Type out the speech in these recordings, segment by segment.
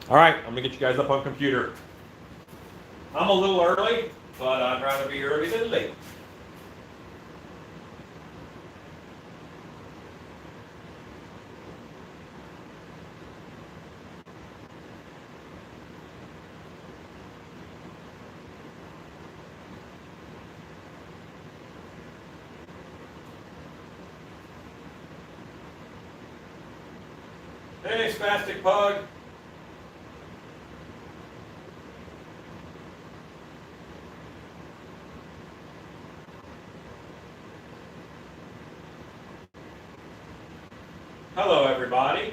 All right, I'm gonna get you guys up on computer. I'm a little early, but I'd rather be early than late. Hey, spastic pug. Hello, everybody.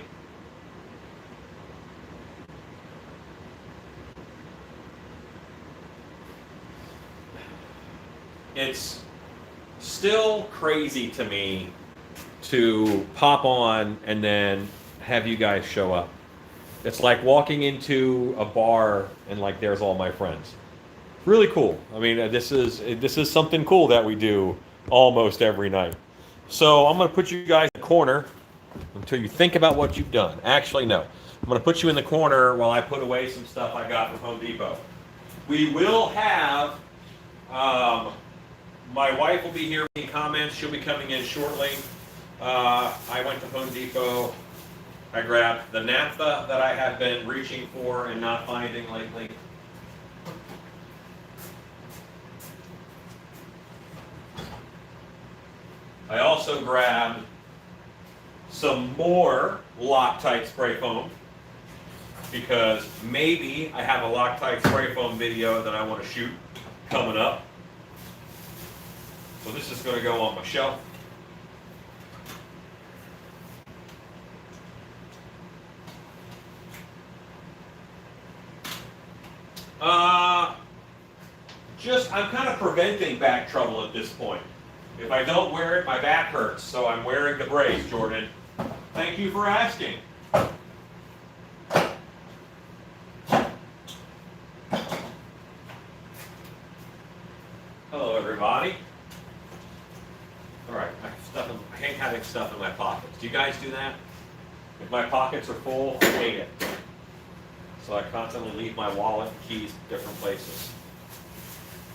It's still crazy to me to pop on and then have you guys show up. It's like walking into a bar and like there's all my friends. Really cool. I mean, this is something cool that we do almost every night. So I'm going to put you guys in the corner until you think about what you've done. Actually, no. I'm going to put you in the corner while I put away some stuff I got from Home Depot. We will have, my wife will be here making comments. She'll be coming in shortly. I went to Home Depot. I grabbed the naphtha that I have been reaching for and not finding lately. I also grabbed some more Loctite spray foam because maybe I have a Loctite spray foam video that I want to shoot coming up. So this is going to go on my shelf. I'm kind of preventing back trouble at this point. If I don't wear it, my back hurts, so I'm wearing the brace, Jordan. Thank you for asking. Hello, everybody. All right, I hate having stuff in my pockets. Do you guys do that? If my pockets are full, I hate it. So I constantly leave my wallet and keys different places.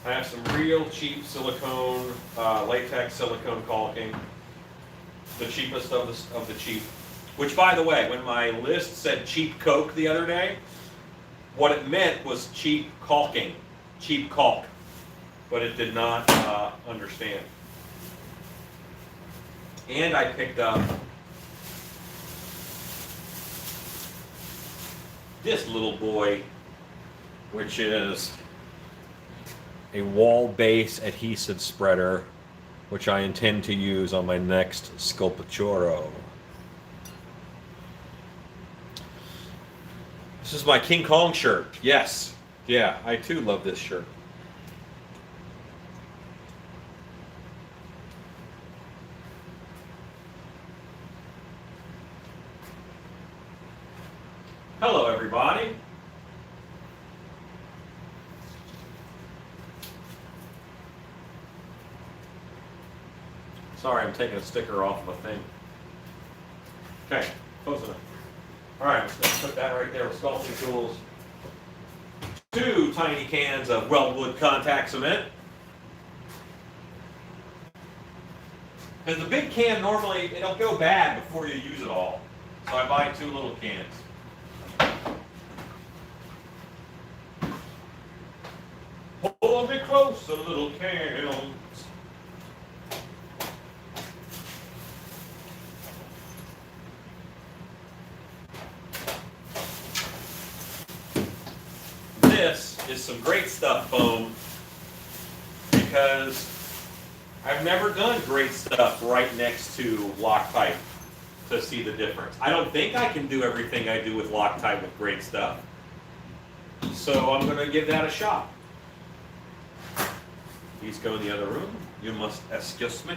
I have some real cheap silicone, latex silicone caulking. The cheapest of the cheap. Which, by the way, when my list said cheap Coke the other day, what it meant was cheap caulking, cheap caulk. But it did not understand. And I picked up this little boy, which is a wall base adhesive spreader, which I intend to use on my next sculpturo. This is my King Kong shirt. Yes. Yeah, I too love this shirt. Hello, everybody. Sorry, I'm taking a sticker off of a thing. Okay, close enough. All right, let's put that right there with sculpting tools. 2 tiny cans of Weldwood contact cement. Because the big can normally, it'll go bad before you use it all. So I buy 2 little cans. Hold me close, a little cans. This is some great stuff foam because I've never done great stuff right next to Loctite to see the difference. I don't think I can do everything I do with Loctite with great stuff. So I'm going to give that a shot. These go in the other room. You must excuse me.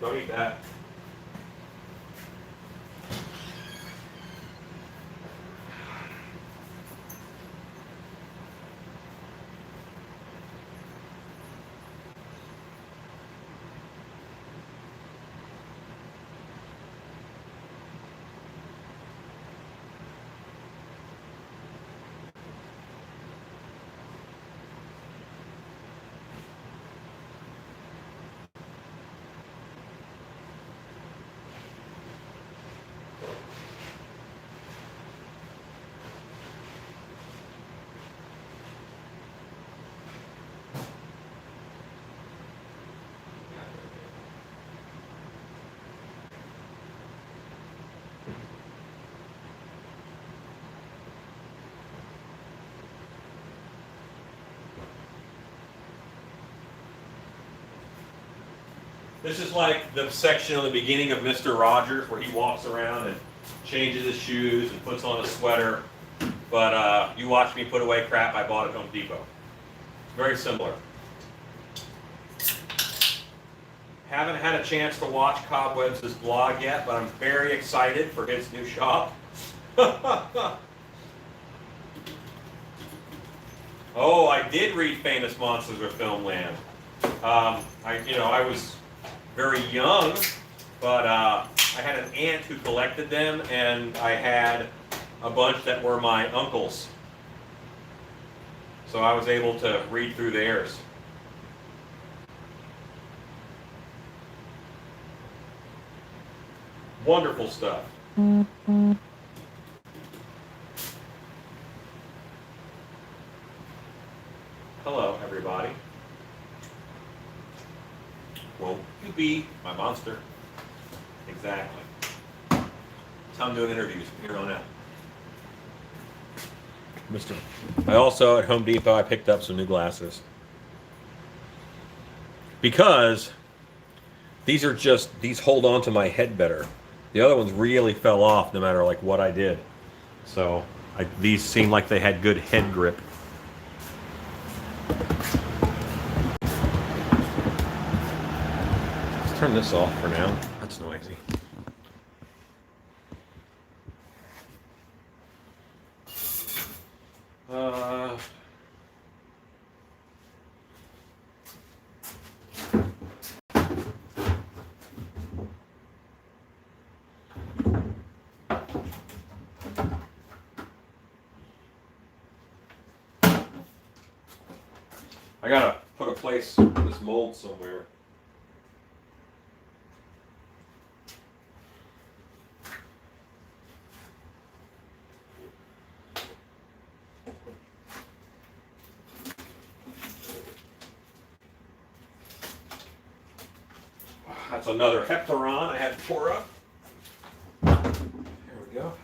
Don't eat that. This is like the section on the beginning of Mr. Rogers where he walks around and changes his shoes and puts on a sweater. But you watch me put away crap I bought at Home Depot. Very similar. Haven't had a chance to watch Cobwebs' blog yet, but I'm very excited for his new shop. Oh, I did read Famous Monsters of Filmland. I was very young, but I had an aunt who collected them, and I had a bunch that were my uncles. So I was able to read through theirs. Wonderful stuff. Hello, everybody. Won't you be my monster? Exactly. That's how I'm doing interviews from here on out. I also, at Home Depot, I picked up some new glasses. Because these hold on to my head better. The other ones really fell off no matter like what I did. So these seem like they had good head grip. Let's turn this off for now. That's noisy. I gotta put a place for this mold somewhere. That's another Heptaron I had to pour up. There we go.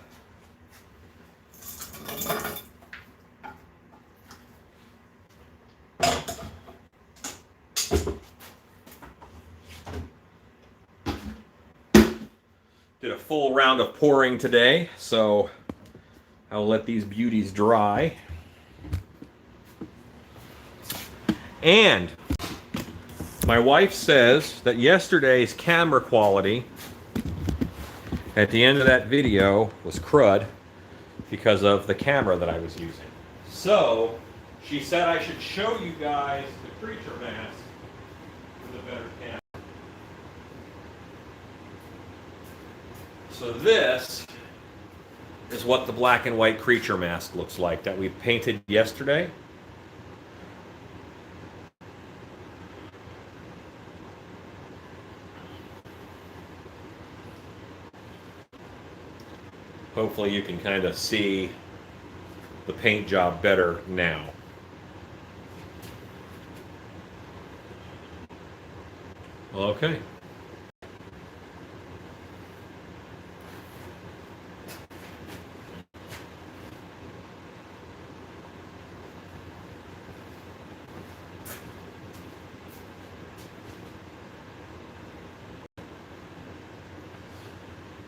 Did a full round of pouring today, so I'll let these beauties dry. And my wife says that yesterday's camera quality at the end of that video was crud because of the camera that I was using. So she said I should show you guys the creature mask with a better camera. So this is what the black and white creature mask looks like that we painted yesterday. Hopefully you can kind of see the paint job better now. Okay.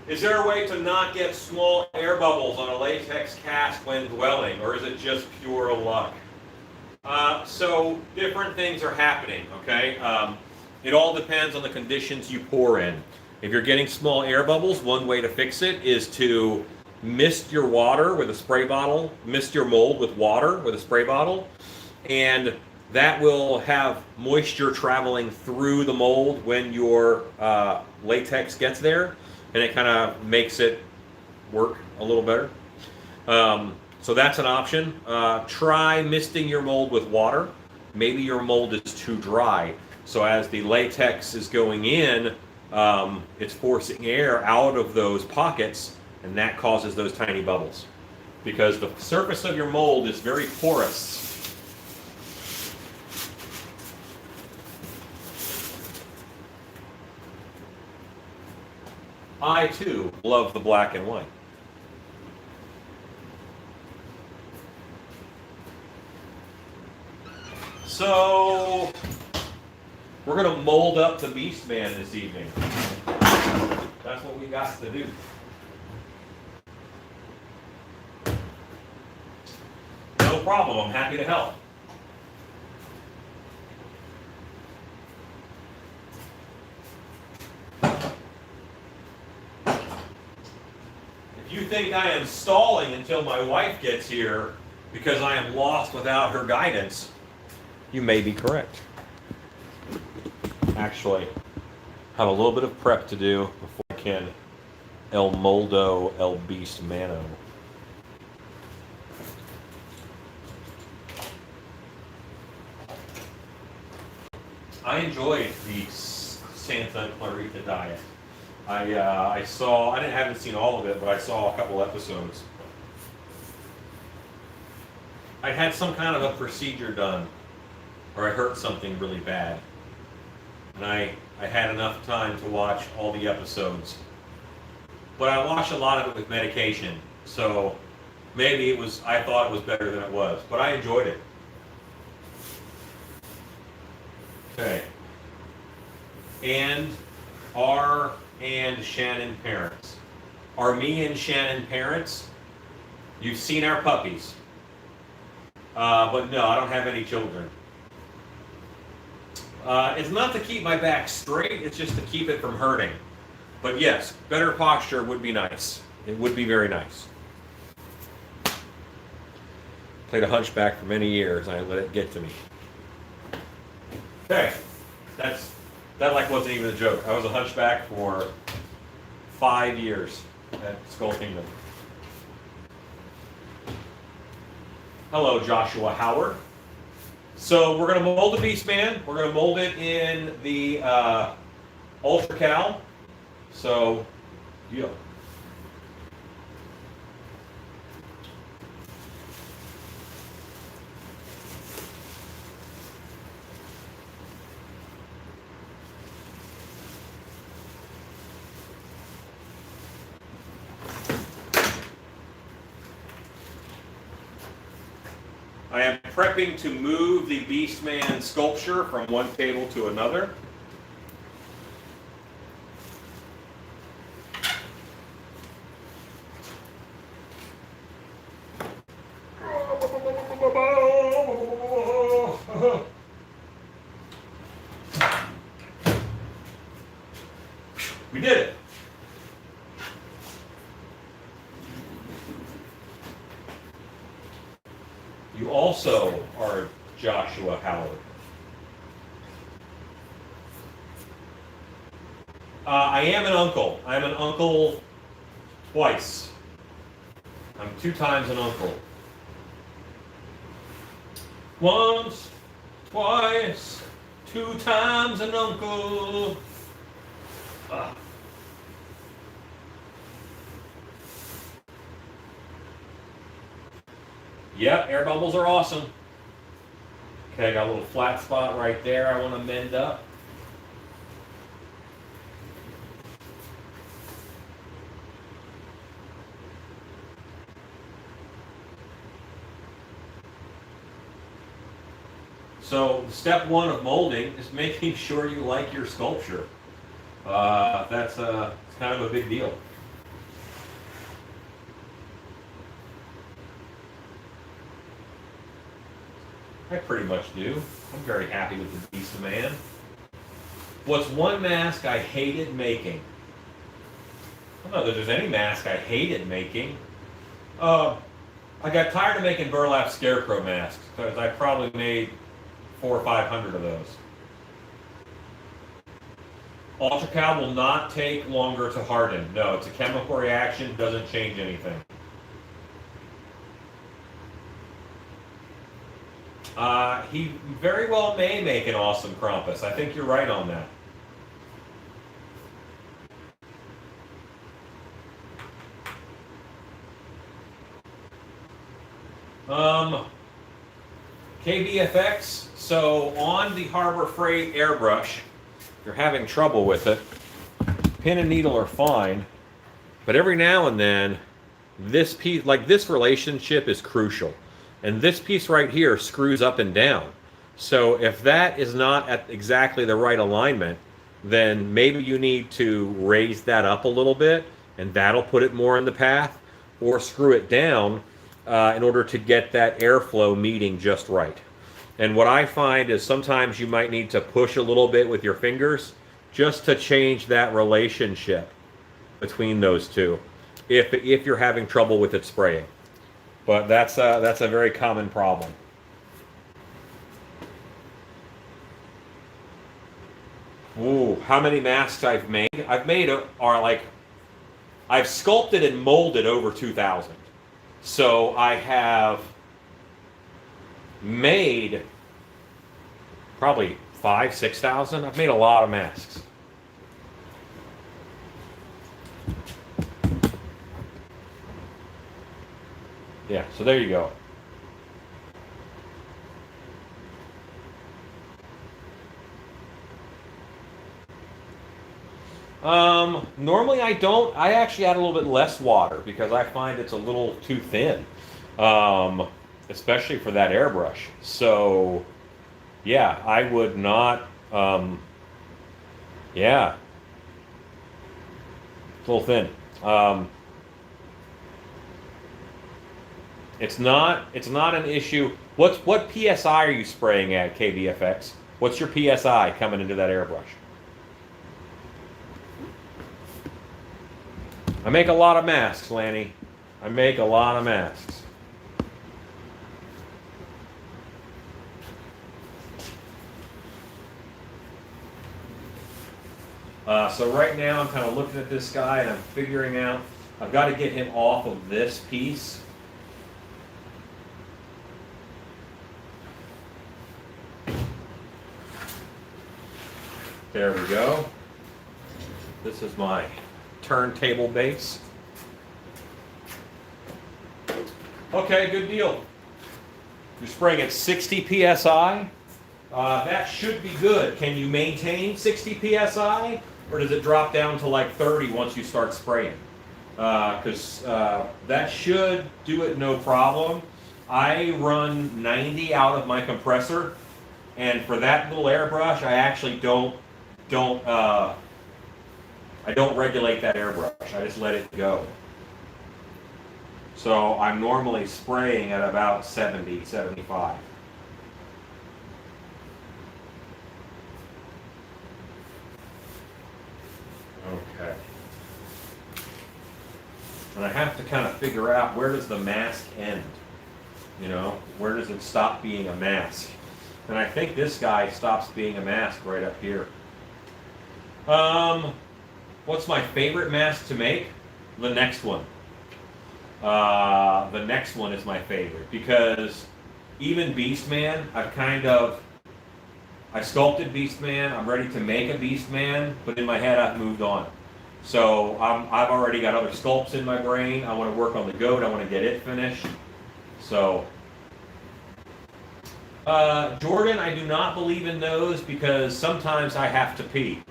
Is there a way to not get small air bubbles on a latex cast when dwelling, or is it just pure luck? So different things are happening, okay? It all depends on the conditions you pour in. If you're getting small air bubbles, one way to fix it is to mist your water with a spray bottle, mist your mold with water with a spray bottle, and that will have moisture traveling through the mold when your latex gets there. And it kind of makes it work a little better. So that's an option. Try misting your mold with water. Maybe your mold is too dry. So as the latex is going in, it's forcing air out of those pockets, and that causes those tiny bubbles. Because the surface of your mold is very porous. I, too, love the black and white. So, We're going to mold up the Beast Man this evening. That's what we got to do. No problem. I'm happy to help. If you think I am stalling until my wife gets here because I am lost without her guidance, you may be correct. Actually, I have a little bit of prep to do before I can El Moldo El Beast Mano. I enjoyed the Santa Clarita diet. I haven't seen all of it, but I saw a couple episodes. I had some kind of a procedure done, or I hurt something really bad. And I had enough time to watch all the episodes. But I watched a lot of it with medication, so maybe I thought it was better than it was, but I enjoyed it. Okay. And Shannon parents. Are me and Shannon parents? You've seen our puppies. But no, I don't have any children. It's not to keep my back straight, it's just to keep it from hurting. But yes, better posture would be nice. It would be very nice. Played a hunchback for many years, and I let it get to me. Okay, that like wasn't even a joke. I was a hunchback for 5 years at Skull Kingdom. Hello, Joshua Howard. So we're going to mold the Beast Man. We're going to mold it in the Ultra Cal. So, yeah. I am prepping to move the Beastman sculpture from one table to another. We did it. You also are Joshua Howard. I am an uncle. I'm an uncle twice. I'm 2 times an uncle. Once, twice, 2 times an uncle. Yep, air bubbles are awesome. Okay, I got a little flat spot right there I want to mend up. So step 1 of molding is making sure you like your sculpture. It's kind of a big deal. I pretty much do. I'm very happy with the Beast Man. What's one mask I hated making? I don't know that there's any mask I hated making. I got tired of making burlap scarecrow masks because I probably made 400 or 500 of those. Ultracal will not take longer to harden. No, it's a chemical reaction, doesn't change anything. He very well may make an awesome Krampus. I think you're right on that. KBFX, so on the Harbor Freight airbrush, if you're having trouble with it, pin and needle are fine, but every now and then, this piece, like this relationship is crucial. And this piece right here screws up and down. So if that is not at exactly the right alignment, then maybe you need to raise that up a little bit, and that'll put it more in the path, or screw it down in order to get that airflow meeting just right. And what I find is sometimes you might need to push a little bit with your fingers just to change that relationship between those two, if you're having trouble with it spraying. But that's a very common problem. Ooh, how many masks I've made? Are like, I've sculpted and molded over 2,000. So I have made probably 5,000, 6,000. I've made a lot of masks. Yeah, so there you go. Normally I don't. I actually add a little bit less water because I find it's a little too thin, especially for that airbrush. So, yeah, I would not. Yeah, it's a little thin. It's not. It's not an issue. What PSI are you spraying at, KVFX? What's your PSI coming into that airbrush? I make a lot of masks, Lanny. I make a lot of masks. So right now I'm kind of looking at this guy and I'm figuring out, I've got to get him off of this piece. There we go. This is my turntable base. Okay, good deal. You're spraying at 60 psi. That should be good. Can you maintain 60 psi, or does it drop down to like 30 once you start spraying? Because that should do it no problem. I run 90 out of my compressor, and for that little airbrush, I actually don't regulate that airbrush. I just let it go. So I'm normally spraying at about 70, 75. Okay. And I have to kind of figure out, where does the mask end? You know, where does it stop being a mask? And I think this guy stops being a mask right up here. What's my favorite mask to make? The next one. The next one is my favorite because even Beastman, I sculpted Beastman. I'm ready to make a Beastman, but in my head I've moved on. So I've already got other sculpts in my brain. I want to work on the goat. I want to get it finished. So Jordan, I do not believe in those because sometimes I have to pee.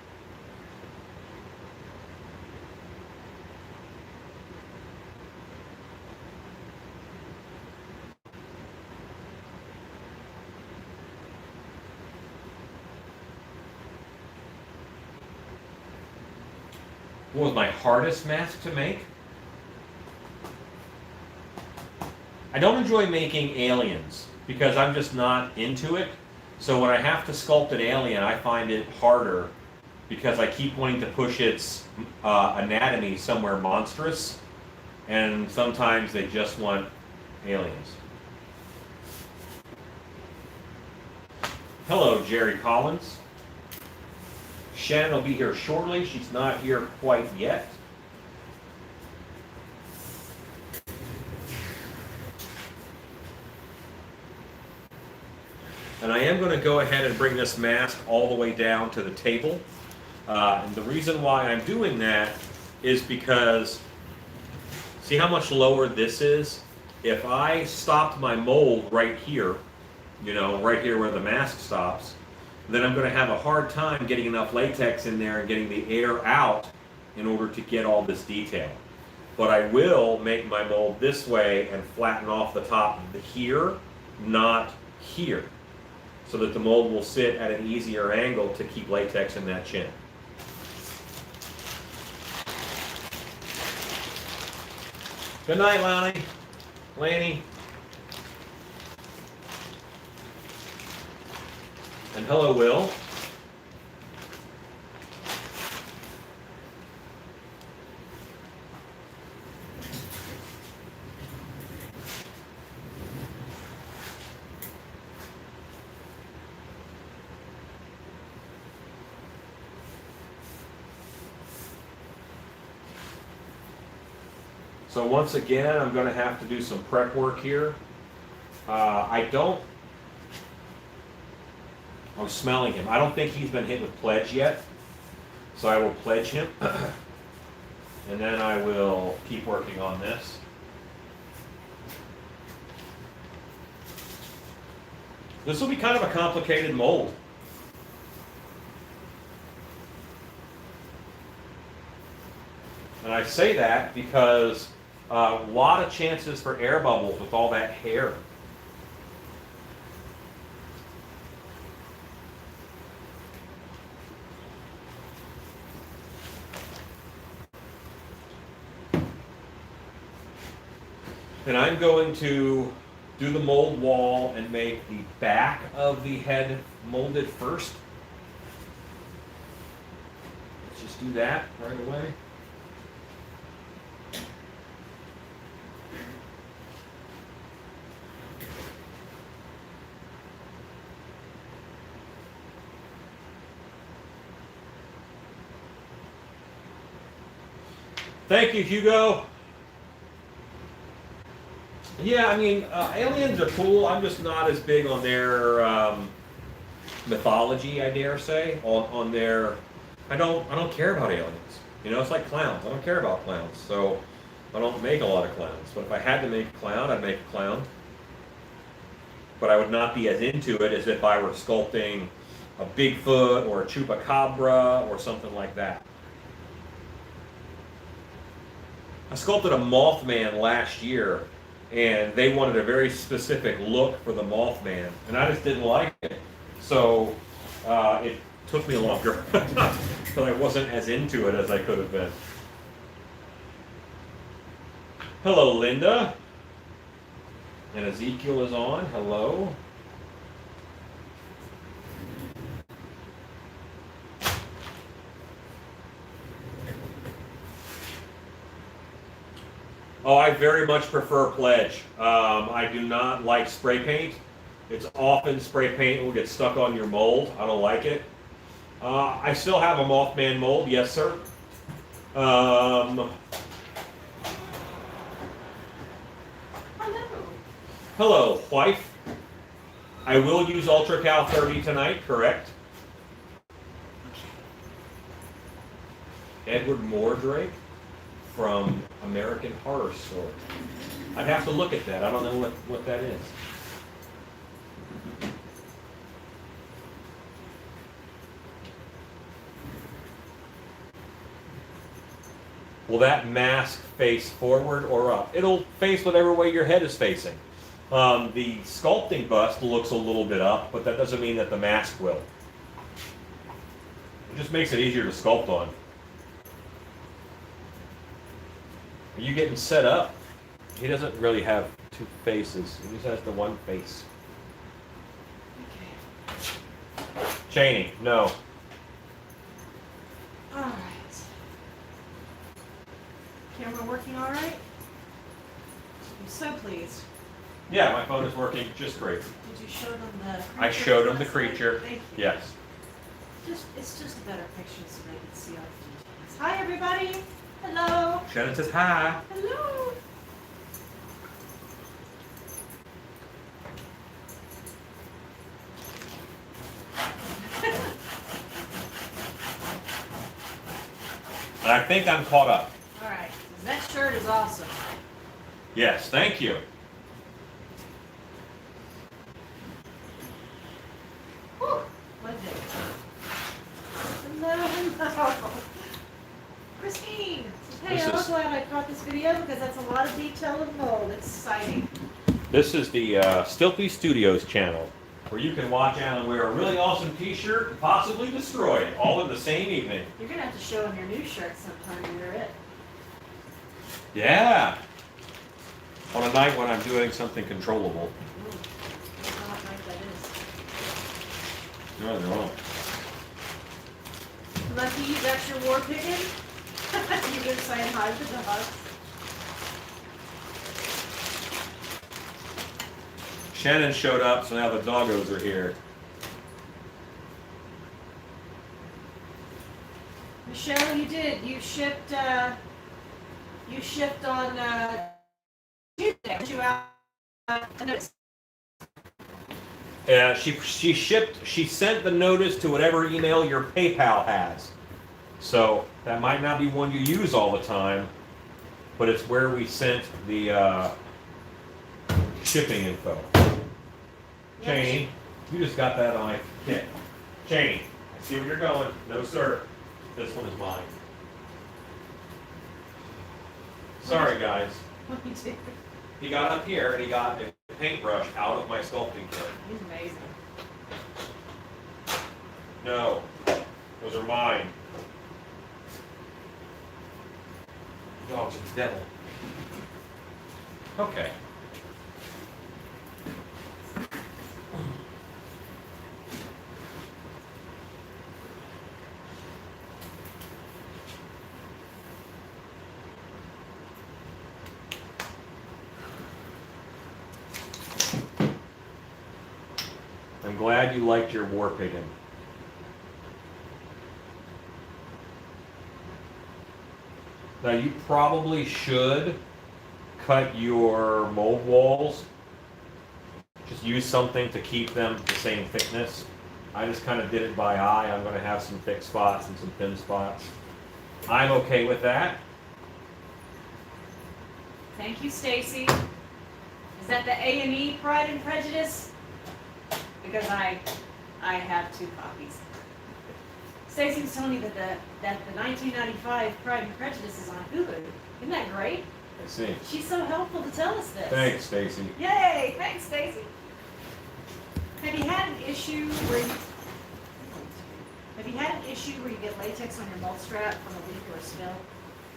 What was my hardest mask to make? I don't enjoy making aliens because I'm just not into it. So when I have to sculpt an alien, I find it harder because I keep wanting to push its anatomy somewhere monstrous, and sometimes they just want aliens. Hello, Jerry Collins. Shannon will be here shortly. She's not here quite yet. And I am going to go ahead and bring this mask all the way down to the table. And the reason why I'm doing that is because, see how much lower this is? If I stopped my mold right here, you know, right here where the mask stops, then I'm going to have a hard time getting enough latex in there and getting the air out in order to get all this detail. But I will make my mold this way and flatten off the top here, not here. so that the mold will sit at an easier angle to keep latex in that chin. Good night, Lanny. And hello, Will. So once again, I'm going to have to do some prep work here. I'm smelling him. I don't think he's been hit with pledge yet. So I will pledge him. And then I will keep working on this. This will be kind of a complicated mold. And I say that because a lot of chances for air bubbles with all that hair. And I'm going to do the mold wall and make the back of the head molded first. Let's just do that right away. Thank you, Hugo. Yeah, I mean, aliens are cool. I'm just not as big on their mythology, I dare say. On their, I don't care about aliens. You know, it's like clowns. I don't care about clowns, so I don't make a lot of clowns. But if I had to make a clown, I'd make a clown. But I would not be as into it as if I were sculpting a Bigfoot or a Chupacabra or something like that. I sculpted a Mothman last year, and they wanted a very specific look for the Mothman, and I just didn't like it. So it took me longer, because I wasn't as into it as I could have been. Hello, Linda. And Ezekiel is on. Hello. Oh, I very much prefer pledge. I do not like spray paint. It's often spray paint will get stuck on your mold. I don't like it. I still have a Mothman mold, yes sir. Hello, wife. I will use Ultra Cal 30 tonight, correct? Edward Mordrake from American Horror Story. I'd have to look at that. I don't know what that is. Will that mask face forward or up? It'll face whatever way your head is facing. The sculpting bust looks a little bit up, but that doesn't mean that the mask will. It just makes it easier to sculpt on. Are you getting set up? He doesn't really have two faces. He just has the one face. Okay. Cheney, no. All right. Camera working all right? I'm so pleased. Yeah, my phone is working just great. Did you show them the creature? I showed them the creature. Thank you. Yes. It's just a better picture so they can see all the details. Hi, everybody. Hello. Shannon says hi. Hello. And I think I'm caught up. All right. That shirt is awesome. Yes, thank you. Whew. What day? Hello. Christine. Hey, I'm glad I caught this video because that's a lot of detail and mold. It's exciting. This is the Stilthy Studios channel. where you can watch Alan wear a really awesome t-shirt and possibly destroy it all in the same evening. You're gonna have to show him your new shirt sometime to wear it. Yeah. On a night when I'm doing something controllable. I don't know what night that is. No, they're wrong. Lucky, that's your war picking? You've been saying hi to the dogs. Shannon showed up, so now the doggos are here. Michelle, you did. You shipped on Tuesday. You out a notice. Yeah, she sent the notice to whatever email your PayPal has. So that might not be one you use all the time, but it's where we sent the shipping info. Jane, you just got that on my kit. Jane, I see where you're going. No, sir. This one is mine. Sorry, guys. What you do? He got up here and he got a paintbrush out of my sculpting kit. He's amazing. No, those are mine. Dog's a devil. Okay. I'm glad you liked your war piggin. Now you probably should cut your mold walls. Just use something to keep them the same thickness. I just kind of did it by eye. I'm going to have some thick spots and some thin spots. I'm okay with that. Thank you, Stacy. Is that the A&E Pride and Prejudice? Because I have 2 copies. Stacy was telling me that the 1995 Pride and Prejudice is on Hulu. Isn't that great? I see. She's so helpful to tell us this. Thanks, Stacy. Yay! Thanks, Stacy. Have you had an issue where you get latex on your mold strap from a leak or a spill?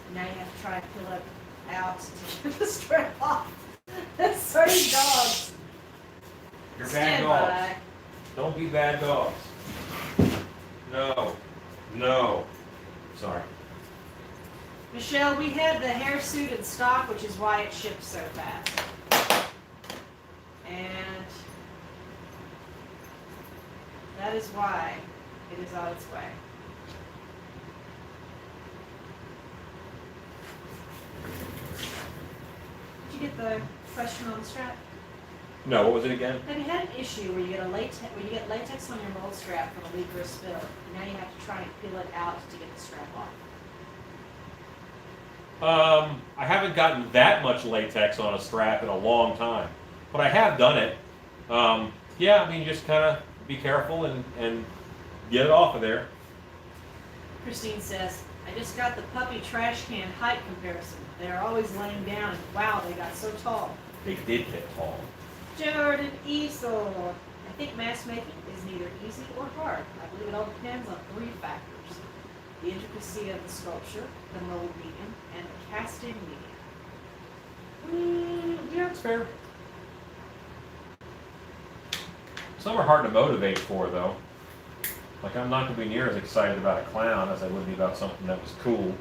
And now you have to try to pull it out to get the strap off. That's certain dogs. You're bad Stand dogs. by. Don't be bad dogs. No. No. Sorry. Michelle, we had the hair suit in stock, which is why it shipped so fast. And that is why it is on its way. Did you get the question on the strap? No, what was it again? Have you had an issue where you get latex on your mold strap from a leak or a spill, and now you have to try and peel it out to get the strap off? I haven't gotten that much latex on a strap in a long time, but I have done it. Yeah, I mean, just kind of be careful and get it off of there. Christine says, I just got the puppy trash can height comparison. They're always laying down, and wow, they got so tall. They did get tall. Jordan Easel. I think mask making is neither easy or hard. I believe it all depends on 3 factors. The intricacy of the sculpture, the mold medium, and the casting medium. Yeah, it's fair. Some are hard to motivate for, though. Like, I'm not going to be near as excited about a clown as I would be about something that was cool.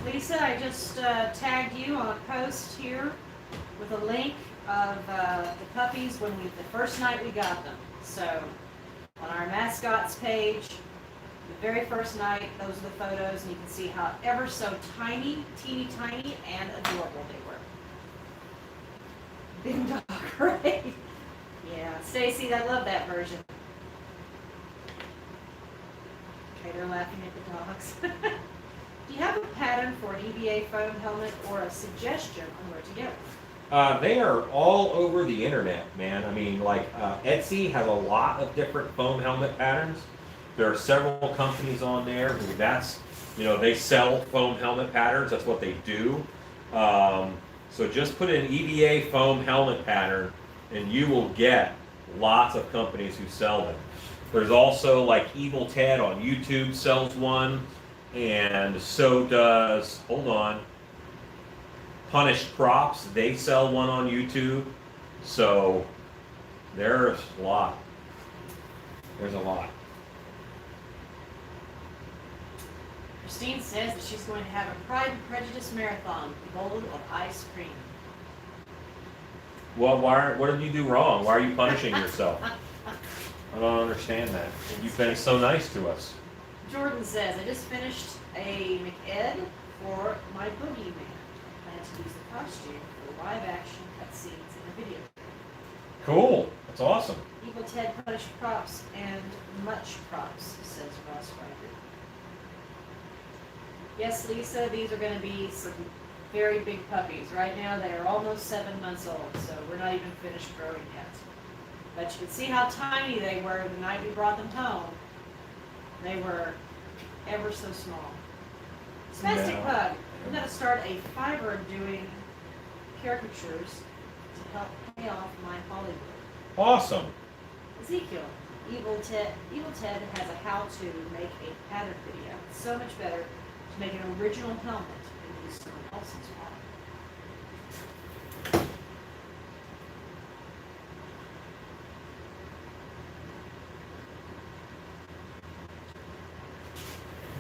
Lisa, I just tagged you on a post here with a link of the puppies when the first night we got them. So on our mascots page, the very first night, those are the photos, and you can see how ever so tiny, teeny tiny, and adorable they were. Big dog, right? Yeah, Stacy, I love that version. Okay, they're laughing at the dogs. Do you have a pattern for an EVA foam helmet or a suggestion on where to get one? They are all over the internet, man. I mean, like Etsy has a lot of different foam helmet patterns. There are several companies on there who they sell foam helmet patterns. That's what they do. So just put in EVA foam helmet pattern, and you will get lots of companies who sell them. There's also like Evil Ted on YouTube sells one, and so does, hold on, Punished Props. They sell one on YouTube. So there's a lot. There's a lot. Christine says that she's going to have a Pride and Prejudice marathon, bowl of ice cream. Well, what did you do wrong? Why are you punishing yourself? I don't understand that. You've been so nice to us. Jordan says, I just finished a McEd for my boogeyman. I plan to use the costume for live action cutscenes in a video. Cool. That's awesome. Evil Ted Punished Props and much props, says Ross Riker. Yes, Lisa, these are going to be some very big puppies. Right now they are almost 7 months old, so we're not even finished growing yet. But you can see how tiny they were the night we brought them home. They were ever so small. Spastic Pug. I'm going to start a Fiverr doing caricatures to help pay off my Hollywood. Awesome. Ezekiel. Evil Ted has a how-to make a pattern video. It's so much better to make an original helmet than use someone else's pattern.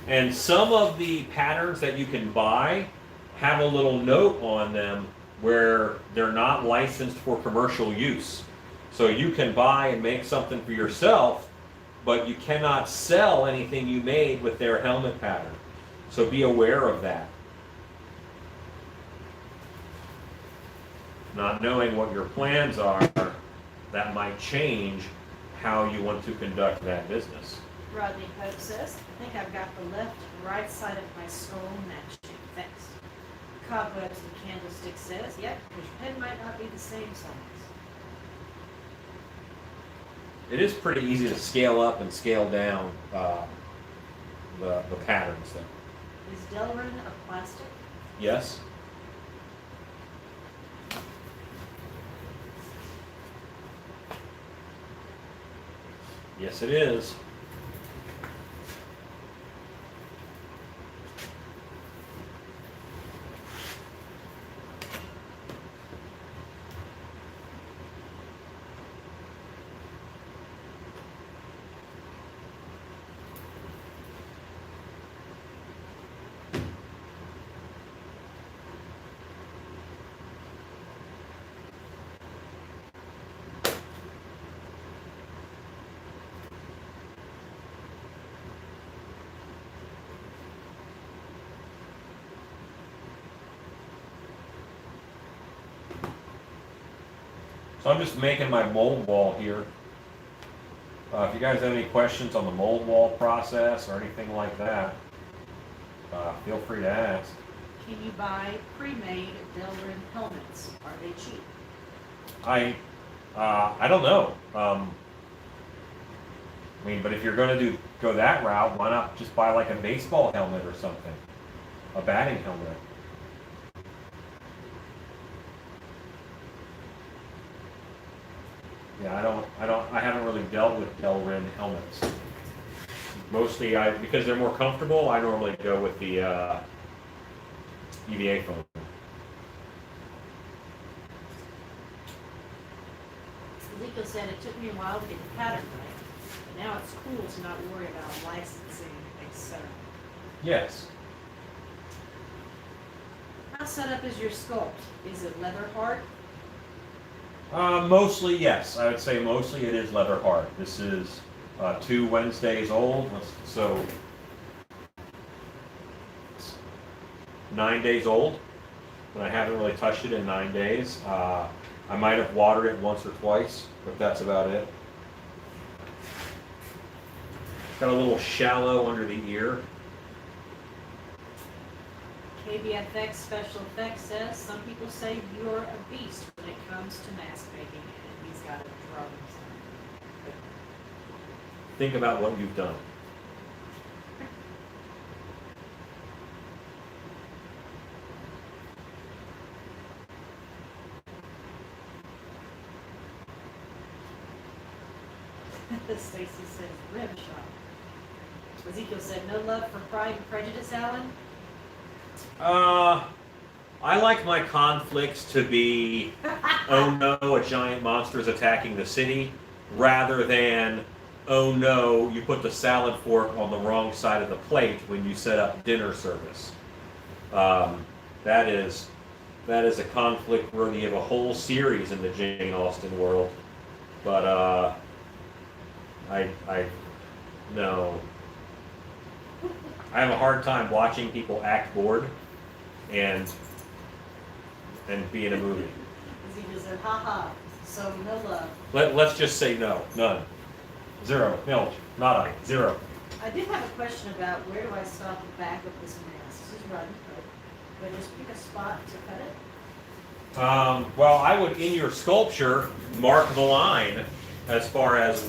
And some of the patterns that you can buy have a little note on them where they're not licensed for commercial use. So you can buy and make something for yourself, but you cannot sell anything you made with their helmet pattern. So be aware of that. Not knowing what your plans are, that might change how you want to conduct that business. Rodney Pope says, I think I've got the left and right side of my skull matching. Thanks. Cobwebs and Candlestick says, yep, your pen might not be the same size. It is pretty easy to scale up and scale down the patterns though. Is Delrin a plastic? Yes? Yes, it is. So I'm just making my mold wall here. If you guys have any questions on the mold wall process or anything like that, feel free to ask. Can you buy pre-made Delrin helmets? Are they cheap? I don't know. I mean, but if you're going to go that route, why not just buy like a baseball helmet or something, a batting helmet? Yeah, I haven't really dealt with Delrin helmets. Mostly, because they're more comfortable, I normally go with the EVA foam. Ezekiel said it took me a while to get the pattern right, but now it's cool to not worry about licensing, etc. Yes. How set up is your sculpt? Is it leather hard? Mostly, yes. I would say mostly it is leather hard. This is 2 Wednesdays old, so it's 9 days old, and I haven't really touched it in 9 days. I might have watered it once or twice, but that's about it. Got a little shallow under the ear. KBFX Special Effects says, some people say you're a beast when it comes to mask making, and he's got a drum. Think about what you've done. Stacy says, rib shot. Ezekiel said, no love for Pride and Prejudice, Alan? I like my conflicts to be, oh no, a giant monster is attacking the city, rather than, oh no, you put the salad fork on the wrong side of the plate when you set up dinner service. That is a conflict worthy of a whole series in the Jane Austen world. But no. I have a hard time watching people act bored and be in a movie. Ezekiel said, haha, so no love. Let's just say no, none. Zero, nil, nada, zero. I did have a question about where do I stop the back of this mask? This is run, but just pick a spot to cut it? Well, I would, in your sculpture, mark the line as far as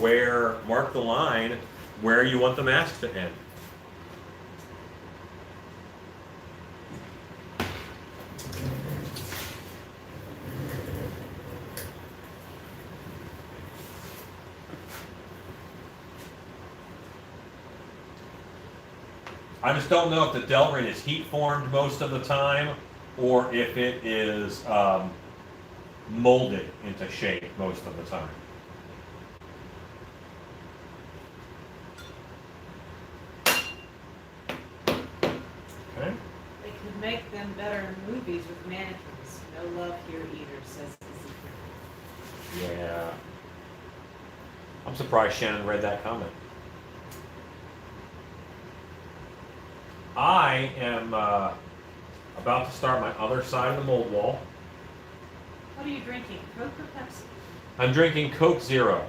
mark the line where you want the mask to end. I just don't know if the Delrin is heat formed most of the time, or if it is molded into shape most of the time. Okay. They could make them better in movies with mannequins. No love here either, says Ezekiel. Yeah. I'm surprised Shannon read that comment. I am about to start my other side of the mold wall. What are you drinking, Coke or Pepsi? I'm drinking Coke Zero.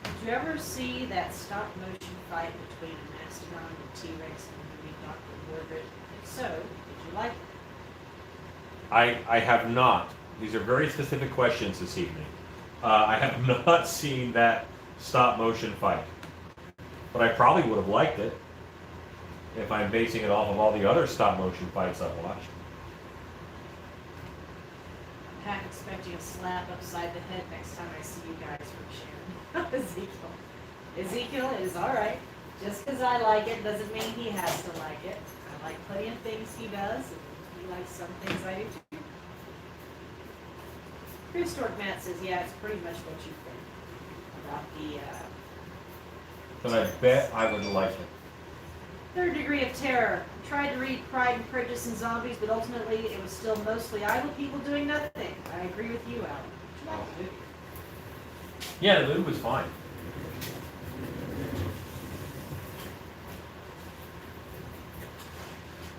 Did you ever see that stop motion fight between a mastodon and T-Rex in the movie Dr. Warbit? If so, did you like it? I have not. These are very specific questions this evening. I have not seen that stop motion fight, but I probably would have liked it if I'm basing it off of all the other stop motion fights I've watched. I'm half expecting a slap upside the head next time I see you guys from Sharon. Ezekiel is alright. Just because I like it doesn't mean he has to like it. I like plenty of things he does, and he likes some things I do too. Prehistoric Matt says, yeah, it's pretty much what you think about the But I bet I would like it. Third Degree of Terror. I tried to read Pride and Prejudice and Zombies, but ultimately it was still mostly idle people doing nothing. I agree with you, Alan. Did you like the movie? Yeah, the movie was fine.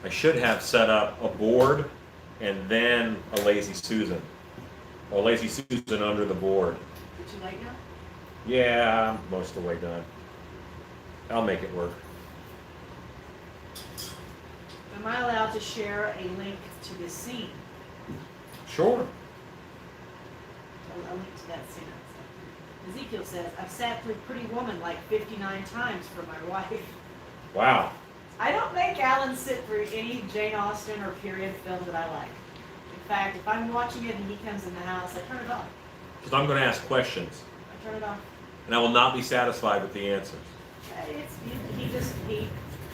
I should have set up a board and then a Lazy Susan. Or Lazy Susan under the board. Did you like that? Yeah, I'm most of the way done. I'll make it work. Am I allowed to share a link to this scene? Sure. A link to that scene. Ezekiel says, I've sat through Pretty Woman like 59 times for my wife. Wow. I don't make Alan sit through any Jane Austen or period film that I like. In fact, if I'm watching it and he comes in the house, I turn it off. Because I'm going to ask questions. I turn it off. And I will not be satisfied with the answers. He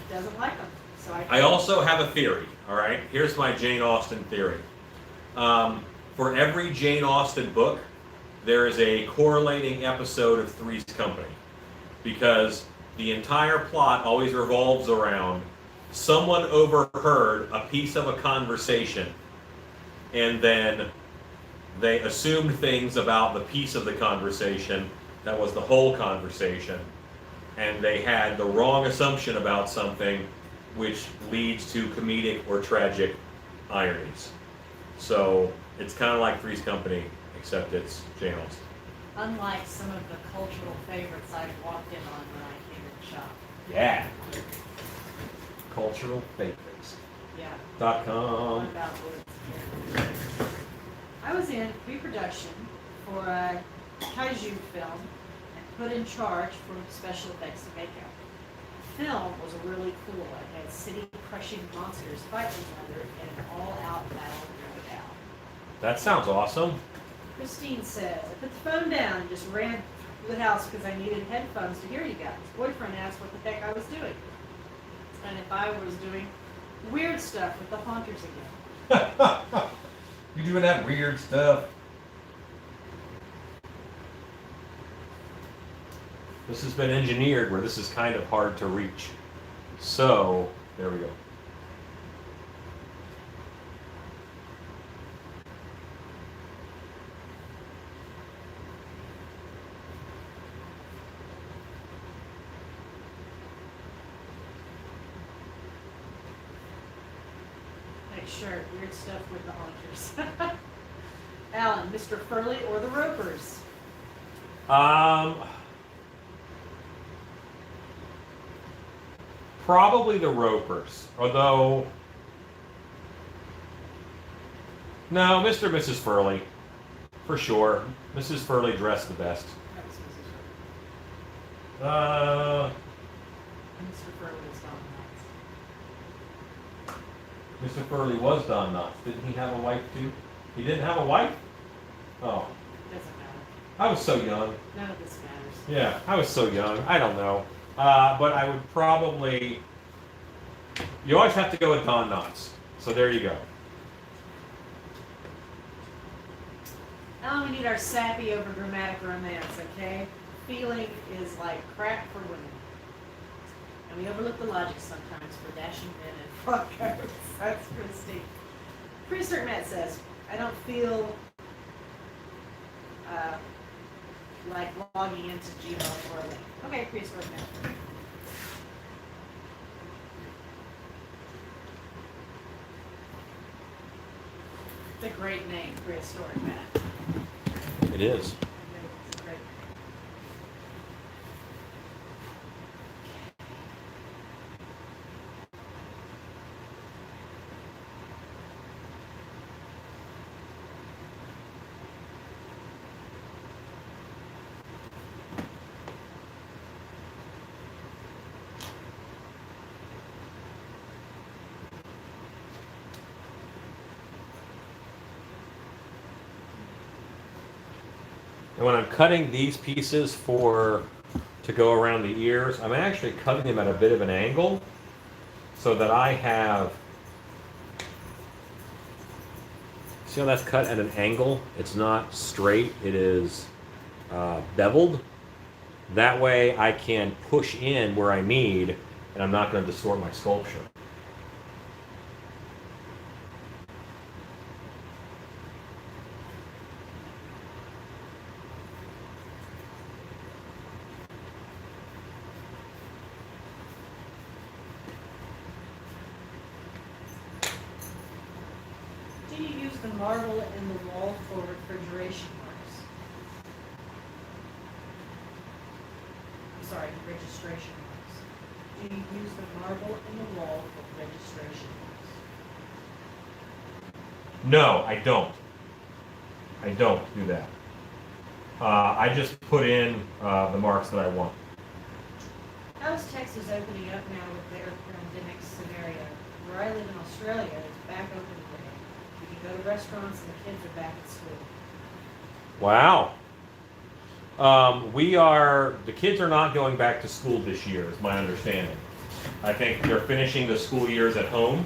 doesn't like them. So I also have a theory, all right? Here's my Jane Austen theory. For every Jane Austen book, there is a correlating episode of Three's Company. Because the entire plot always revolves around someone overheard a piece of a conversation, and then they assumed things about the piece of the conversation that was the whole conversation, and they had the wrong assumption about something, which leads to comedic or tragic ironies. So it's kind of like Three's Company, except it's Jane Austen. unlike some of the cultural favorites I've walked in on when I came to the shop. Yeah. Cultural favorites. Yeah. .com. What about woods? I was in pre-production for a kaiju film and put in charge for special effects and makeup. The film was really cool. It had city-crushing monsters fighting each other in an all-out battle royale. That sounds awesome. Christine says, I put the phone down and just ran through the house because I needed headphones to hear you guys. Boyfriend asked what the heck I was doing. And if I was doing weird stuff with the haunters again. You doing that weird stuff? This has been engineered where this is kind of hard to reach. So, there we go. Next shirt, weird stuff with the haunters. Alan, Mr. Furley or the Ropers? Probably the Ropers, although, no, Mr. and Mrs. Furley, for sure. Mrs. Furley dressed the best. That was Mrs. Furley. Uh, Mr. Furley was Don Knotts. Mr. Furley was Don Knotts. Didn't he have a wife too? He didn't have a wife? Oh, Doesn't matter. I was so young. None of this matters. Yeah, I was so young. I don't know. But I would probably, you always have to go with Don Knotts. So there you go. Now we need our sappy over dramatic romance, okay? Feeling is like crack for women. And we overlook the logic sometimes for dashing men and fuckers. That's Christy. Preacher Matt says, I don't feel like logging into Gmail for a link. Okay, Preacher Matt. It's a great name, Prehistoric Matt. It is. It's great. And when I'm cutting these pieces to go around the ears, I'm actually cutting them at a bit of an angle so that I have, see how that's cut at an angle? It's not straight, it is beveled. That way I can push in where I need and I'm not going to distort my sculpture. Do you use the marble in the wall for refrigeration marks? I'm sorry, registration marks. Do you use the marble in the wall for registration marks? No, I don't. I don't do that. I just put in the marks that I want. How is Texas opening up now with their pandemic scenario? Where I live in Australia, it's back open today. You can go to restaurants and the kids are back at school. Wow. The kids are not going back to school this year, is my understanding. I think they're finishing the school years at home,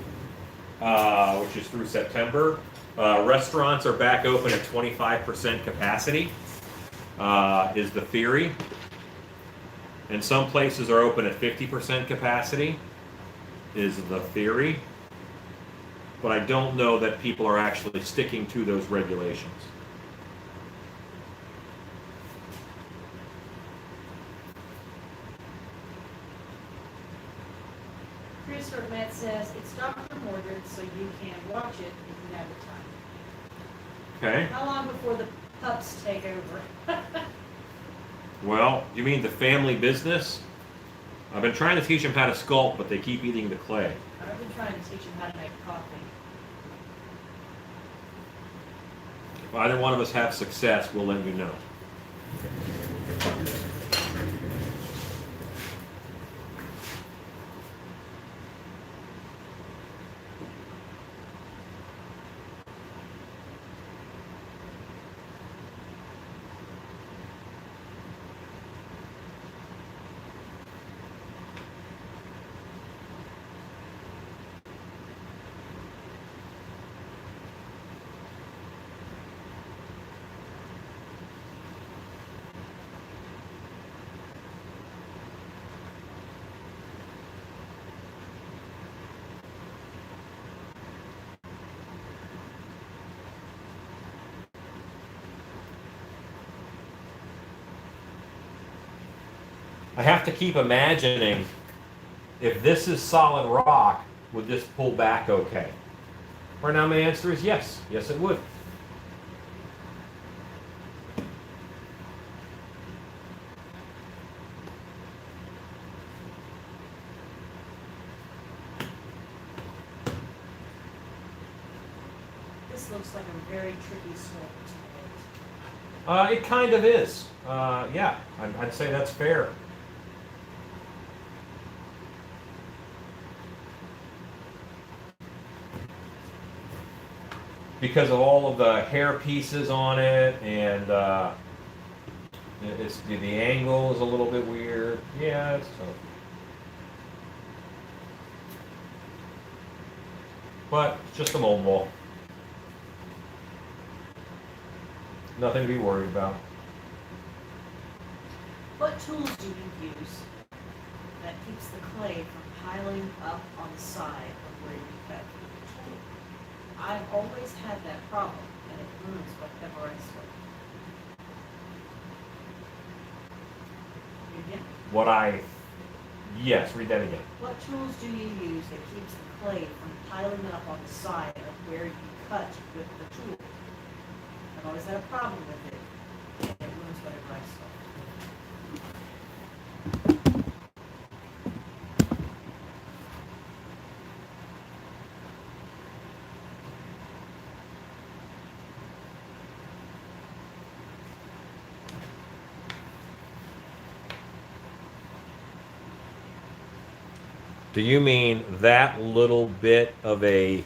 which is through September. Restaurants are back open at 25% capacity, is the theory. And some places are open at 50% capacity, is the theory. But I don't know that people are actually sticking to those regulations. Christopher Matt says, it's Dr. Mordred, so you can watch it if you have the time. Okay. How long before the pups take over? Well, you mean the family business? I've been trying to teach them how to sculpt, but they keep eating the clay. I've been trying to teach him how to make coffee. If either one of us have success, we'll let you know. I have to keep imagining, if this is solid rock, would this pull back okay? Right now my answer is yes. Yes, it would. This looks like a very tricky slope. It kind of is. Yeah, I'd say that's fair. Because of all of the hair pieces on it, and the angle is a little bit weird. Yeah, it's tough. But it's just a mold wall. Nothing to be worried about. What tools do you use that keeps the clay from piling up on the side of where you cut? I've always had that problem, and it ruins whatever I sculpt. Read again? Yes, read that again. What tools do you use that keeps the clay from piling up on the side of where you cut with the tool? I've always had a problem with it, and it ruins whatever I sculpt. Do you mean that little bit of a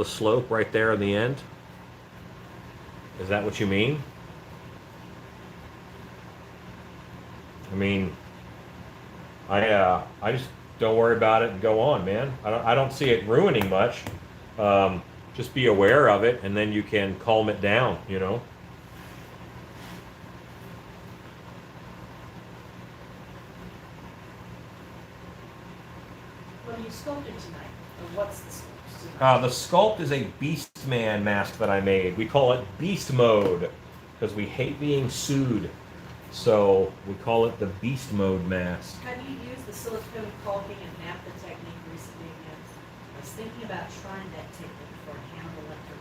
slope right there in the end? Is that what you mean? I mean, I just don't worry about it and go on, man. I don't see it ruining much. Just be aware of it, and then you can calm it down, you know. What are you sculpting tonight? Or what's the sculpt? The sculpt is a Beastman mask that I made. We call it Beast Mode because we hate being sued. So we call it the Beast Mode mask. Have you used the silicone caulking and naphtha technique recently again? I was thinking about trying that technique for a Hannibal Lecter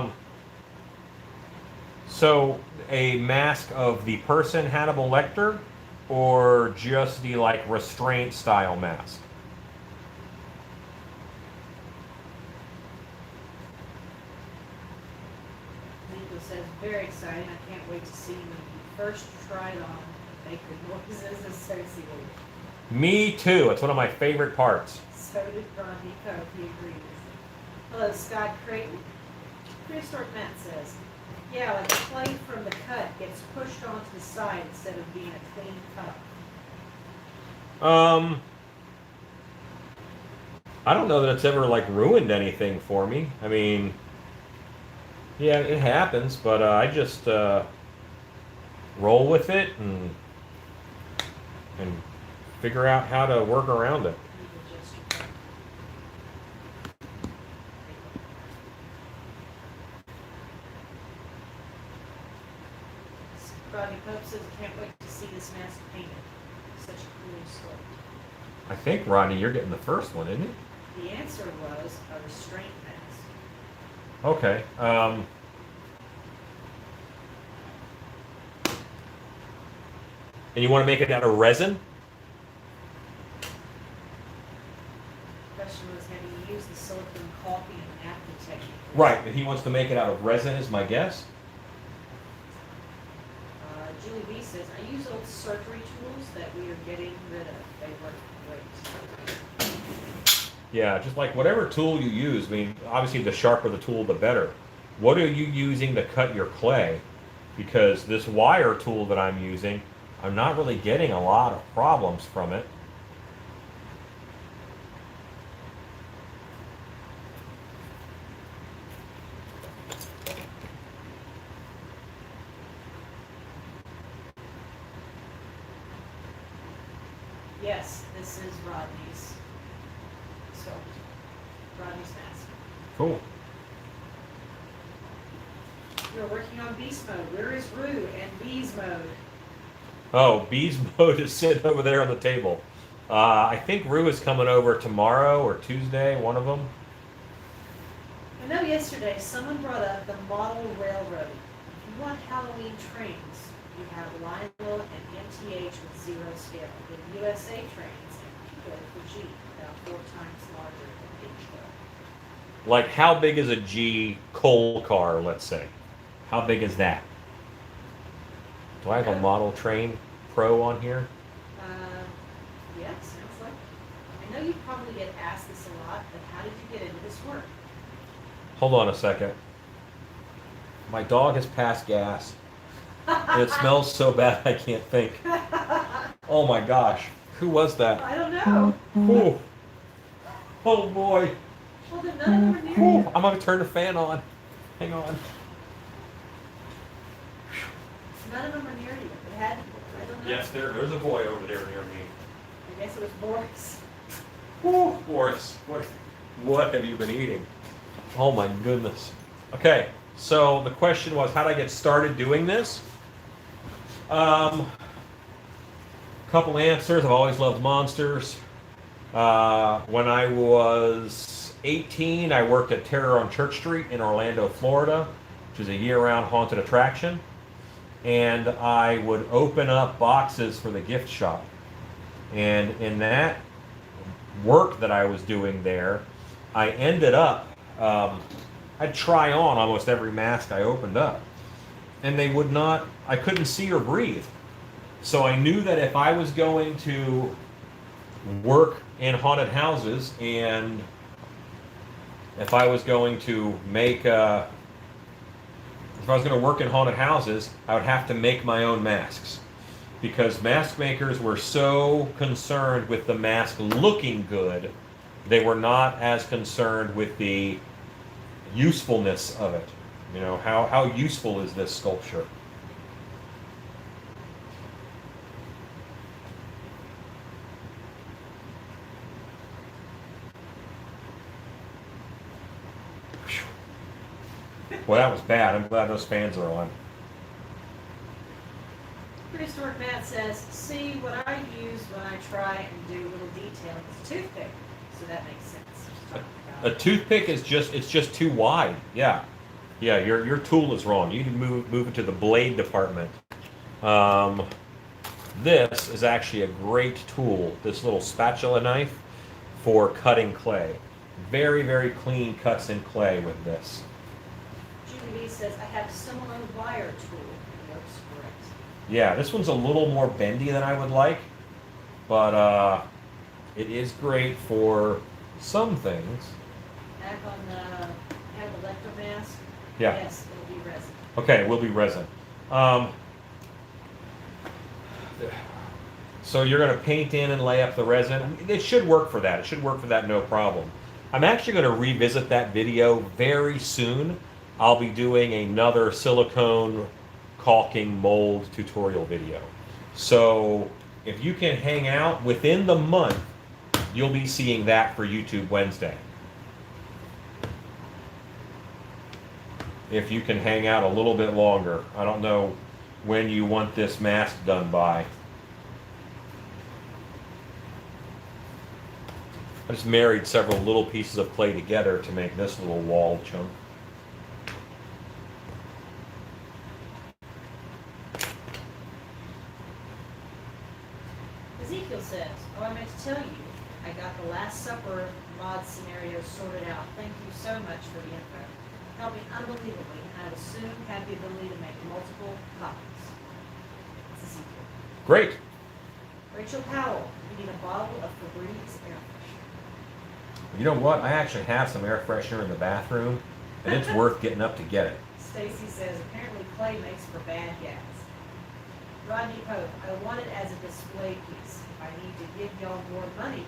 mask. So a mask of the person Hannibal Lecter, or just the like restraint style mask? Nico says, very exciting. I can't wait to see when you first try it on. Make the noises associated. Me too. It's one of my favorite parts. So did Ron Nico. He agrees. Hello, Scott Creighton. Prehistoric Matt says, yeah, like the clay from the cut gets pushed onto the side instead of being a clean cut. I don't know that it's ever like ruined anything for me. I mean, yeah, it happens, but I just roll with it and figure out how to work around it. Rodney Pope says, can't wait to see this mask painted. Such a cool sculpt. I think, Rodney, you're getting the first one, isn't it? The answer was a restraint mask. Okay. And you want to make it out of resin? The question was, have you used the silicone caulking and napkin technique? Right, and he wants to make it out of resin is my guess. Julie B says, I use old surgery tools that we are getting rid of. They work great. Yeah, just like whatever tool you use, I mean, obviously the sharper the tool, the better. What are you using to cut your clay? Because this wire tool that I'm using, I'm not really getting a lot of problems from it. Yes, this is Rodney's sculpt. Rodney's mask. Cool. We're working on beast mode. Where is Rue and bees mode? Oh, Bees mode is sitting over there on the table. I think Rue is coming over tomorrow or Tuesday, one of them. I know yesterday someone brought up the model railroad. If you want Halloween trains, you have Lionel and MTH with 0 scale. The USA trains and Pico for G, about 4 times larger than Pico. Like, how big is a G coal car, let's say? How big is that? Do I have a model train pro on here? Yeah, sounds like. I know you probably get asked this a lot, but how did you get into this work? Hold on a second. My dog has passed gas. And it smells so bad I can't think. Oh my gosh. Who was that? I don't know. Ooh. Oh boy. Well, then none of them are near Ooh. you. I'm going to turn the fan on. Hang on. None of them are near you. It had, I don't know. Yes, there's a boy over there near me. I guess it was Boris. Ooh, Boris. What have you been eating? Oh my goodness. Okay, so the question was, how did I get started doing this? Couple answers. I've always loved monsters. When I was 18, I worked at Terror on Church Street in Orlando, Florida, which is a year-round haunted attraction. And I would open up boxes for the gift shop. And in that work that I was doing there, I ended up, I'd try on almost every mask I opened up. And they would not, I couldn't see or breathe. So I knew that if I was going to work in haunted houses and if I was going to make, if I was going to work in haunted houses, I would have to make my own masks. Because mask makers were so concerned with the mask looking good, they were not as concerned with the usefulness of it. You know, how useful is this sculpture? Well, that was bad. I'm glad those fans are on. Prehistoric Matt says, see, what I use when I try and do little detail is a toothpick. So that makes sense. A toothpick is just too wide. Yeah. Yeah, your tool is wrong. You need to move it to the blade department. This is actually a great tool, this little spatula knife for cutting clay. Very, very clean cuts in clay with this. Julie B says, I have a similar wire tool. It works great. Yeah, this one's a little more bendy than I would like, but it is great for some things. Back on the have electromask. Yeah. Yes, it'll be resin. Okay, it will be resin. So you're going to paint in and lay up the resin. It should work for that. It should work for that, no problem. I'm actually going to revisit that video very soon. I'll be doing another silicone caulking mold tutorial video. So if you can hang out within the month, you'll be seeing that for YouTube Wednesday. If you can hang out a little bit longer. I don't know when you want this mask done by. I just married several little pieces of clay together to make this little wall chunk. Ezekiel says, "Oh, I meant to tell you, I got the Last Supper mod scenario sorted out. Thank you so much for the info. Helped me unbelievably, and I will soon have the ability to make multiple copies." It's Ezekiel. Great. Rachel Powell, you need a bottle of Febreze air freshener. You know what? I actually have some air freshener in the bathroom, and it's worth getting up to get it. Stacy says, apparently clay makes for bad gas. Rodney Pope, I want it as a display piece. If I need to give y'all more money,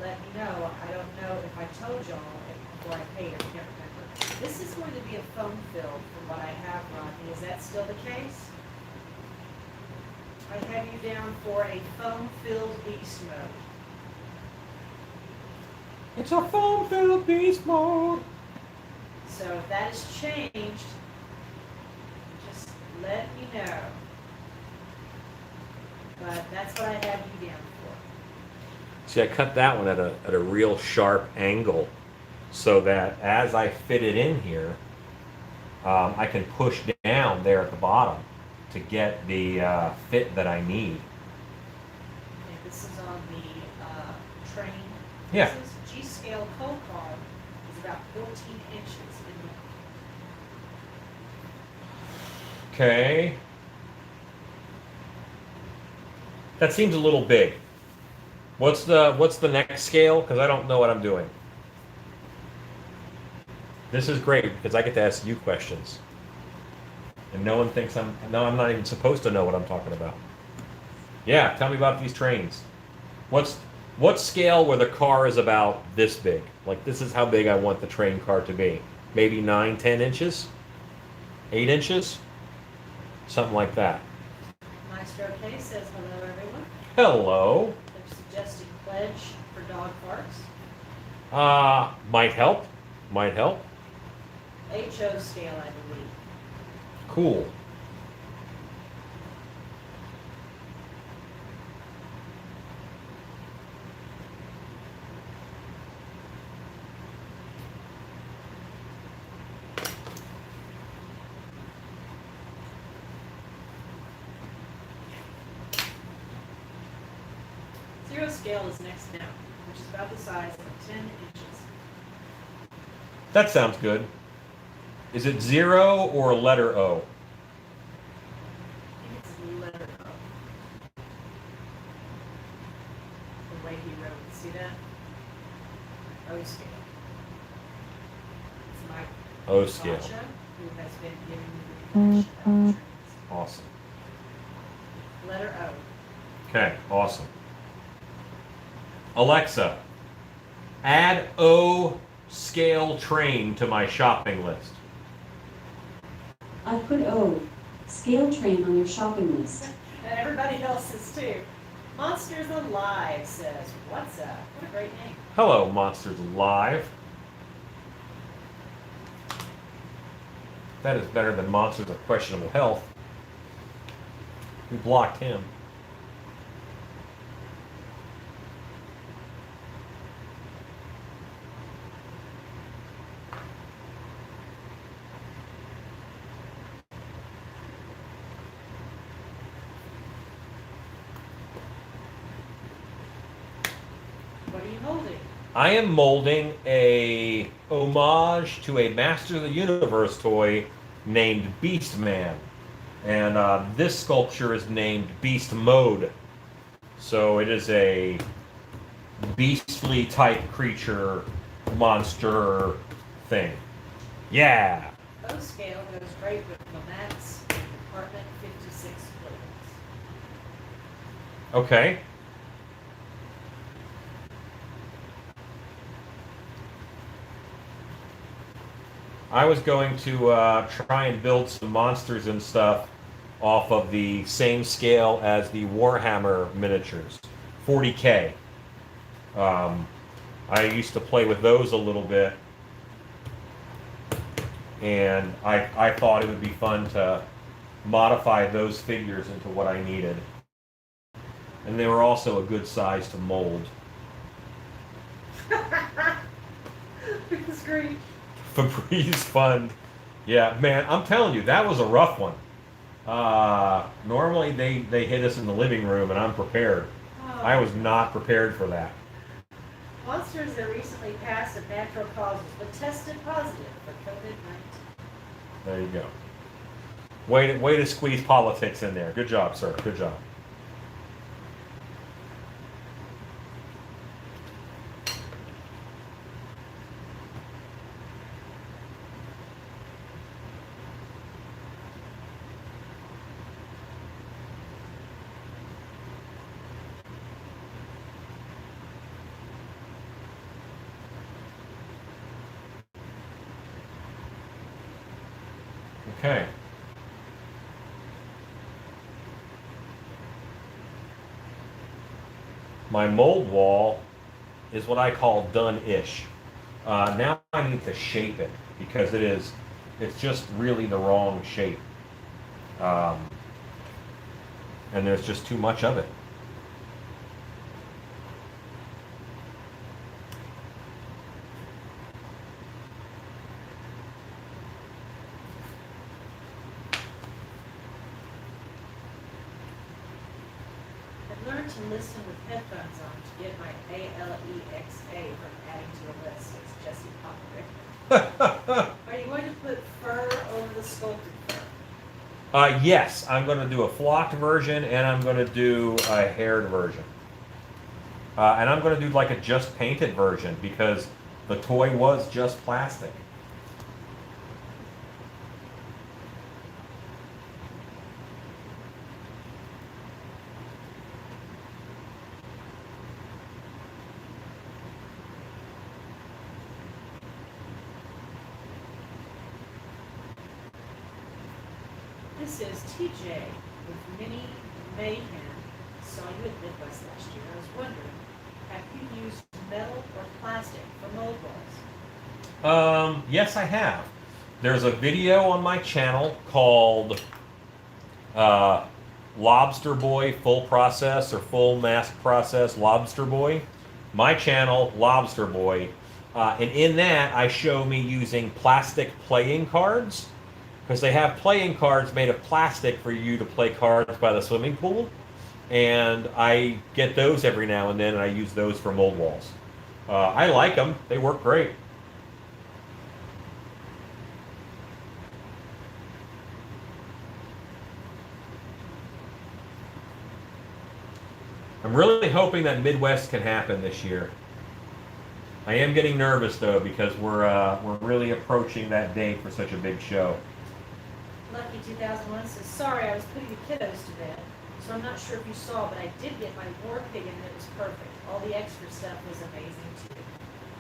let me know. I don't know if I told y'all before I paid, I can't remember. This is going to be a foam filled from what I have, Rodney. Is that still the case? I have you down for a foam filled beast mode. It's a foam-filled beast mode. So if that has changed, just let me know. But that's what I have you down for. See, I cut that one at a real sharp angle so that as I fit it in here, I can push down there at the bottom to get the fit that I need. And this is on the train. Yeah. This is G-scale cold car is about 14 inches in length. Okay. That seems a little big. What's the next scale? Because I don't know what I'm doing. This is great because I get to ask you questions. And no one thinks I'm not even supposed to know what I'm talking about. Yeah, tell me about these trains. What scale where the car is about this big? Like this is how big I want the train car to be. Maybe 9, 10 inches? 8 inches? Something like that. Maestro K says hello, everyone. Hello. They're suggesting pledge for dog parks. Might help. Might help. HO scale, I believe. Cool. Zero scale is next down, which is about the size of 10 inches. That sounds good. Is it 0 or letter O? I think it's letter O. The way he wrote it. See that? O scale. It's Mike O scale. Sasha, who has been giving me the information about the trains. Awesome. Letter O. Okay, awesome. Alexa, add O scale train to my shopping list. I put O, scale train on your shopping list. And everybody else's too. Monsters Alive says, what's up? What a great name. Hello, Monsters Alive. That is better than Monsters of Questionable Health. We blocked him. What are you holding? I am molding a homage to a Master of the Universe toy named Beast Man. And this sculpture is named Beast Mode. So it is a beastly type creature, monster thing. Yeah! O scale goes great with Lamat's Department 56 clothes. Okay. I was going to try and build some monsters and stuff off of the same scale as the Warhammer miniatures, 40K. I used to play with those a little bit, and I thought it would be fun to modify those figures into what I needed. And they were also a good size to mold. It's great. Febreze Fund. Yeah, man, I'm telling you, that was a rough one. Normally they hit us in the living room and I'm prepared. Oh. I was not prepared for that. Monsters that recently passed of natural causes but tested positive for COVID-19. There you go. Way to squeeze politics in there. Good job, sir. Good job. Okay. My mold wall is what I call done-ish. Now I need to shape it because it's just really the wrong shape. And there's just too much of it. I've learned to listen with headphones on to get my ALEXA from adding to a list. It's Jesse Popper. Are you going to put fur over the sculpted fur? Yes, I'm going to do a flocked version and I'm going to do a haired version. And I'm going to do like a just painted version because the toy was just plastic. This is TJ with Mini Mayhem. Saw you at Midwest last year. I was wondering, have you used metal or plastic for mold walls? Yes, I have. There's a video on my channel called Lobster Boy Full Process or Full Mask Process Lobster Boy. My channel, Lobster Boy. And in that, I show me using plastic playing cards because they have playing cards made of plastic for you to play cards by the swimming pool. And I get those every now and then, and I use those for mold walls. I like them. They work great. I'm really hoping that Midwest can happen this year. I am getting nervous though because we're really approaching that date for such a big show. Lucky 2001 says, sorry, I was putting the kiddos to bed, so I'm not sure if you saw, but I did get my war pig and it was perfect. All the extra stuff was amazing too.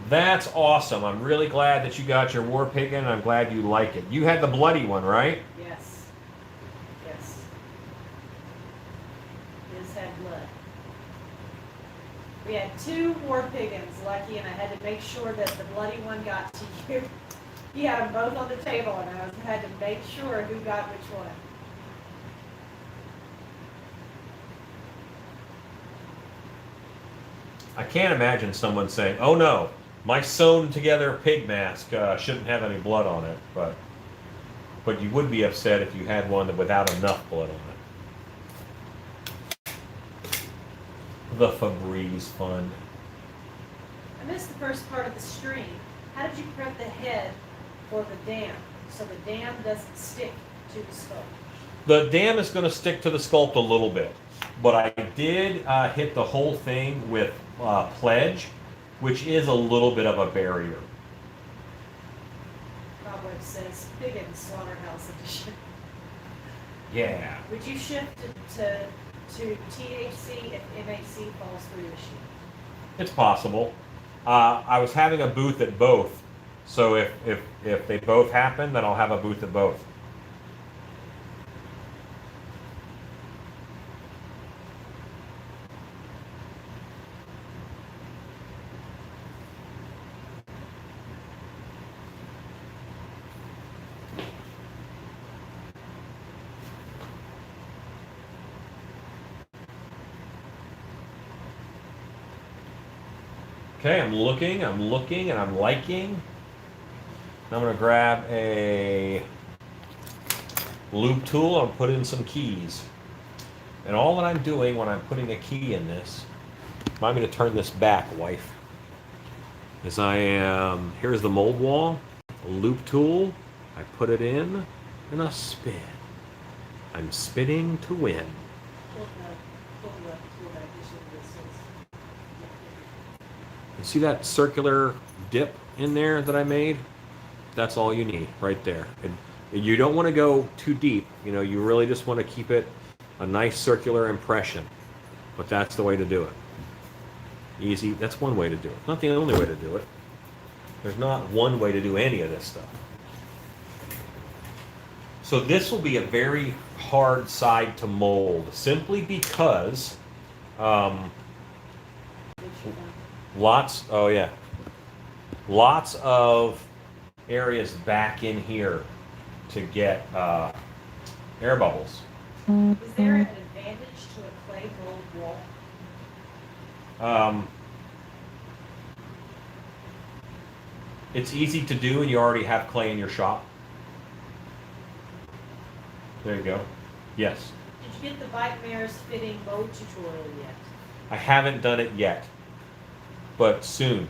That's awesome. I'm really glad that you got your war pig in, and I'm glad you like it. You had the bloody one, right? Yes. Yes. His had blood. We had 2 war piggins, Lucky, and I had to make sure that the bloody one got to you. He had them both on the table, and I had to make sure who got which one. I can't imagine someone saying, "Oh no, my sewn together pig mask shouldn't have any blood on it," but you would be upset if you had one that without enough blood on it. The Febreze Fund. I missed the first part of the stream. How did you prep the head for the dam so the dam doesn't stick to the sculpt? The dam is going to stick to the sculpt a little bit, but I did hit the whole thing with pledge, which is a little bit of a barrier. Cobweb says, Pig and Slaughterhouse Edition. Yeah. Would you shift to THC if MHC falls through this year? It's possible. I was having a booth at both, so if they both happen, then I'll have a booth at both. Okay, I'm looking, and I'm liking. And I'm gonna grab a loop tool and put in some keys. And all that I'm doing when I'm putting a key in this, remind me to turn this back, wife, is here's the mold wall, a loop tool, I put it in, and a spin. I'm spinning to win. You see that circular dip in there that I made? That's all you need right there. And you don't want to go too deep. You know, you really just want to keep it a nice circular impression. But that's the way to do it. Easy. That's one way to do it. Not the only way to do it. There's not one way to do any of this stuff. So this will be a very hard side to mold, simply because lots of areas back in here to get air bubbles. Is there an advantage to a clay mold wall? It's easy to do, and you already have clay in your shop. There you go. Yes. Did you get the bike mirrors fitting mold tutorial yet? I haven't done it yet, but soon.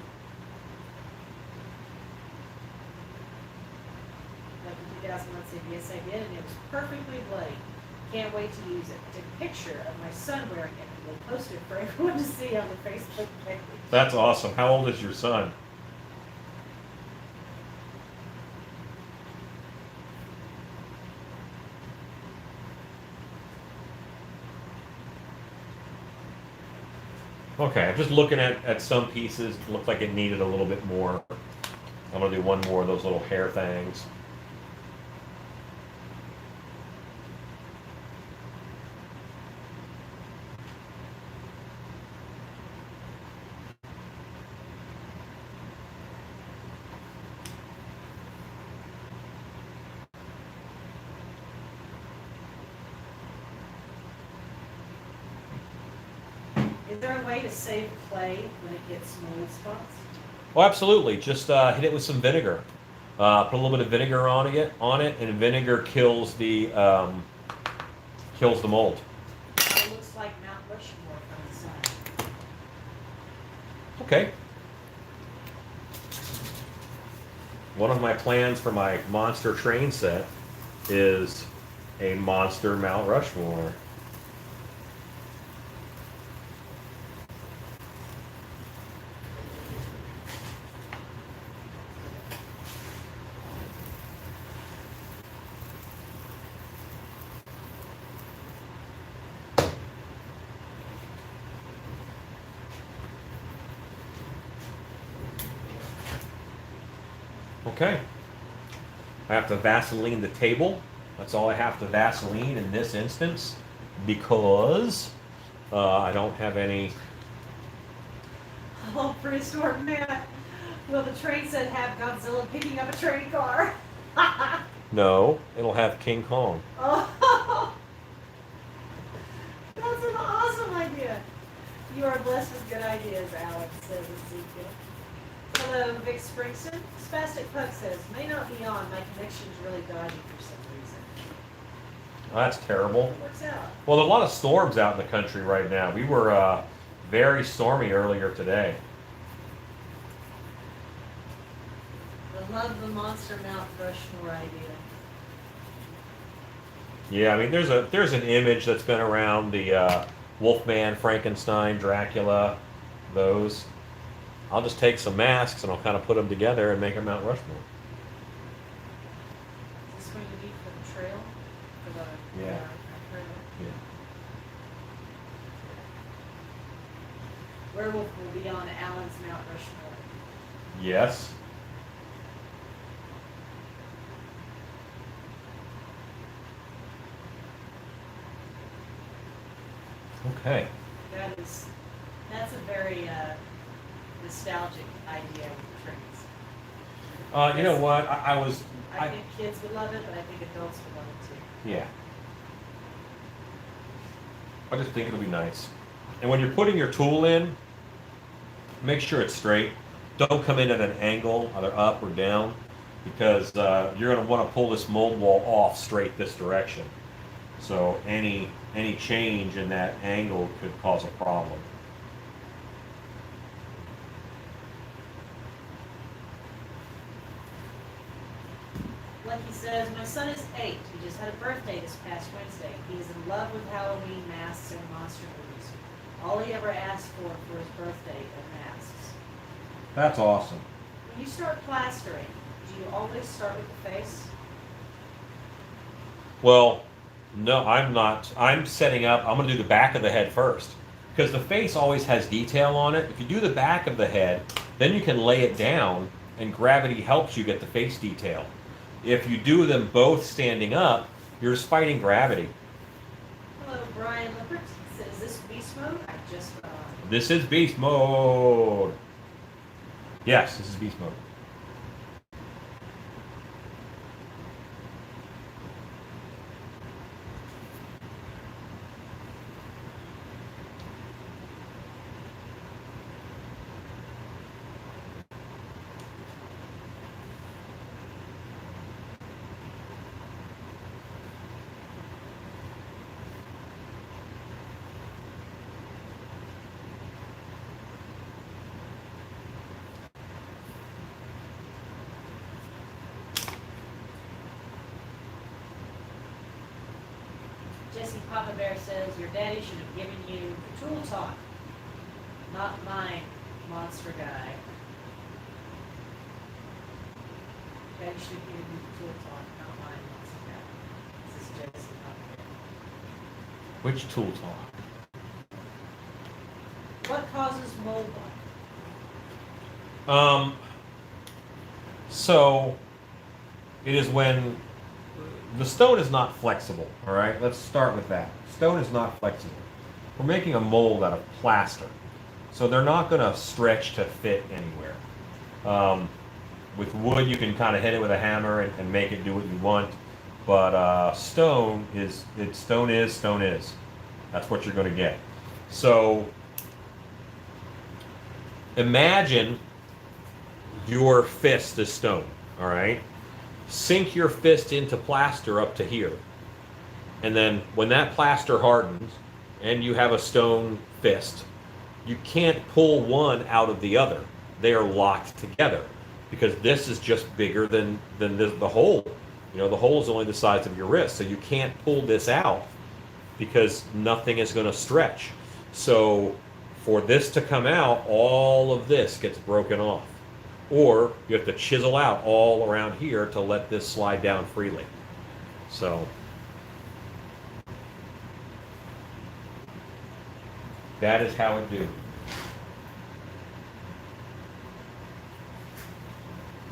Like in 2001 said, yes I did, and it was perfectly bloody. Can't wait to use it. I took a picture of my son wearing it, and we'll post it for everyone to see on the Facebook page. That's awesome. How old is your son? Okay, I'm just looking at some pieces. It looked like it needed a little bit more. I'm gonna do one more of those little hair things. Is there a way to save clay when it gets mold spots? Oh, absolutely. Just hit it with some vinegar. Put a little bit of vinegar on it, and vinegar kills the mold. It looks like Mount Rushmore from the side. Okay. One of my plans for my monster train set is a monster Mount Rushmore. Okay. I have to Vaseline the table. That's all I have to Vaseline in this instance because I don't have any. Oh, prehistoric man. Will the train set have Godzilla picking up a train car? No, it'll have King Kong. Oh, that's an awesome idea. You are blessed with good ideas, Alex, says Ezekiel. Hello, Vic Springston. Spastic Puck says, may not be on. My connection's really dodgy for some reason. Oh, that's terrible. It works out. Well, there are a lot of storms out in the country right now. We were very stormy earlier today. I love the Monster Mount Rushmore idea. Yeah, I mean, there's an image that's been around, the Wolfman, Frankenstein, Dracula, those. I'll just take some masks and I'll kind of put them together and make a Mount Rushmore. Is this what you need for the trail? For the Yeah. trail? Yeah. Werewolf will be on Alan's Mount Rushmore. Yes. Okay. That's a very nostalgic idea with trains. You know what? I think kids would love it, but I think adults would love it too. Yeah. I just think it'll be nice. And when you're putting your tool in, make sure it's straight. Don't come in at an angle, either up or down, because you're going to want to pull this mold wall off straight this direction. So any change in that angle could cause a problem. Lucky says, my son is 8. He just had a birthday this past Wednesday. He is in love with Halloween masks and monster movies. All he ever asked for his birthday are masks. That's awesome. When you start plastering, do you always start with the face? Well, no, I'm not. I'm setting up, I'm going to do the back of the head first. Because the face always has detail on it. If you do the back of the head, then you can lay it down, and gravity helps you get the face detail. If you do them both standing up, you're just fighting gravity. Hello, Brian Lippert. Says, is this beast mode? I just This is beast mode. Yes, this is beast mode. Jesse Papa Bear says, your daddy should have given you the tool talk, not my monster guy. Daddy should have given you the tool talk, not my monster guy. This is Jesse Papa Bear. Which tool talk? What causes mold rot? So it is when the stone is not flexible, all right? Let's start with that. Stone is not flexible. We're making a mold out of plaster, so they're not going to stretch to fit anywhere. With wood, you can kind of hit it with a hammer and make it do what you want, but stone is. That's what you're going to get. So imagine your fist is stone, all right? Sink your fist into plaster up to here. And then when that plaster hardens and you have a stone fist, you can't pull one out of the other. They are locked together because this is just bigger than the hole. You know, the hole is only the size of your wrist, so you can't pull this out because nothing is going to stretch. So for this to come out, all of this gets broken off. Or you have to chisel out all around here to let this slide down freely. So that is how it do.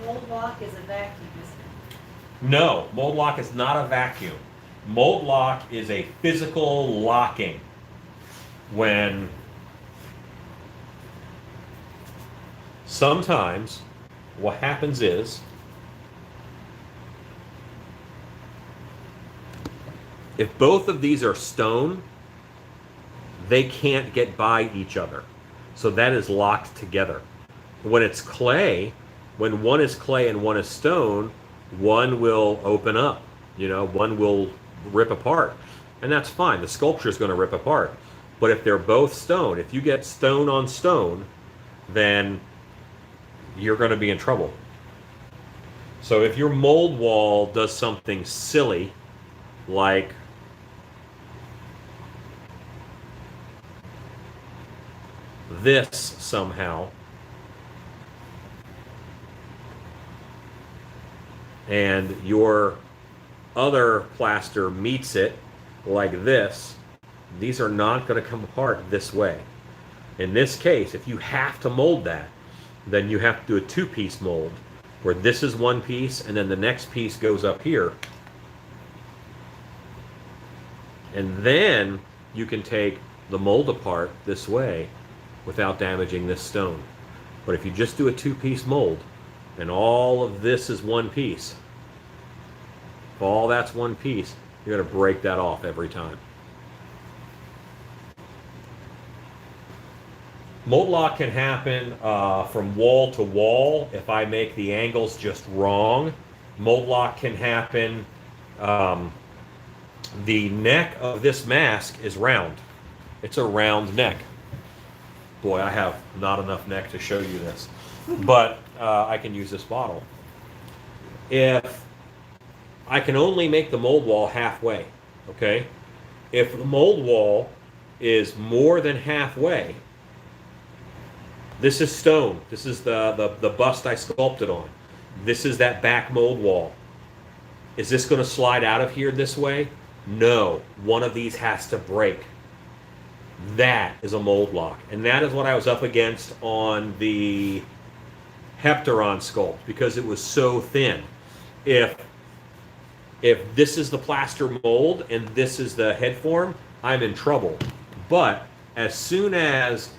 Mold lock is a vacuum, isn't it? No, mold lock is not a vacuum. Mold lock is a physical locking. When sometimes what happens is if both of these are stone, they can't get by each other. So that is locked together. When it's clay, when one is clay and one is stone, one will open up, one will rip apart. And that's fine. The sculpture is going to rip apart. But if they're both stone, if you get stone on stone, then you're going to be in trouble. So if your mold wall does something silly, like this somehow, and your other plaster meets it like this, these are not going to come apart this way. In this case, if you have to mold that, then you have to do a two-piece mold where this is one piece and then the next piece goes up here. And then you can take the mold apart this way without damaging this stone. But if you just do a two-piece mold and all of this is one piece, if all that's one piece, you're going to break that off every time. Mold lock can happen from wall to wall if I make the angles just wrong. Mold lock can happen. The neck of this mask is round. It's a round neck. Boy, I have not enough neck to show you this, but I can use this bottle. If I can only make the mold wall halfway, okay? If the mold wall is more than halfway, this is stone. This is the bust I sculpted on. This is that back mold wall. Is this going to slide out of here this way? No. One of these has to break. That is a mold lock. And that is what I was up against on the Heptaron sculpt because it was so thin. If this is the plaster mold and this is the head form, I'm in trouble. But as soon as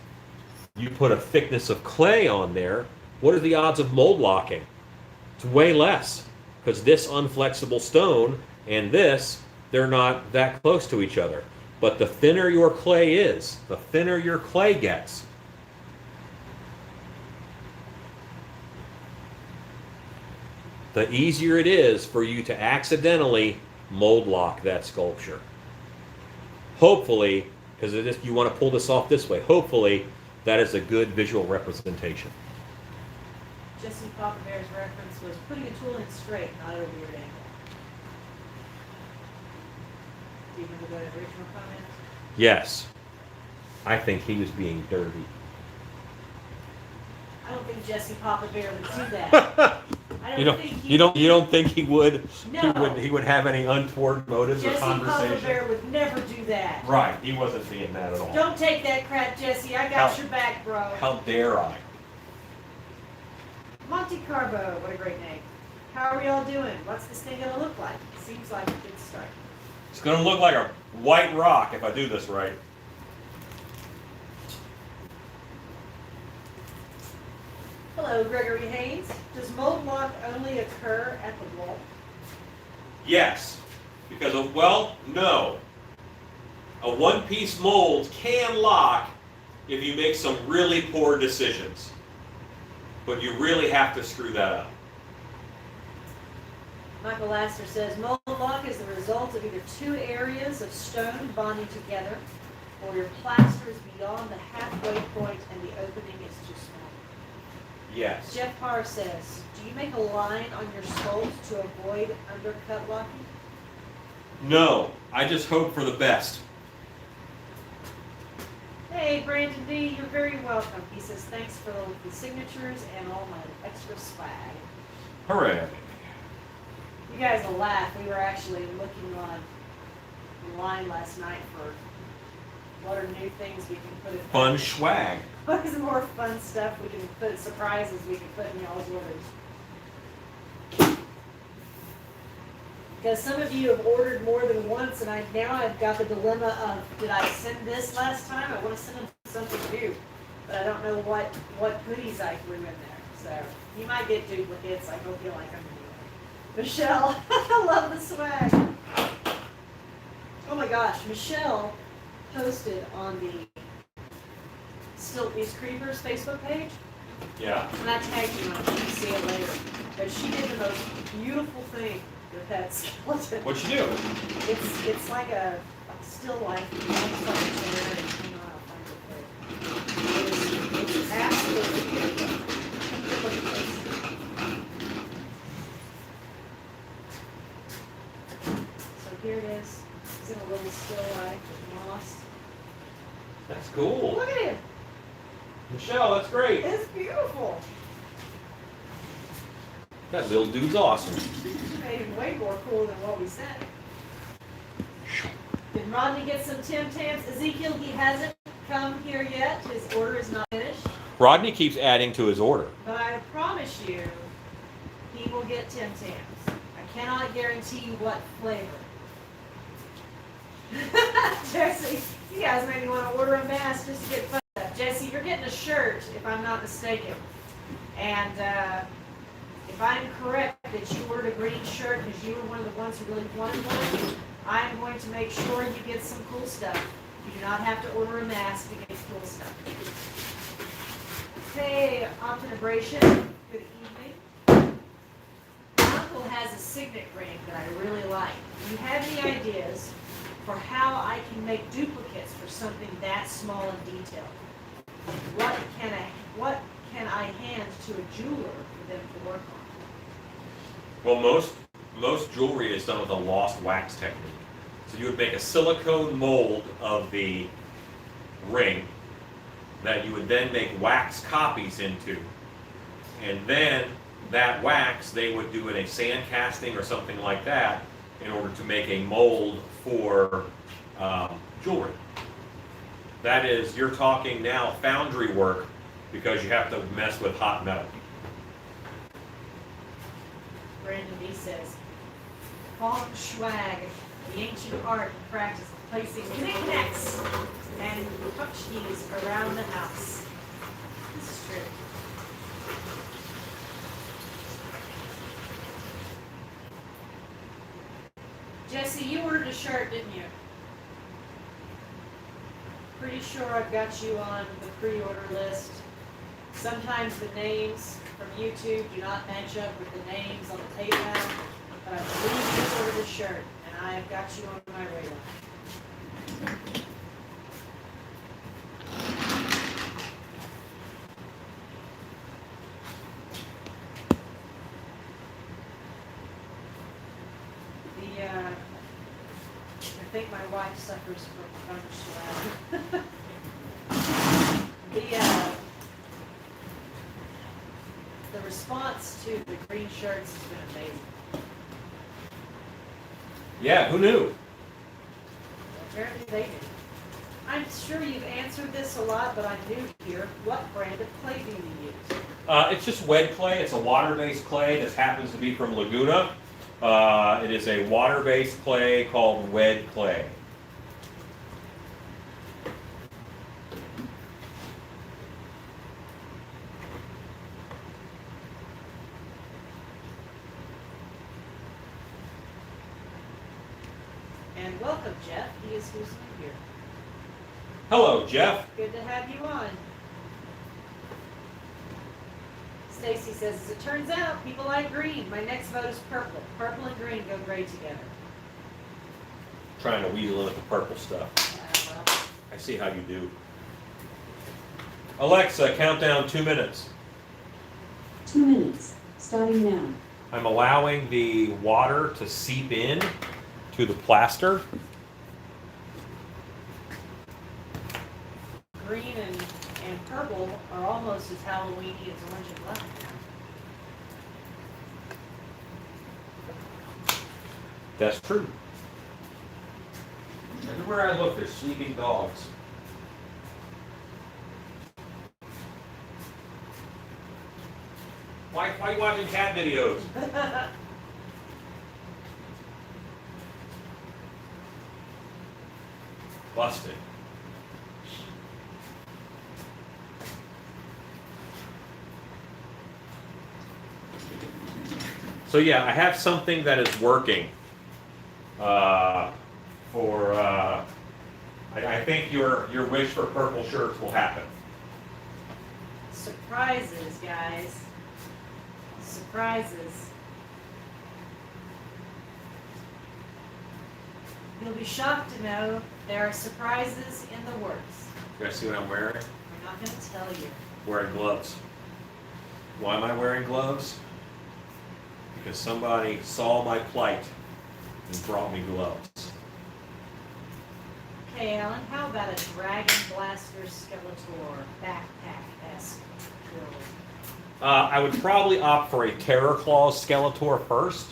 you put a thickness of clay on there, what are the odds of mold locking? It's way less because this unflexible stone and this, they're not that close to each other. But the thinner your clay is, the thinner your clay gets, the easier it is for you to accidentally mold lock that sculpture. Hopefully, because if you want to pull this off this way, hopefully that is a good visual representation. Jesse Papa Bear's reference was putting a tool in straight, not at a weird angle. Do you remember that original comment? Yes, I think he was being dirty. I don't think Jesse Papa Bear would do that. I don't think he You don't think he would? No. He would have any untoward motives or Jesse Papa conversation? Bear would never do that. Right, he wasn't being that at all. Don't take that crap, Jesse. I got your back, bro. How dare I? Monte Carlo, what a great name. How are we all doing? What's this thing gonna look like? Seems like a good start. It's going to look like a white rock if I do this right. Hello, Gregory Haynes. Does mold lock only occur at the wall? Yes, because no. A one-piece mold can lock if you make some really poor decisions. But you really have to screw that up. Michael Laster says, mold lock is the result of either two areas of stone bonding together, or your plaster is beyond the halfway point and the opening is too small. Yes. Jeff Parr says, do you make a line on your sculpt to avoid undercut locking? No, I just hope for the best. Hey, Brandon D., you're very welcome. He says, thanks for the signatures and all my extra swag. Hooray. You guys will laugh. We were actually looking online last night for what are new things we can put in. Fun swag. What is more fun stuff we can put, surprises we can put in y'all's orders. Because some of you have ordered more than once, and now I've got the dilemma of, did I send this last time? I want to send them something new, but I don't know what goodies I threw in there. So you might get duplicates. I hope you like them. Michelle, I love the swag. Oh my gosh, Michelle posted on the Still These Creepers Facebook page. Yeah. And I tagged you on it. You can see it later. But she did the most beautiful thing with that skeleton. What'd you do? It's like a still life. It's absolutely beautiful. Look at this. So here it is. It's in a little still life with moss. That's cool. Look at him. Michelle, that's great. It's beautiful. That little dude's awesome. Made him way more cool than what we said. Did Rodney get some Tim Tams? Ezekiel, he hasn't come here yet. His order is not finished. Rodney keeps adding to his order. But I promise you, he will get Tim Tams. I cannot guarantee you what flavor. Jesse, you guys made me want to order a mask just to get fun stuff. Jesse, you're getting a shirt, if I'm not mistaken. And if I'm correct that you ordered a green shirt because you were one of the ones who really wanted one, I'm going to make sure you get some cool stuff. You do not have to order a mask to get cool stuff. Hey, Optinabration, good evening. My uncle has a signet ring that I really like. Do you have any ideas for how I can make duplicates for something that small and detailed? What can I hand to a jeweler for them to work on? Well, most jewelry is done with a lost wax technique. So you would make a silicone mold of the ring that you would then make wax copies into. And then that wax they would do in a sand casting or something like that in order to make a mold for jewelry. That is, you're talking now foundry work because you have to mess with hot metal. Brandon B says, Feng Shui, the ancient art and practice of placing knickknacks and tchotchkes around the house. This is true. Jesse, you ordered a shirt, didn't you? Pretty sure I've got you on the pre-order list. Sometimes the names from YouTube do not match up with the names on the PayPal, but I believe you ordered a shirt, and I've got you on my radar. I think my wife suffers from thunder sweat. The response to the green shirts has been amazing. Yeah, who knew? Apparently they do. I'm sure you've answered this a lot, but I'm new here. What brand of clay do you use? It's just wed clay. It's a water-based clay. This happens to be from Laguna. It is a water-based clay called wed clay. And welcome, Jeff. He is who's new here. Hello, Jeff. Good to have you on. Stacy says, as it turns out, people like green. My next vote is purple. Purple and green go great together. Trying to wheedle in with the purple stuff. Well, I see how you do. Alexa, count down 2 minutes. 2 minutes, starting now. I'm allowing the water to seep in to the plaster. green and purple are almost as Halloweeny as orange and black now. That's true. Everywhere I look, there's sleeping dogs. Why are you watching cat videos? Busted. So yeah, I have something that is working. I think your wish for purple shirts will happen. Surprises, guys. Surprises. You'll be shocked to know there are surprises in the works. You guys see what I'm wearing? We're not going to tell you. Wearing gloves. Why am I wearing gloves? Because somebody saw my plight and brought me gloves. Okay, Alan, how about a Dragon Blaster Skeletor backpack-esque jewelry? I would probably opt for a Terror Claws Skeletor first,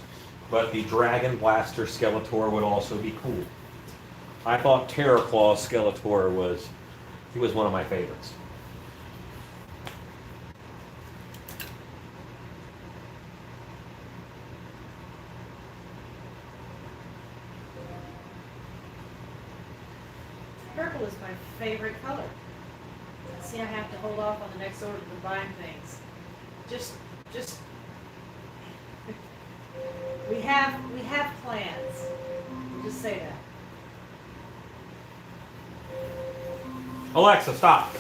but the Dragon Blaster Skeletor would also be cool. I thought Terror Claws Skeletor was one of my favorites. Purple is my favorite color. See, I have to hold off on the next order for buying things. Just we have plans. We'll just say that. Alexa, stop.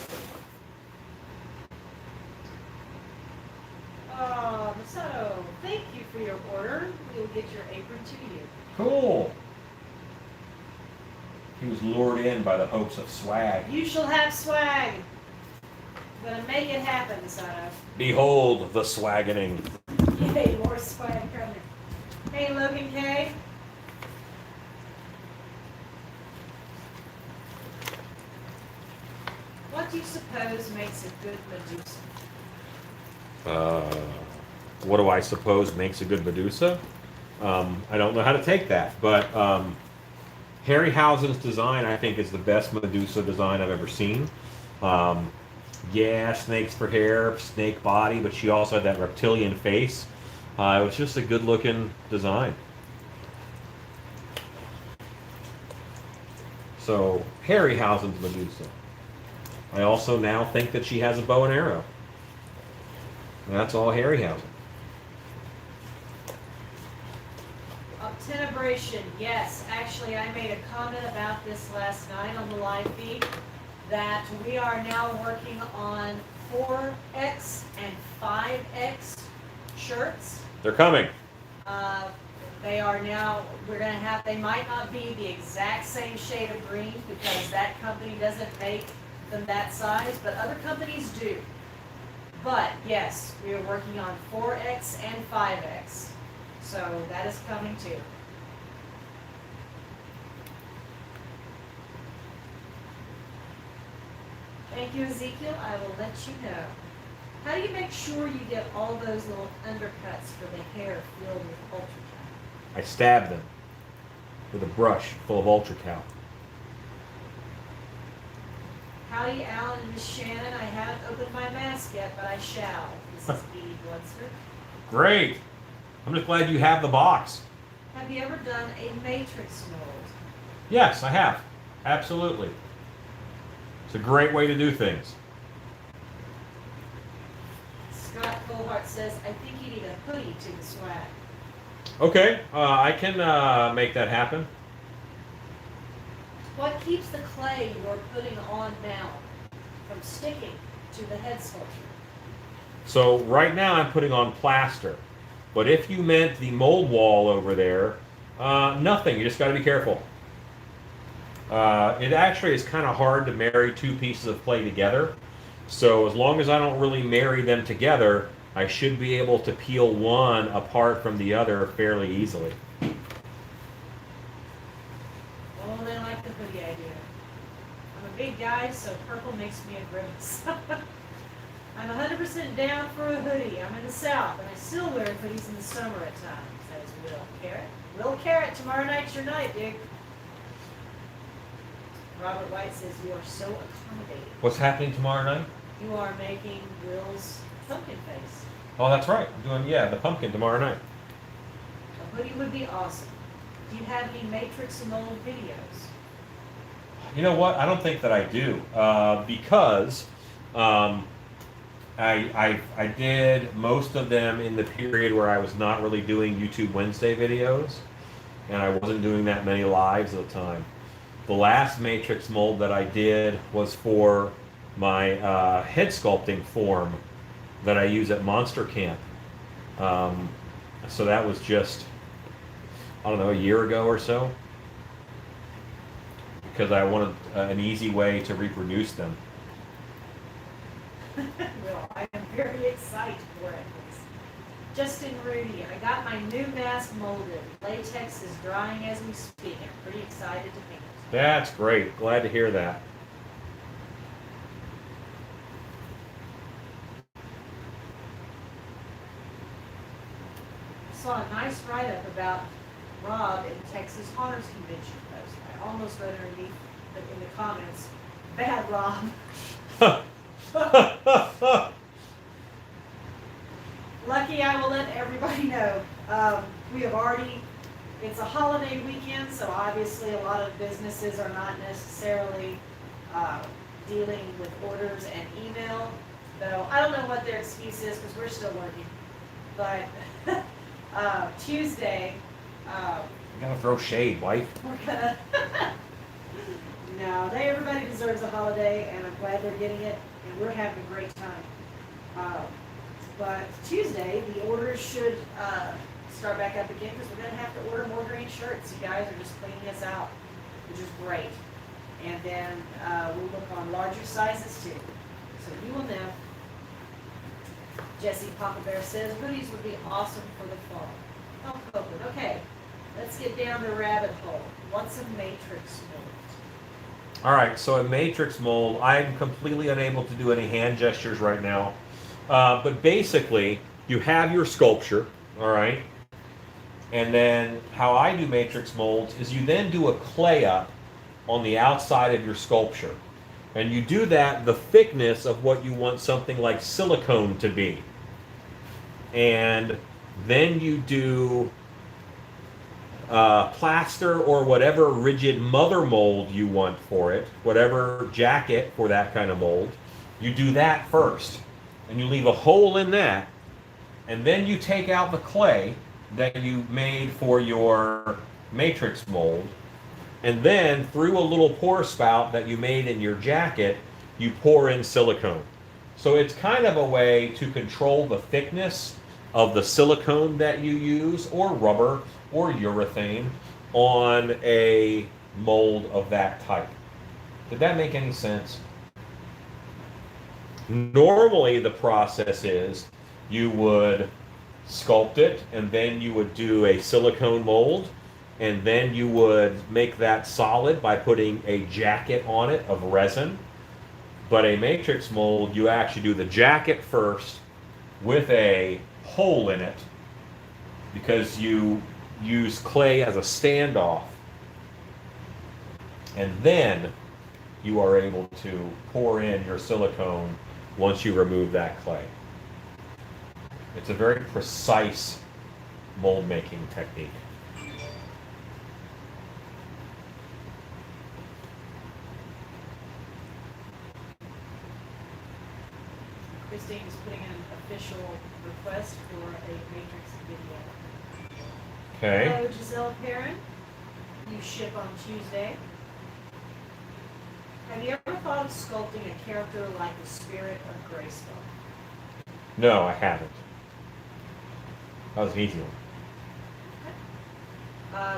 get your apron to you. Cool. He was lured in by the hopes of swag. You shall have swag. I'm gonna make it happen, son. Behold the swaggening. Yay, more swag coming. Hey, Logan K. What do you suppose makes a good Medusa? What do I suppose makes a good Medusa? I don't know how to take that, but Harryhausen's design, I think, is the best Medusa design I've ever seen. Yeah, snakes for hair, snake body, but she also had that reptilian face. It was just a good-looking design. So, Harryhausen's Medusa. I also now think that she has a bow and arrow. And that's all Harryhausen. Obtenebration, yes. Actually, I made a comment about this last night on the live feed, that we are now working on 4X and 5X shirts. They're coming. They are now, we're going to have, they might not be the exact same shade of green because that company doesn't make them that size, but other companies do. But yes, we are working on 4X and 5X. So that is coming too. Thank you, Ezekiel. I will let you know. How do you make sure you get all those little undercuts for the hair filled with ultracal? I stab them with a brush full of ultracal. Howdy, Alan and Miss Shannon. I haven't opened my mask yet, but I shall. This is Edie Blunster. Great. I'm just glad you have the box. Have you ever done a matrix mold? Yes, I have. Absolutely. It's a great way to do things. Scott Colhart says, I think you need a hoodie to the swag. Okay, I can make that happen. What keeps the clay you're putting on now from sticking to the head sculpture? So right now I'm putting on plaster. But if you meant the mold wall over there, nothing. You just got to be careful. It actually is kind of hard to marry two pieces of clay together. So as long as I don't really marry them together, I should be able to peel one apart from the other fairly easily. Oh, they like the hoodie idea. I'm a big guy, so purple makes me a grimace. I'm 100% down for a hoodie. I'm in the South, and I still wear hoodies in the summer at times. Says Will Carrot. Will Carrot, tomorrow night's your night, dude. Robert White says you are so accommodating. What's happening tomorrow night? You are making Will's pumpkin face. Oh, that's right. I'm doing, the pumpkin tomorrow night. A hoodie would be awesome. Do you have any Matrix and mold videos? You know what? I don't think that I do, because I did most of them in the period where I was not really doing YouTube Wednesday videos, and I wasn't doing that many lives at the time. The last matrix mold that I did was for my head sculpting form that I use at Monster Camp. So that was just, I don't know, a year ago or so, because I wanted an easy way to reproduce them. Well, I am very excited for it. Justin Rudy, I got my new mask molded. Latex is drying as we speak. I'm pretty excited to paint it. That's great. Glad to hear that. I saw a nice write-up about Rob in Texas Honors Convention post. I almost wrote underneath in the comments, bad Rob. Lucky I will let everybody know. We have already, it's a holiday weekend, so obviously a lot of businesses are not necessarily dealing with orders and email. Though I don't know what their excuse is because we're still working. But Tuesday, You gotta throw shade, wife. we're gonna. No, everybody deserves a holiday, and I'm glad they're getting it, and we're having a great time. But Tuesday, the orders should start back up again because we're going to have to order more green shirts. You guys are just cleaning us out, which is great. And then we'll look on larger sizes too. So you will know. Jesse Papa Bear says hoodies would be awesome for the fall. Oh, Copeland. Okay, let's get down the rabbit hole. What's a matrix mold? All right, so a matrix mold, I'm completely unable to do any hand gestures right now. But basically, you have your sculpture, all right? And then how I do matrix molds is you then do a clay up on the outside of your sculpture. And you do that the thickness of what you want something like silicone to be. And then you do plaster or whatever rigid mother mold you want for it, whatever jacket for that kind of mold. You do that first. And you leave a hole in that. And then you take out the clay that you made for your matrix mold. And then through a little pour spout that you made in your jacket, you pour in silicone. So it's kind of a way to control the thickness of the silicone that you use, or rubber, or urethane, on a mold of that type. Did that make any sense? Normally the process is you would sculpt it, and then you would do a silicone mold, and then you would make that solid by putting a jacket on it of resin. But a matrix mold, you actually do the jacket first with a hole in it, because you use clay as a standoff, and then you are able to pour in your silicone once you remove that clay. It's a very precise mold making technique. Christine is putting in an official request for a matrix video. Okay. Hello, Giselle Perrin. You ship on Tuesday. Have you ever thought of sculpting a character like the spirit of Grayskull? No, I haven't. That was an easy one.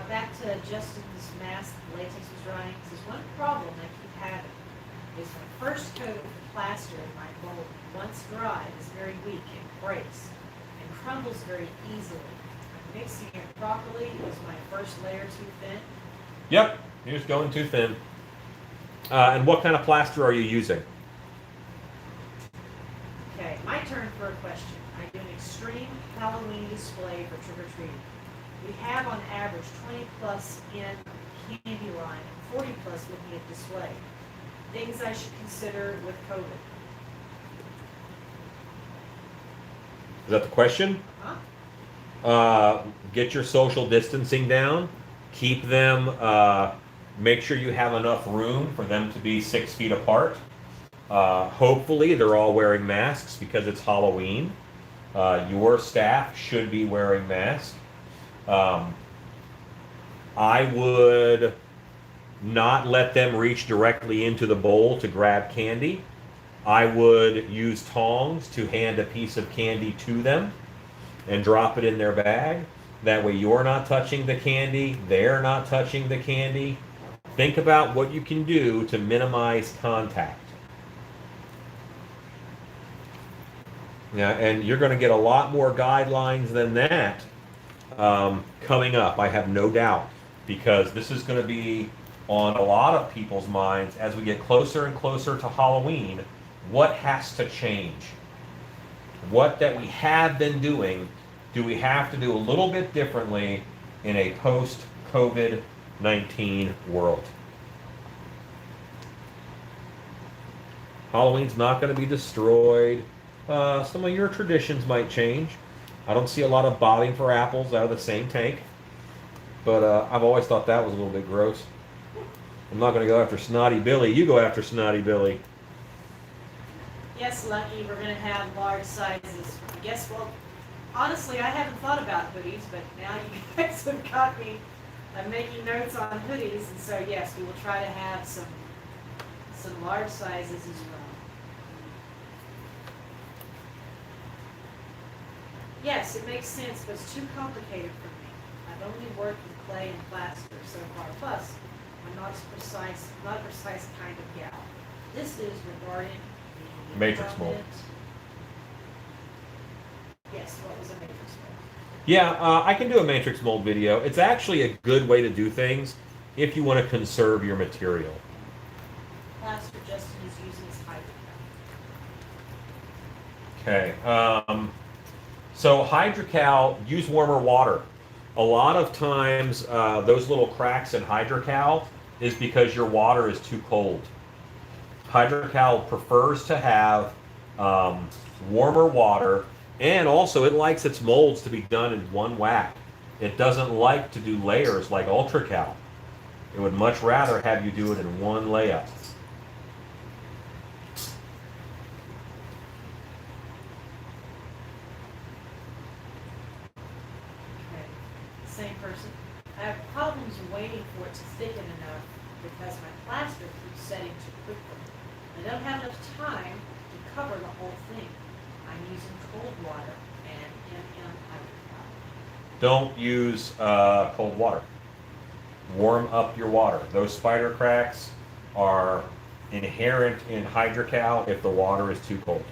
Back to Justin's mask, the latex was drying. He says, one problem I keep having is my first coat of plaster in my mold, once dry, is very weak and breaks and crumbles very easily. I'm mixing it properly. Is my first layer too thin? Yep, you're just going too thin. And what kind of plaster are you using? Okay, my turn for a question. I do an extreme Halloween display for trick-or-treating. We have on average 20 plus in candy line and 40 plus looking at display. Things I should consider with COVID. Is that the question? Huh? Get your social distancing down. Keep them, make sure you have enough room for them to be 6 feet apart. Hopefully they're all wearing masks because it's Halloween. Your staff should be wearing masks. I would not let them reach directly into the bowl to grab candy. I would use tongs to hand a piece of candy to them and drop it in their bag. That way you're not touching the candy, they're not touching the candy. Think about what you can do to minimize contact. Yeah, and you're going to get a lot more guidelines than that coming up, I have no doubt, because this is going to be on a lot of people's minds as we get closer and closer to Halloween. What has to change? What that we have been doing, do we have to do a little bit differently in a post-COVID-19 world? Halloween's not going to be destroyed. Some of your traditions might change. I don't see a lot of bobbing for apples out of the same tank, but I've always thought that was a little bit gross. I'm not going to go after Snotty Billy. You go after Snotty Billy. Yes, Lucky, we're going to have large sizes. I guess, well, honestly, I haven't thought about hoodies, but now you guys have got me. I'm making notes on hoodies, and so yes, we will try to have some large sizes as well. Yes, it makes sense, but it's too complicated for me. I've only worked with clay and plaster so far. Plus, I'm not a precise kind of gal. This is regarding the Matrix mold. equipment. Yes, what was a matrix mold? Yeah, I can do a matrix mold video. It's actually a good way to do things if you want to conserve your material. Plaster Justin is using his hydrocal. Okay. So hydrocal, use warmer water. A lot of times, those little cracks in hydrocal is because your water is too cold. Hydrocal prefers to have warmer water, and also it likes its molds to be done in one whack. It doesn't like to do layers like ultracal. It would much rather have you do it in one layup. Okay. Same person. I have problems waiting for it to thicken enough because my plaster keeps setting too quickly. I don't have enough time to cover the whole thing. I'm using cold water and MM hydrocal. Don't use cold water. Warm up your water. Those spider cracks are inherent in hydrocal if the water is too cold.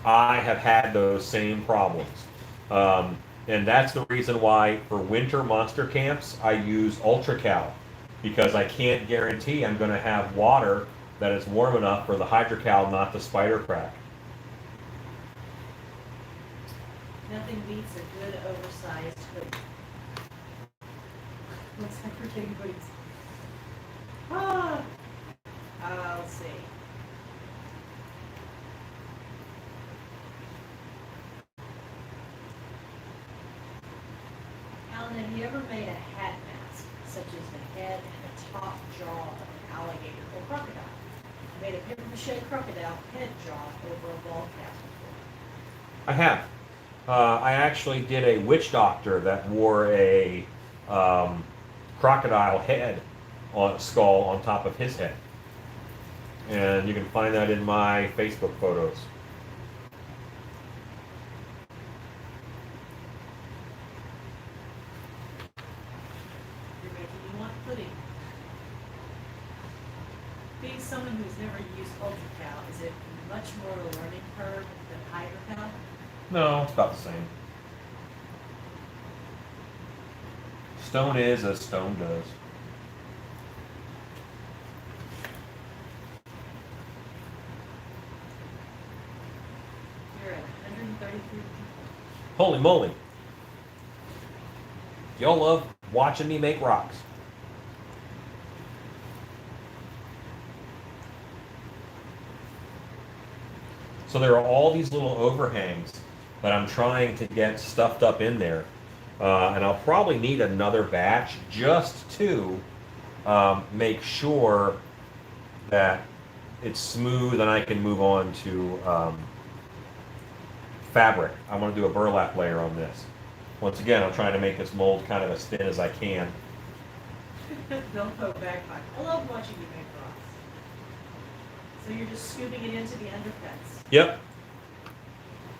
I have had those same problems. And that's the reason why for winter monster camps, I use ultracal, because I can't guarantee I'm going to have water that is warm enough for the hydrocal not to spider crack. Nothing beats a good oversized hoodie. Looks like we're getting boots. Let's see. Alan, have you ever made a hat mask, such as the head and the top jaw of an alligator or crocodile? I made a paper mache crocodile head jaw over a ball cap before. I have. I actually did a witch doctor that wore a crocodile head on skull on top of his head. And you can find that in my Facebook photos. You're making me want pudding. Being someone who's never used ultracal, is it much more of a learning curve than hydrocal? No, it's about the same. Stone is as stone does. You're at 133 people. Holy moly. Y'all love watching me make rocks. So there are all these little overhangs that I'm trying to get stuffed up in there. And I'll probably need another batch just to make sure that it's smooth and I can move on to fabric. I'm going to do a burlap layer on this. Once again, I'm trying to make this mold kind of as thin as I can. Don't go bagpipe. I love watching you make rocks. So you're just scooping it into the undercuts. Yep.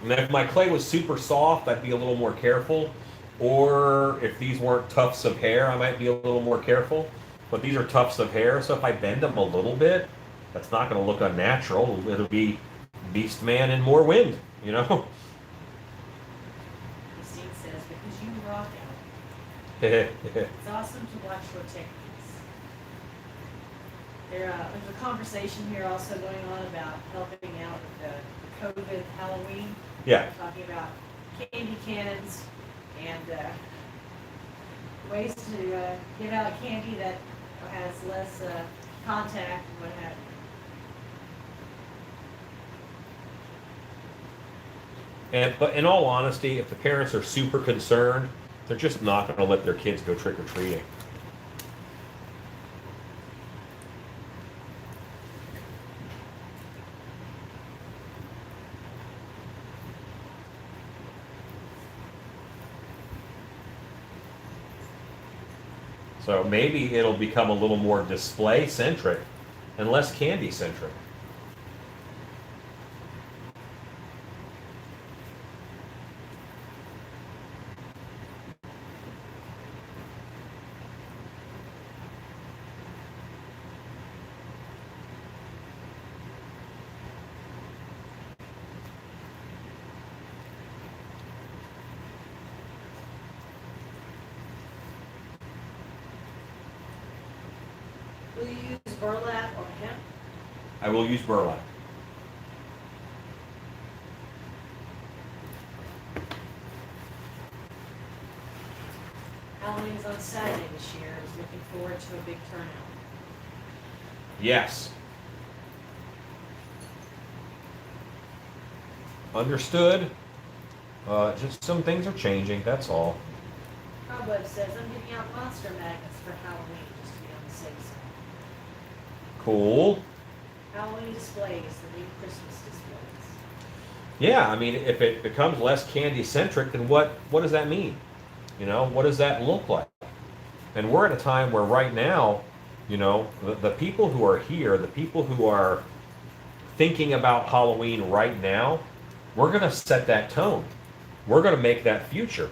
And if my clay was super soft, I'd be a little more careful. Or if these weren't tufts of hair, I might be a little more careful. But these are tufts of hair, so if I bend them a little bit, that's not going to look unnatural. It'll be Beast Man and more wind, you know? Christine says, because you rock out. There's It's awesome to watch your techniques. There's a conversation here also going on about helping out with the COVID Halloween. Yeah. We're talking about candy cannons and ways to give out candy that has less contact and what have you. But in all honesty, if the parents are super concerned, they're just not going to let their kids go trick-or-treating. So maybe it'll become a little more display-centric and less candy-centric. Will you use burlap or hemp? I will use burlap. Halloween's on Saturday this year. I was looking forward to a big turnout. Yes. Understood. Just some things are changing, that's all. Cobweb says, I'm giving out monster magnets for Halloween, just to be on the safe side. Cool. Halloween displays, the new Christmas displays. Yeah, I mean, if it becomes less candy-centric, then what does that mean? You know, what does that look like? And we're at a time where right now, you know, the people who are here, the people who are thinking about Halloween right now, we're going to set that tone. We're going to make that future.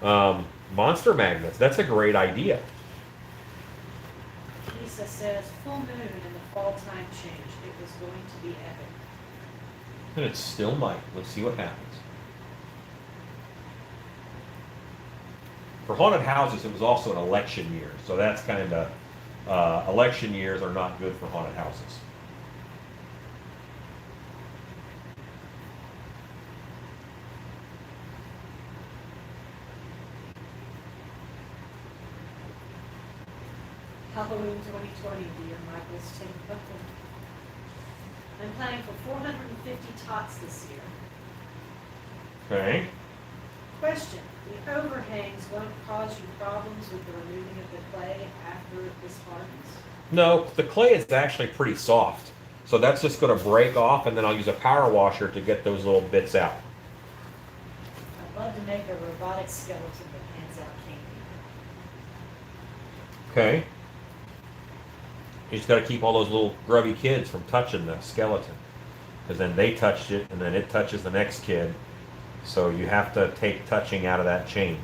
Monster magnets, that's a great idea. Lisa says, full moon and the fall time change. It was going to be epic. And it still might. Let's see what happens. For haunted houses, it was also an election year, so that's kind of, election years are not good for haunted houses. Halloween 2020, dear Michael's Tim Buckland. I'm planning for 450 tots this year. Okay. Question, the overhangs won't cause you problems with the removing of the clay after this hardens? No, the clay is actually pretty soft. So that's just going to break off, and then I'll use a power washer to get those little bits out. I'd love to make a robotic skeleton that hands out candy. Okay. You just got to keep all those little grubby kids from touching the skeleton. Because then they touched it, and then it touches the next kid. So you have to take touching out of that chain.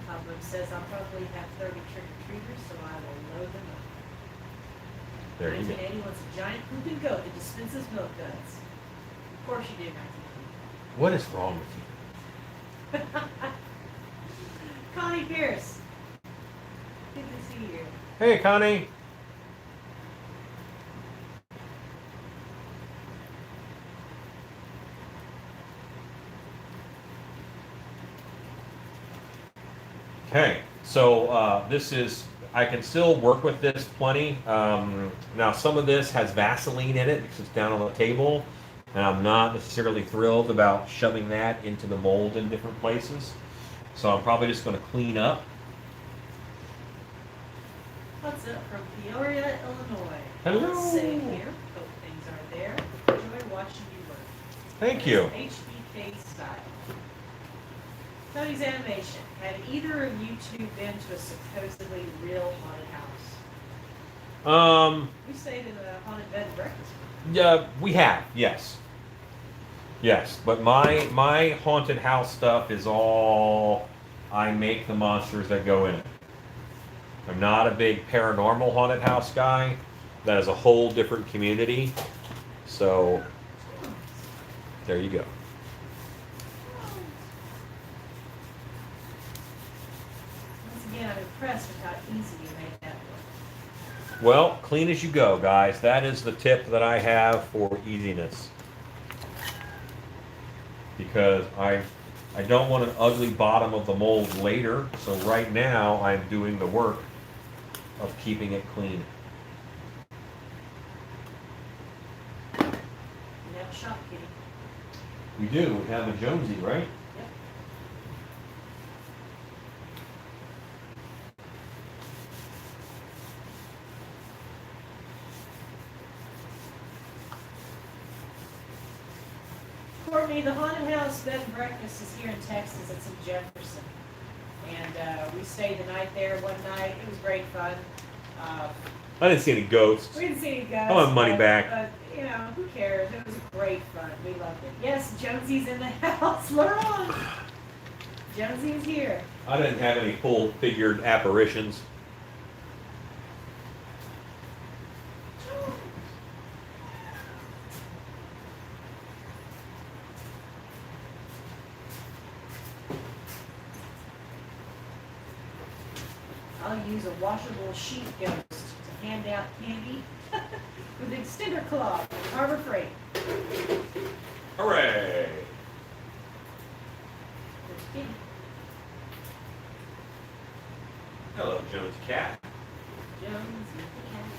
Cobweb says I'll probably have 30 trick-or-treaters, so I will load them up. There you go. 1980 wants a giant pooping goat that dispenses milk duds. Of course you did, 1980. What is wrong with you? Connie Pierce. Good to see you. Hey, Connie. Okay, so this is, I can still work with this plenty. Now some of this has Vaseline in it because it's down on the table, and I'm not necessarily thrilled about shoving that into the mold in different places. So I'm probably just going to clean up. What's up from Peoria, Illinois? Hello. All sitting here. Hope things are there. Enjoy watching you work. Thank you. HBK style. Tony's animation. Have either of you two been to a supposedly real haunted house? We stayed in a haunted bed and breakfast. Yeah, we have, yes. Yes, but my haunted house stuff is all, I make the monsters that go in it. I'm not a big paranormal haunted house guy. That is a whole different community. So, there you go. Once again, I'm impressed with how easy you made that work. Well, clean as you go, guys. That is the tip that I have for easiness. Because I don't want an ugly bottom of the mold later. So right now, I'm doing the work of keeping it clean. You have a shop, kitty. We do. We have a Jonesy, right? Yep. Courtney, the haunted house bed and breakfast is here in Texas. It's in Jefferson. And we stayed the night there one night. It was great fun. I didn't see any ghosts. We didn't see any ghosts. I want money but- back. But, you know, who cares? It was great fun. We loved it. Yes, Jonesy's in the house. Lure on. Jonesy's here. I didn't have any full-figured apparitions. I'll use a washable sheet ghost to hand out candy with an extender cloth at Harbor Freight. Hooray! There's Kitty. Hello, Jones Cat. Jones and the cat.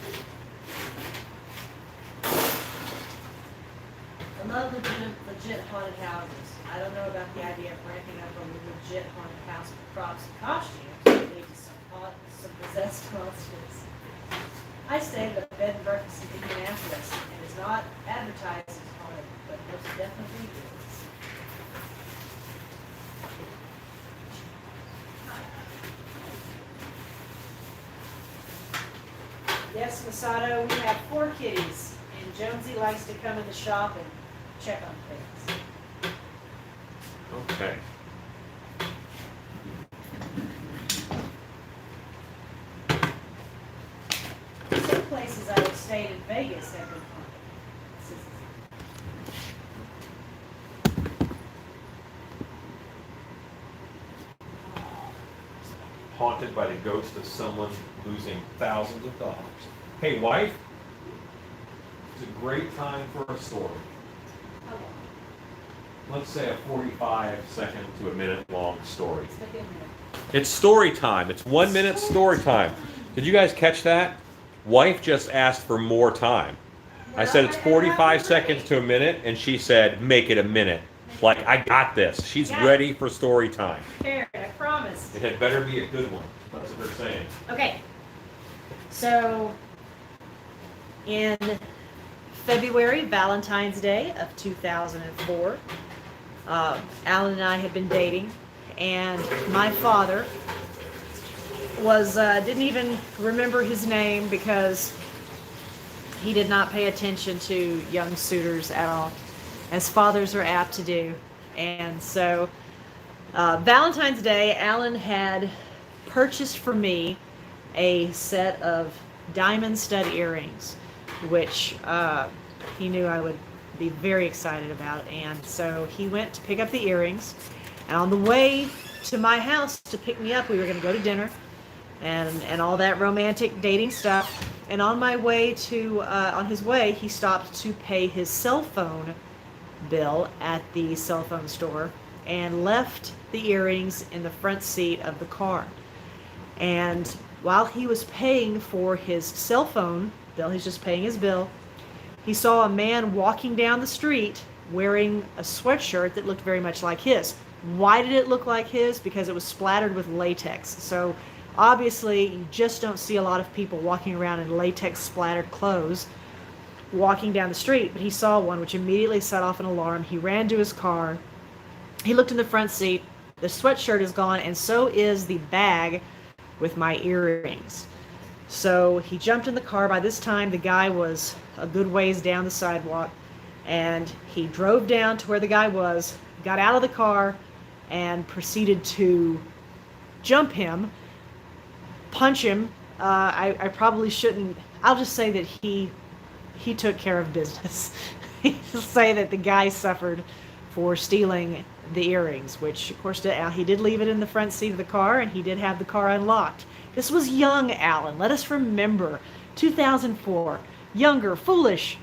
I love legit haunted houses. I don't know about the idea of renting up a legit haunted house with props and costumes. Lead to some possessed monsters. I stayed at a bed and breakfast in Indianapolis, and it's not advertised as haunted, but most definitely is. Yes, Masato, we have 4 kitties, and Jonesy likes to come in the shop and check on things. Okay. Some places I have stayed in Vegas have been haunted. Haunted by the ghost of someone losing thousands of dollars. Hey, wife, it's a great time for a story. How long? Let's say a 45-second to a minute long story. Let's make it a minute. It's story time. It's 1 minute story time. Did you guys catch that? Wife just asked for more time. I said it's 45 seconds to a minute, and she said, make it a minute. Like, I got this. She's ready for story time. Karen, I promise. It had better be a good one. That's what they're saying. Okay. So, in February, Valentine's Day of 2004, Alan and I had been dating, and my father was didn't even remember his name because he did not pay attention to young suitors at all, as fathers are apt to do. And so Valentine's Day, Alan had purchased for me a set of diamond stud earrings, which he knew I would be very excited about. And so he went to pick up the earrings, and on the way to my house to pick me up, we were going to go to dinner and all that romantic dating stuff. And on my way to, on his way, he stopped to pay his cell phone bill at the cell phone store and left the earrings in the front seat of the car. And while he was paying for his cell phone bill, he's just paying his bill, he saw a man walking down the street wearing a sweatshirt that looked very much like his. Why did it look like his? Because it was splattered with latex. So obviously, you just don't see a lot of people walking around in latex splattered clothes walking down the street, but he saw one, which immediately set off an alarm. He ran to his car. He looked in the front seat. The sweatshirt is gone, and so is the bag with my earrings. So he jumped in the car. By this time, the guy was a good ways down the sidewalk, and he drove down to where the guy was, got out of the car, and proceeded to jump him, punch him. I probably shouldn't. I'll just say that he took care of business. He'll say that the guy suffered for stealing the earrings, which of course he did leave it in the front seat of the car, and he did have the car unlocked. This was young Alan. Let us remember, 2004, young and foolish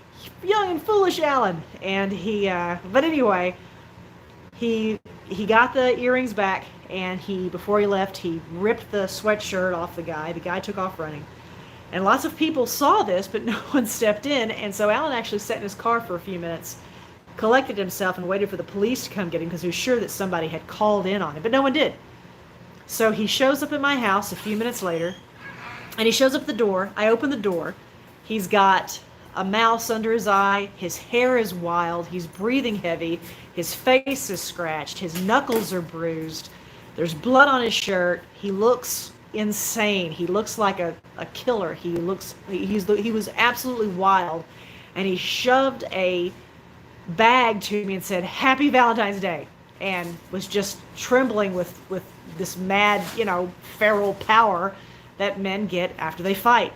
Alan. And but anyway, he got the earrings back, and before he left, he ripped the sweatshirt off the guy. The guy took off running. And lots of people saw this, but no one stepped in. And so Alan actually sat in his car for a few minutes, collected himself, and waited for the police to come get him because he was sure that somebody had called in on him. But no one did. So he shows up at my house a few minutes later, and he shows up at the door. I open the door. He's got a mouse under his eye. His hair is wild. He's breathing heavy. His face is scratched. His knuckles are bruised. There's blood on his shirt. He looks insane. He looks like a killer. He was absolutely wild. and he shoved a bag to me and said, "Happy Valentine's Day," and was just trembling with this mad, feral power that men get after they fight.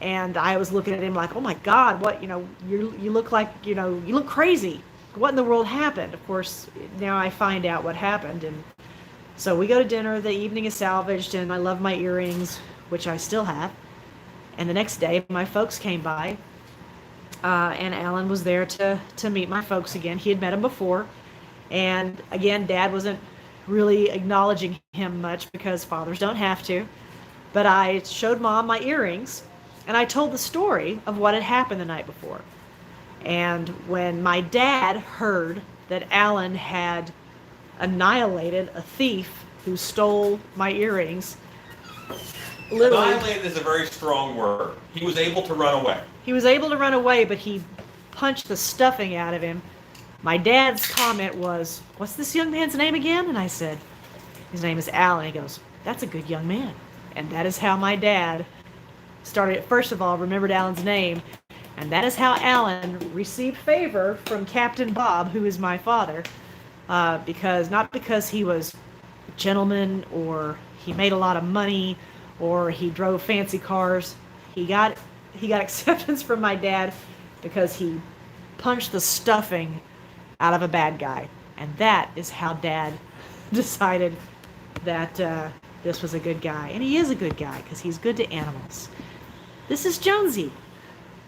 And I was looking at him like, "Oh my God, what, you look like, you look crazy. What in the world happened?" Of course, now I find out what happened. And so we go to dinner. The evening is salvaged, and I love my earrings, which I still have. And the next day, my folks came by, and Alan was there to meet my folks again. He had met him before. And again, Dad wasn't really acknowledging him much because fathers don't have to. But I showed Mom my earrings, and I told the story of what had happened the night before. And when my dad heard that Alan had annihilated a thief who stole my earrings, literally, Annihilated is a very strong word. He was able to run away. he was able to run away, but he punched the stuffing out of him. My dad's comment was, "What's this young man's name again?" And I said, "His name is Alan." He goes, "That's a good young man." And that is how my dad started, first of all, remembered Alan's name. And that is how Alan received favor from Captain Bob, who is my father. Not because he was a gentleman or he made a lot of money or he drove fancy cars. He got acceptance from my dad because he punched the stuffing out of a bad guy. And that is how Dad decided that this was a good guy. And he is a good guy because he's good to animals. This is Jonesy.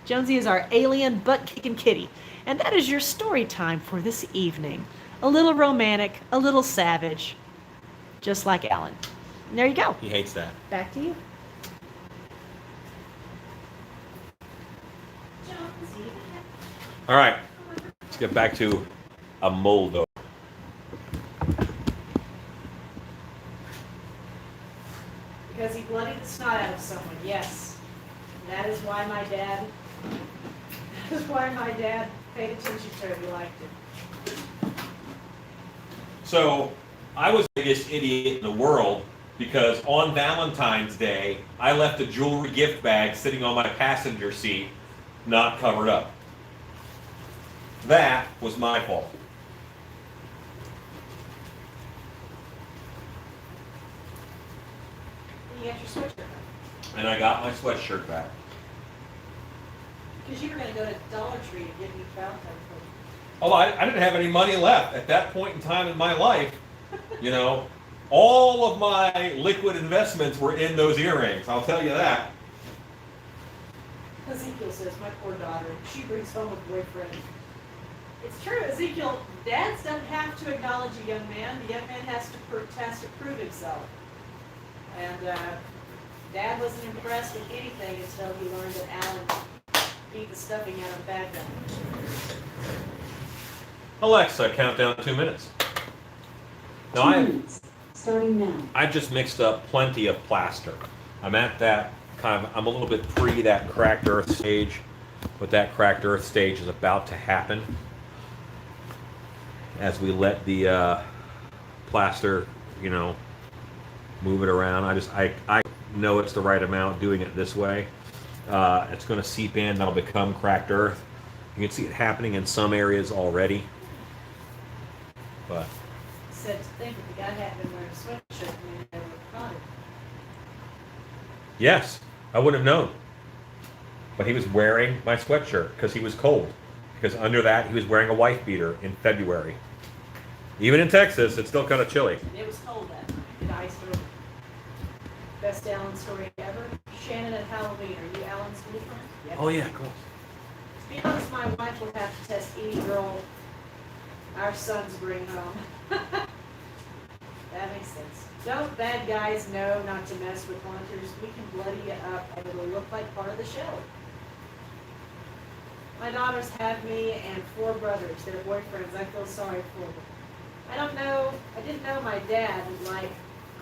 Jonesy is our alien butt-kicking kitty. And that is your story time for this evening. A little romantic, a little savage, just like Alan. And there you go. He hates that. Back to you. Jonesy. All right, let's get back to a moldo. Because he bloodied the snot out of someone, yes. That is why my dad paid attention to it. He liked it. So I was the biggest idiot in the world because on Valentine's Day, I left a jewelry gift bag sitting on my passenger seat, not covered up. That was my fault. You got your sweatshirt back. And I got my sweatshirt back. Because you were going to go to Dollar Tree and get me Valentine's Day. Oh, I didn't have any money left at that point in time in my life. All of my liquid investments were in those earrings. I'll tell you that. Ezekiel says, my poor daughter, she brings home a boyfriend. It's true, Ezekiel, dads don't have to acknowledge a young man. The young man has to prove himself. And Dad wasn't impressed with anything until he learned that Alan beat the stuffing out of a bad guy. Alexa, count down 2 minutes. 2 minutes, starting now. I just mixed up plenty of plaster. I'm at that I'm a little bit pre that cracked earth stage, but that cracked earth stage is about to happen as we let the plaster, move it around. I know it's the right amount doing it this way. It's going to seep in, that'll become cracked earth. You can see it happening in some areas already. But Said to think that the guy hadn't been wearing a sweatshirt when they were caught. yes, I would have known. But he was wearing my sweatshirt because he was cold. Because under that, he was wearing a wife beater in February. Even in Texas, it's still kind of chilly. It was cold that night. It iced over. Best Alan story ever. Shannon at Halloween. Are you Alan's boyfriend? Yep. Oh yeah, cool. To be honest, my wife will have to test any girl our sons bring home. That makes sense. Don't bad guys know not to mess with hunters? We can bloody you up and it'll look like part of the show. My daughters have me and 4 brothers. They're boyfriends. I feel sorry for them. I didn't know my dad liked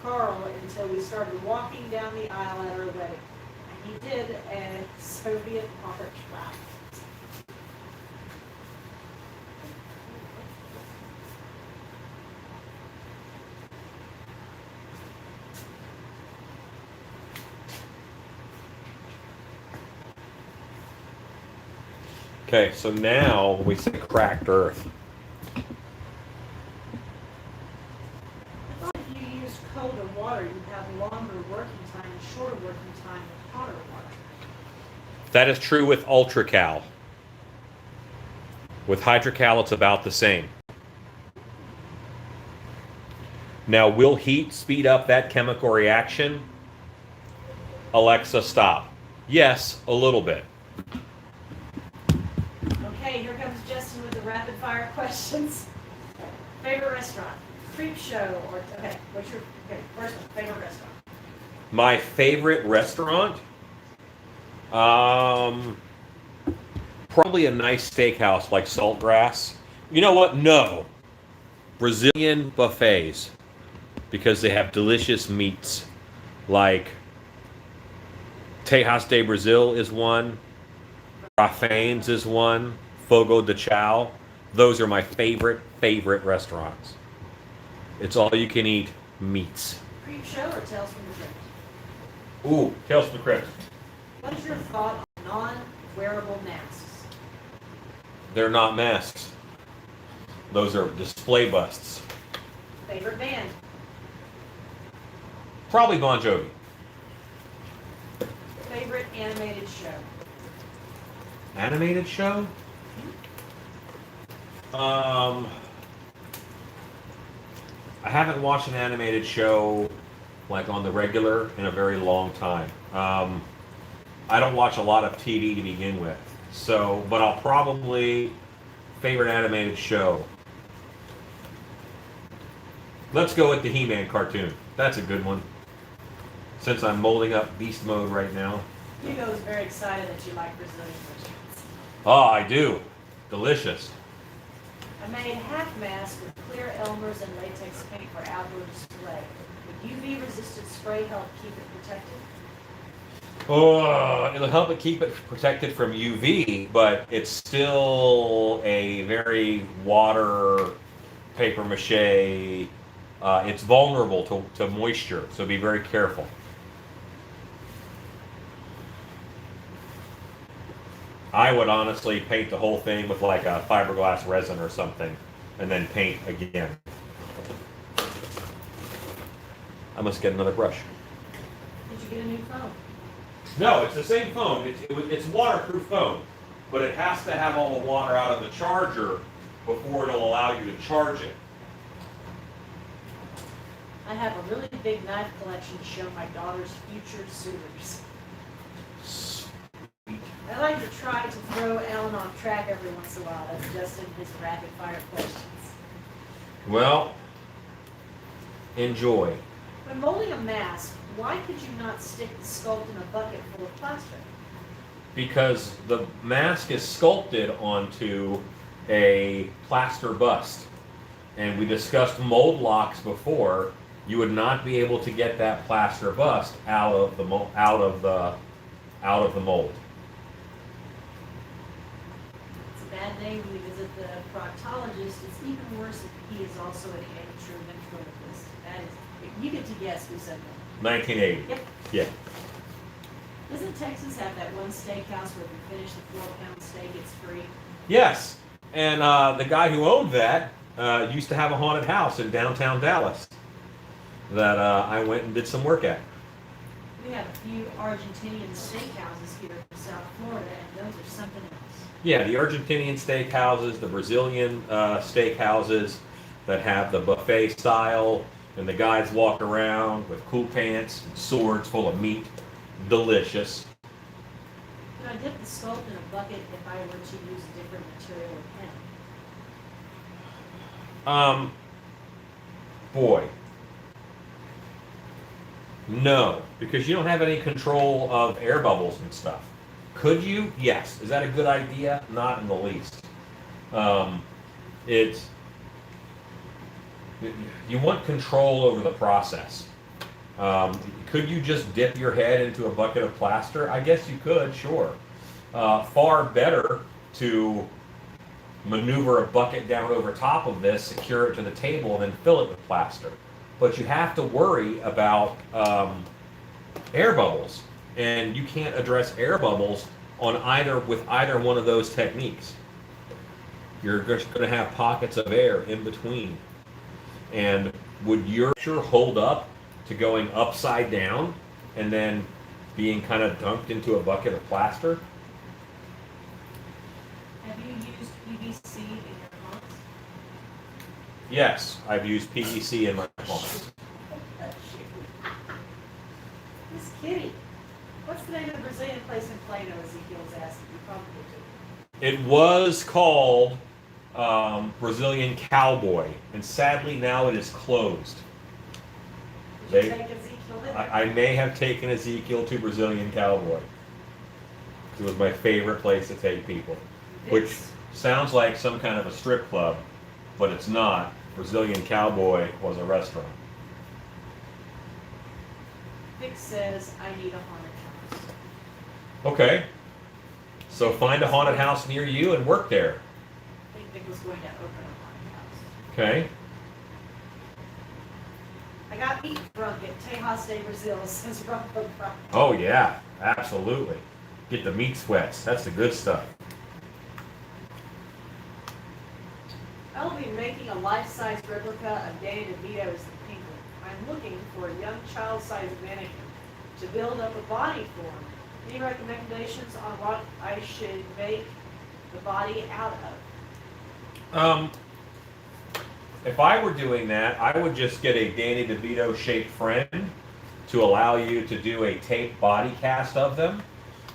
Carl until we started walking down the aisle at our wedding. And he did a Soviet march. Wow. Okay, so now we say cracked earth. I thought if you used colder water, you'd have longer working time and shorter working time with hotter water. That is true with ultracal. With hydrocal, it's about the same. Now, will heat speed up that chemical reaction? Alexa, stop. Yes, a little bit. Okay, here comes Justin with the rapid fire questions. Favorite restaurant? Creep show or okay, what's your first one, favorite restaurant? My favorite restaurant? Probably a nice steakhouse like Saltgrass. You know what? No. Brazilian buffets. Because they have delicious meats. Like Tejas de Brazil is one. Rafane's is one. Fogo de Chao. Those are my favorite restaurants. It's all you can eat meats. Creep show or Tales from the Crypt? Ooh, Tales from the Crypt. What is your thought on non-wearable masks? They're not masks. Those are display busts. Favorite band? Probably Bon Jovi. Favorite animated show? Animated show? I haven't watched an animated show like on the regular in a very long time. I don't watch a lot of TV to begin with. So, but I'll probably favorite animated show. Let's go with the He-Man cartoon. That's a good one. Since I'm molding up beast mode right now. Hugo is very excited that you like Brazilian restaurants. Oh, I do. Delicious. I made half mask with clear Elmer's and latex paint for outdoor display. Would UV-resistant spray help keep it protected? Oh, it'll help it keep it protected from UV, but it's still a very water paper mache. It's vulnerable to moisture, so be very careful. I would honestly paint the whole thing with like a fiberglass resin or something, and then paint again. I must get another brush. Did you get a new phone? No, it's the same phone. It's waterproof phone, but it has to have all the water out of the charger before it'll allow you to charge it. I have a really big knife collection to show my daughter's future suitors. I like to try to throw Alan off track every once in a while. That's just in his rapid fire questions. Well, enjoy. When molding a mask, why could you not stick the sculpt in a bucket full of plaster? Because the mask is sculpted onto a plaster bust. And we discussed mold locks before. You would not be able to get that plaster bust out of the mold. It's a bad day when you visit the proctologist. It's even worse if he is also an amateur ventriloquist. That is, you get to guess who said that. 1980. Yep. Yeah. Doesn't Texas have that one steakhouse where if you finish the 4-pound steak, it's free? Yes. And the guy who owned that used to have a haunted house in downtown Dallas that I went and did some work at. We have a few Argentinian steakhouses here in South Florida, and those are something else. Yeah, the Argentinian steakhouses, the Brazilian steakhouses that have the buffet style, and the guys walk around with cool pants and swords full of meat. Delicious. Could I dip the sculpt in a bucket if I were to use a different material or pen? Boy. No, because you don't have any control of air bubbles and stuff. Could you? Yes. Is that a good idea? Not in the least. You want control over the process. Could you just dip your head into a bucket of plaster? I guess you could, sure. Far better to maneuver a bucket down over top of this, secure it to the table, and then fill it with plaster. But you have to worry about air bubbles. And you can't address air bubbles on with either one of those techniques. You're just going to have pockets of air in between. And would your sure hold up to going upside down and then being kind of dunked into a bucket of plaster? Have you used PVC in your homes? Yes, I've used PVC in my home. This kitty. What's the name of the Brazilian place in Plano? Ezekiel's asking. You probably do. It was called Brazilian Cowboy, and sadly now it is closed. Did you take Ezekiel there? I may have taken Ezekiel to Brazilian Cowboy. It was my favorite place to take people, which Vic's- sounds like some kind of a strip club, but it's not. Brazilian Cowboy was a restaurant. Vic says, I need a haunted house. Okay, so find a haunted house near you and work there. I think Vic was going to open a haunted house. Okay. I got meat drunk at Tejas de Brazil, says Rocco Pride. Oh yeah, absolutely. Get the meat sweats. That's the good stuff. I will be making a life-size replica of Danny DeVito's The Penguin. I'm looking for a young child-sized mannequin to build up a body for. Any recommendations on what I should make the body out of? If I were doing that, I would just get a Danny DeVito shaped friend to allow you to do a tape body cast of them.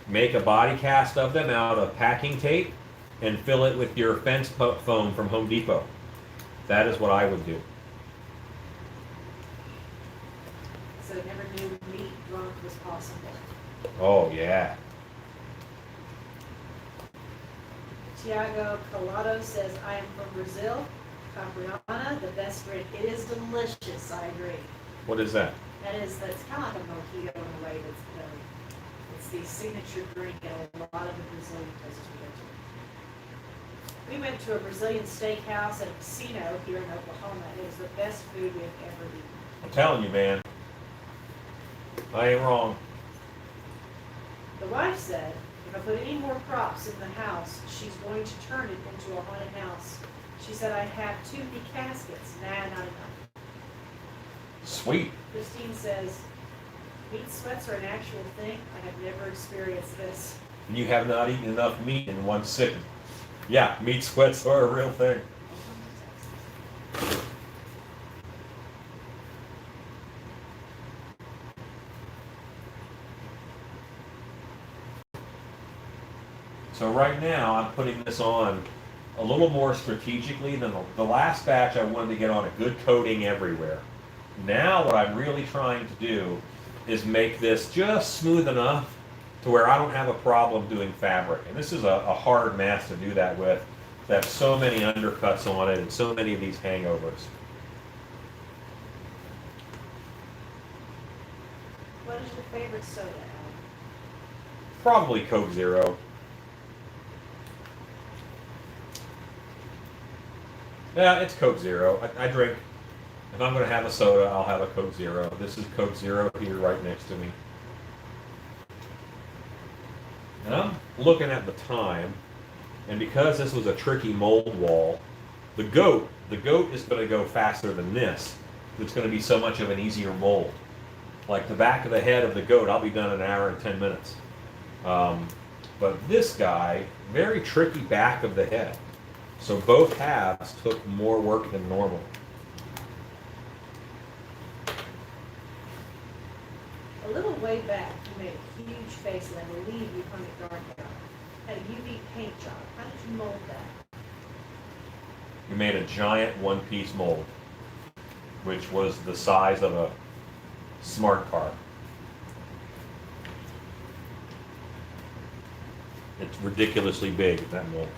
Make a body cast of them out of packing tape and fill it with your fence foam from Home Depot. That is what I would do. So I never knew meat drunk was possible. Oh yeah. Tiago Colado says, I am from Brazil. Capriana, the best drink. It is delicious, I agree. What is that? That's kind of like a mojito in a way that's very, it's the signature drink at a lot of the Brazilian places we go to. We went to a Brazilian steakhouse at a casino here in Oklahoma. It was the best food we have ever eaten. I'm telling you, man. I ain't wrong. The wife said, if I put any more props in the house, she's going to turn it into a haunted house. She said, I have too many caskets. Nah, not enough. Sweet. Christine says, meat sweats are an actual thing. I have never experienced this. You have not eaten enough meat in one sitting. Yeah, meat sweats are a real thing. So right now, I'm putting this on a little more strategically than the last batch. I wanted to get on a good coating everywhere. Now what I'm really trying to do is make this just smooth enough to where I don't have a problem doing fabric. And this is a hard mass to do that with. They have so many undercuts on it and so many of these hangovers. What is your favorite soda, Alan? Probably Coke Zero. Yeah, it's Coke Zero. I drink, if I'm going to have a soda, I'll have a Coke Zero. This is Coke Zero here right next to me. And I'm looking at the time, and because this was a tricky mold wall, the goat is going to go faster than this. It's going to be so much of an easier mold. Like the back of the head of the goat, I'll be done in an hour and 10 minutes. But this guy, very tricky back of the head. So both halves took more work than normal. A little way back, you made a huge face, and I believe you hung it dark out. Had a UV paint job. How did you mold that? We made a giant one-piece mold, which was the size of a smart car. It's ridiculously big, that mold.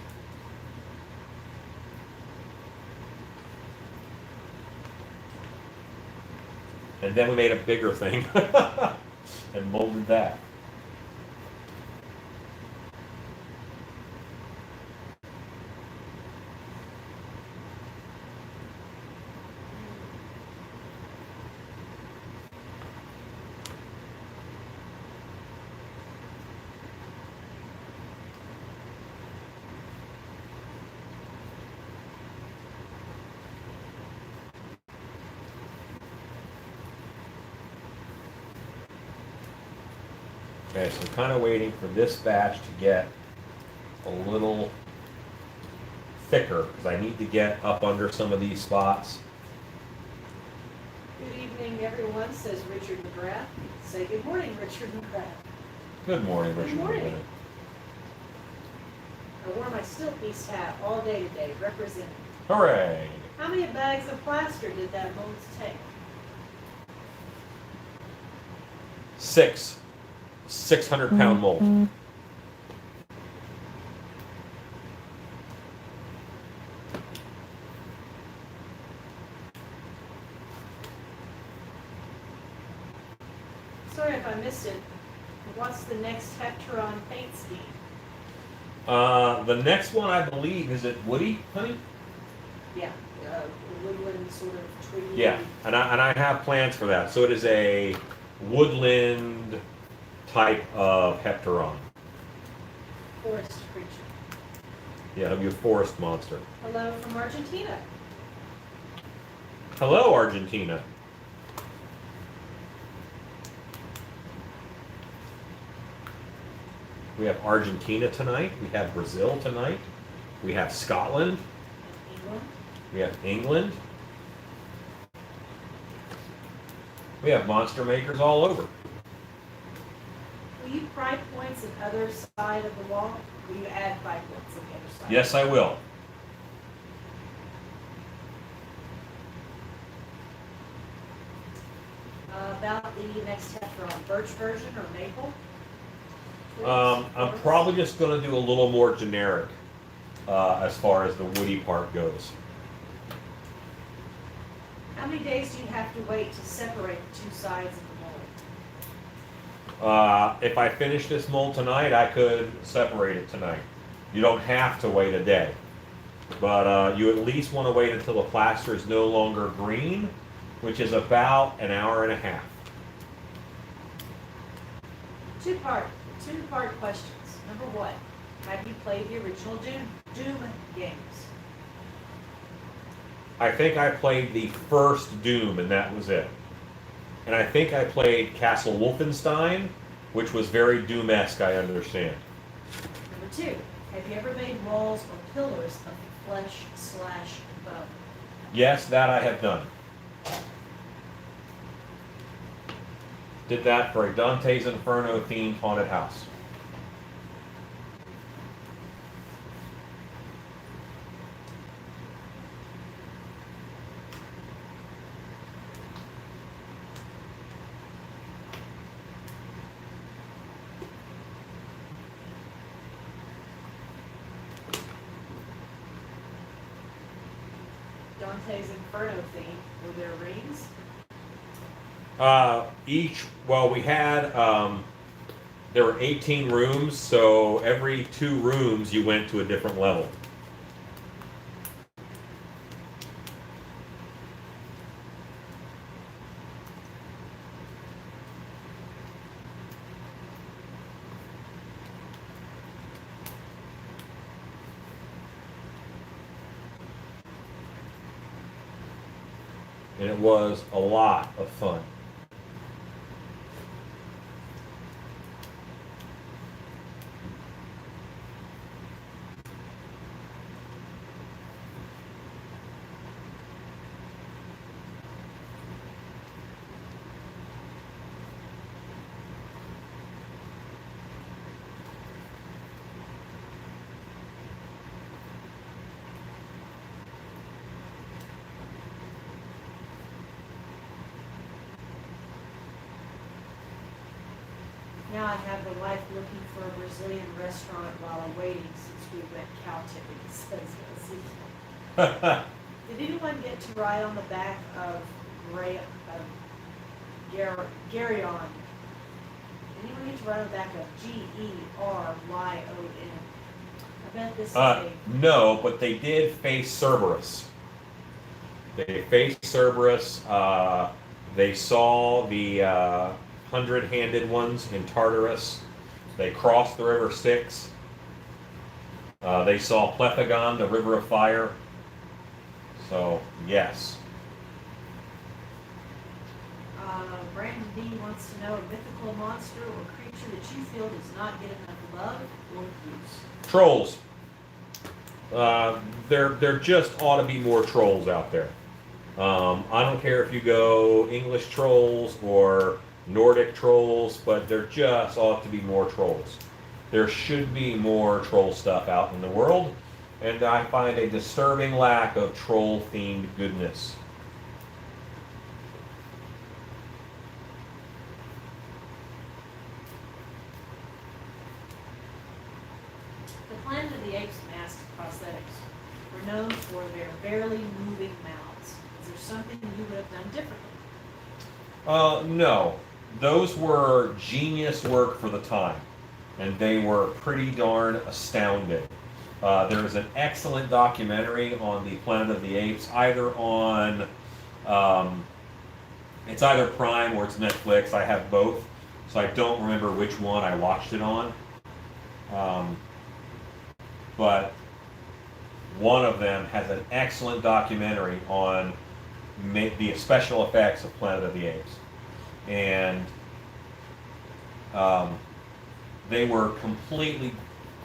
And then we made a bigger thing and molded that. Okay, so I'm kind of waiting for this batch to get a little thicker because I need to get up under some of these spots. Good evening, everyone, says Richard McGrath. Say good morning, Richard McGrath. Good morning, Good Richard. morning. I wore my Stillpiece hat all day today, representing. Hooray! How many bags of plaster did that mold take? 600-pound mold. Sorry if I missed it. What's the next Hectoron paint scheme? The next one, I believe, is it Woody, honey? Yeah, woodland sort of tree. Yeah, and I have plans for that. So it is a woodland type of Heptaron. Forest creature. Yeah, it'll be a forest monster. Hello from Argentina. Hello, Argentina. We have Argentina tonight. We have Brazil tonight. We have Scotland. England. We have England. We have monster makers all over. Will you pry points on the other side of the wall? Will you add pry points on the other side? Yes, I will. About the next Hectoron, birch version or maple? I'm probably just going to do a little more generic as far as the woody part goes. How many days do you have to wait to separate the two sides of the mold? If I finish this mold tonight, I could separate it tonight. You don't have to wait a day, but you at least want to wait until the plaster is no longer green, which is about an hour and a half. Two-part questions. Number one, have you played the original Doom games? I think I played the first Doom, and that was it. And I think I played Castle Wolfenstein, which was very Doom-esque, I understand. Number two, have you ever made walls or pillars of flesh/bone? Yes, that I have done. Did that for a Dante's Inferno themed haunted house. Dante's Inferno theme, were there rings? We had, there were 18 rooms, so every 2 rooms you went to a different level. And it was a lot of fun. Now I have the wife looking for a Brazilian restaurant while I'm waiting since we went cow tipping, says Lizzie. Did anyone get to ride on the back of Garyon? Anyone get to ride on the back of Geryon? I bet this is a... No, but they did face Cerberus. They faced Cerberus. They saw the 100-handed ones in Tartarus. They crossed the river Styx. They saw Plethagon, the river of fire. So, yes. Brandon D wants to know a mythical monster or creature that you feel does not get enough love or use. Trolls. There just ought to be more trolls out there. I don't care if you go English trolls or Nordic trolls, but there just ought to be more trolls. There should be more troll stuff out in the world, and I find a disturbing lack of troll-themed goodness. The Planet of the Apes mask prosthetics were known for their barely moving mouths. Is there something you would have done differently? No. Those were genius work for the time, and they were pretty darn astounding. There's an excellent documentary on the Planet of the Apes, either on, it's either Prime or it's Netflix. I have both, so I don't remember which one I watched it on. But one of them has an excellent documentary on the special effects of Planet of the Apes. And they were completely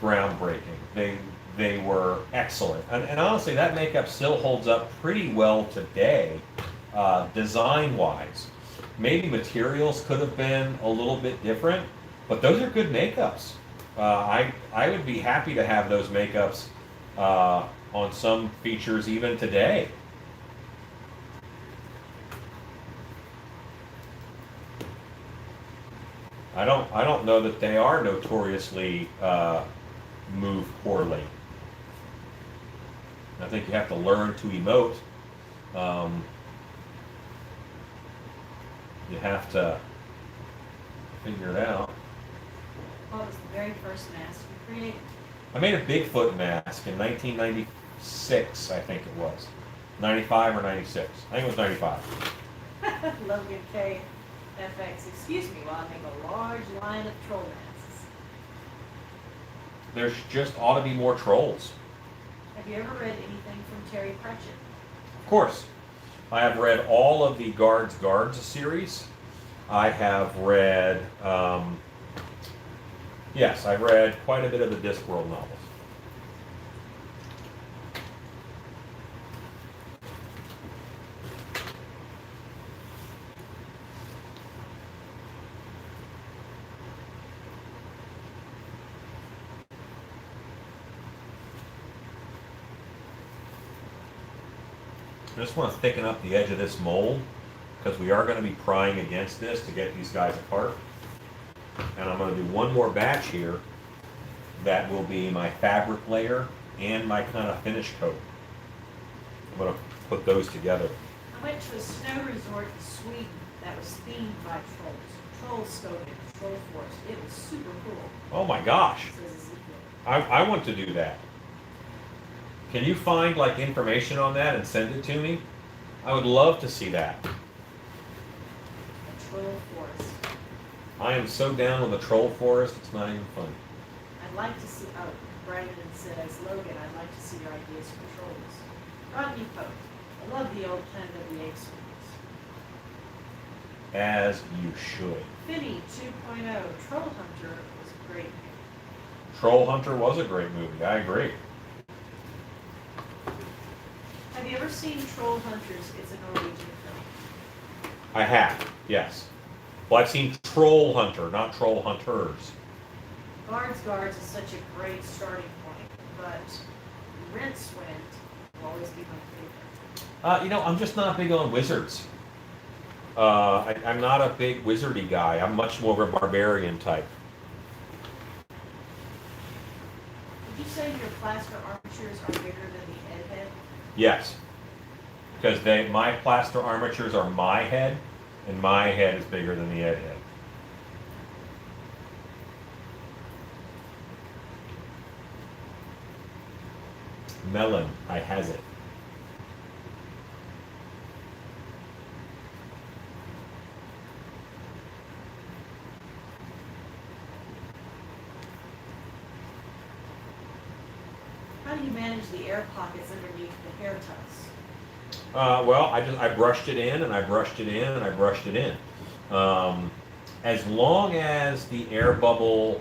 groundbreaking. They were excellent. And honestly, that makeup still holds up pretty well today, design-wise. Maybe materials could have been a little bit different, but those are good makeups. I would be happy to have those makeups on some features even today. I don't know that they are notoriously move poorly. I think you have to learn to emote. You have to figure it out. What was the very first mask you created? I made a Bigfoot mask in 1996, I think it was. 95 or 96. I think it was 95. Logan K. FX, excuse me while I make a large line of troll masks. There's just ought to be more trolls. Have you ever read anything from Terry Pratchett? Of course. I have read all of the Guards series. I have read, yes, I've read quite a bit of the Discworld novels. I just want to thicken up the edge of this mold because we are going to be prying against this to get these guys apart. And I'm going to do one more batch here that will be my fabric layer and my kind of finish coat. I'm going to put those together. I went to a snow resort in Sweden that was themed by trolls. Trollskogen, Troll Forest. It was super cool. Oh my gosh. Says Ezekiel. I want to do that. Can you find like information on that and send it to me? I would love to see that. A Troll Forest. I am so down on the troll forest, it's not even funny. I'd like to see, oh, Brandon says, Logan, I'd like to see your ideas for trolls. Rodney Pope. I love the old Planet of the Apes movies. As you should. Finny 2.0, Troll Hunter was a great movie. Troll Hunter was a great movie, I agree. Have you ever seen Troll Hunters? It's a Norwegian film. I have, yes. Well, I've seen Troll Hunter, not Troll Hunters. Guards is such a great starting point, but Rincewind will always be my favorite. You know, I'm just not big on wizards. I'm not a big wizardy guy. I'm much more of a barbarian type. Would you say your plaster armatures are bigger than the head? Yes. Because my plaster armatures are my head, and my head is bigger than the head. Melon, I has it. How do you manage the air pockets underneath the hair tucks? Well, I brushed it in, and I brushed it in, and I brushed it in. As long as the air bubble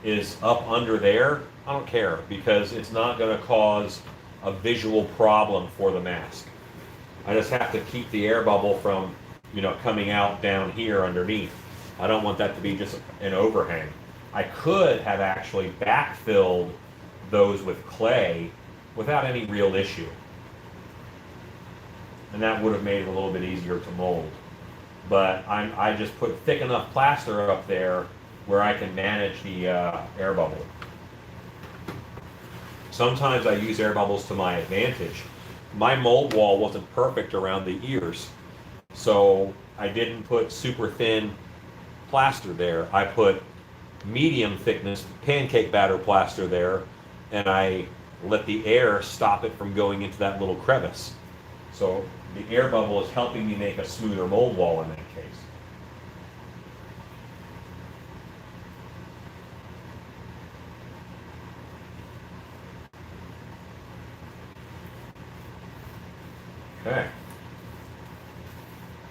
is up under there, I don't care because it's not going to cause a visual problem for the mask. I just have to keep the air bubble from, coming out down here underneath. I don't want that to be just an overhang. I could have actually backfilled those with clay without any real issue. And that would have made it a little bit easier to mold. But I just put thick enough plaster up there where I can manage the air bubble. Sometimes I use air bubbles to my advantage. My mold wall wasn't perfect around the ears, so I didn't put super thin plaster there. I put medium thickness pancake batter plaster there, and I let the air stop it from going into that little crevice. So the air bubble is helping me make a smoother mold wall in that case. Okay.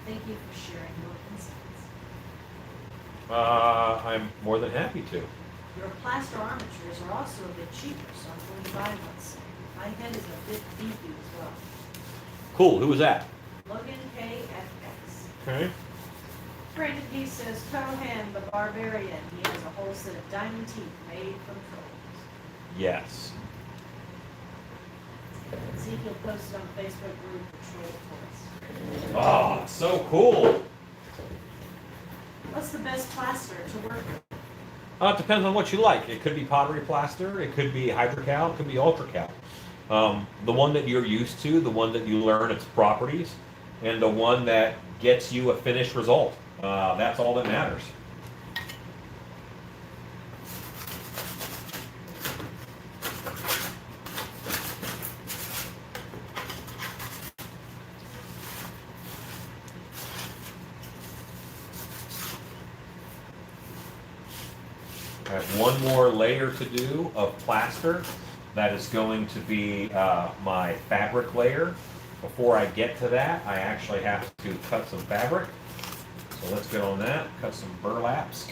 Thank you for sharing your insights. I'm more than happy to. Your plaster armatures are also a bit cheaper, so I'm going to buy one soon. My head is a bit beefy as well. Cool. Who was that? Logan KFX. Okay. Brandon D says, Cohan the Barbarian. He has a whole set of diamond teeth made from trolls. Yes. Ezekiel posted on the Facebook group for troll toys. Oh, so cool. What's the best plaster to work with? It depends on what you like. It could be pottery plaster, it could be hydrocal, it could be ultracal. The one that you're used to, the one that you learn its properties, and the one that gets you a finished result. That's all that matters. I have one more layer to do of plaster. That is going to be my fabric layer. Before I get to that, I actually have to cut some fabric. So let's get on that, cut some burlaps.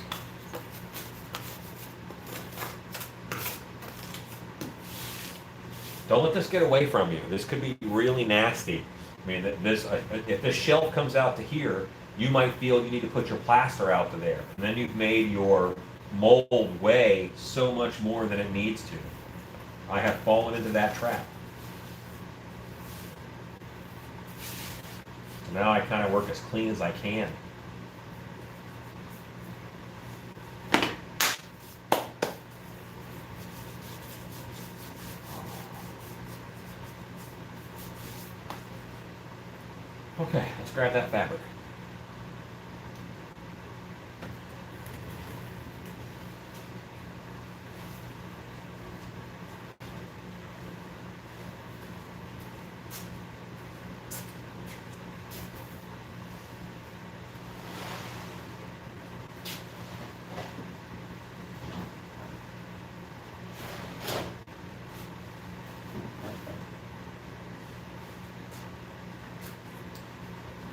Don't let this get away from you. This could be really nasty. I mean, if this shelf comes out to here, you might feel you need to put your plaster out to there. And then you've made your mold weigh so much more than it needs to. I have fallen into that trap. So now I kind of work as clean as I can. Okay, let's grab that fabric.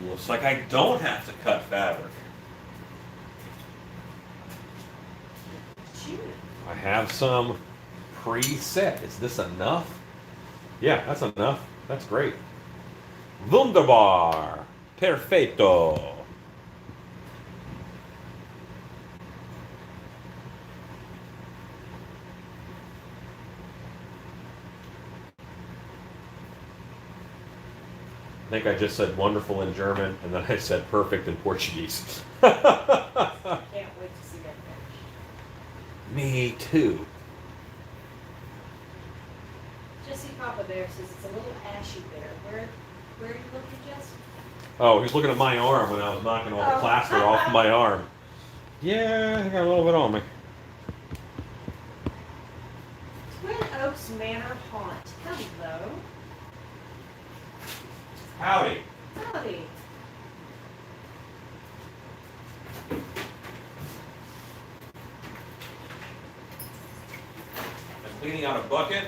Looks like I don't have to cut fabric. Shoot. I have some preset. Is this enough? Yeah, that's enough. That's great. Wunderbar. Perfetto. I think I just said wonderful in German, and then I said perfect in Portuguese. Can't wait to see that finish. Me too. Jesse Papa Bear says it's a little ashy there. Where are you looking, Jesse? Oh, he's looking at my arm when I was knocking all the Oh. plaster off my arm. Yeah, I got a little bit on me. Twin Oaks Manor Haunt. Hello. Howdy. Howdy. I'm cleaning out a bucket.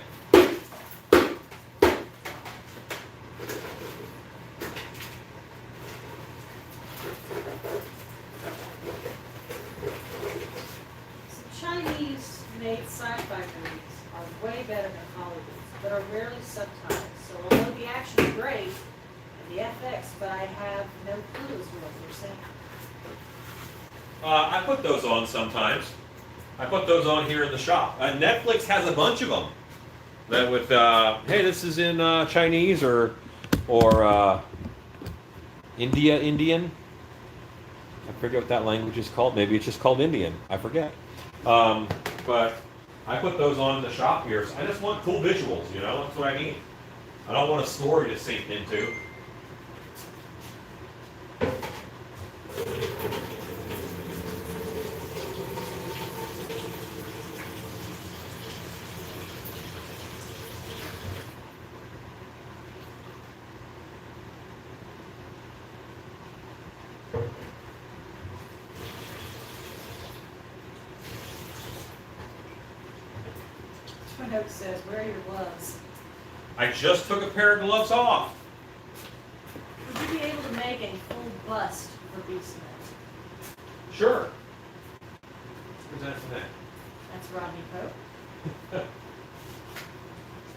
better than Hollywood's, but are rarely subtitled. So although the action is great and the FX, but I have no clue as to what they're saying. I put those on sometimes. I put those on here in the shop. Netflix has a bunch of them. That with, hey, this is in Chinese or Indian. I forget what that language is called. Maybe it's just called Indian. I forget. But I put those on in the shop here. So I just want cool visuals, you know? That's what I need. I don't want a story to sink into. My note says, "Where are your gloves?" I just took a pair of gloves off. Would you be able to make a full bust for Beastman? Sure. Who's that for that? That's Rodney Pope.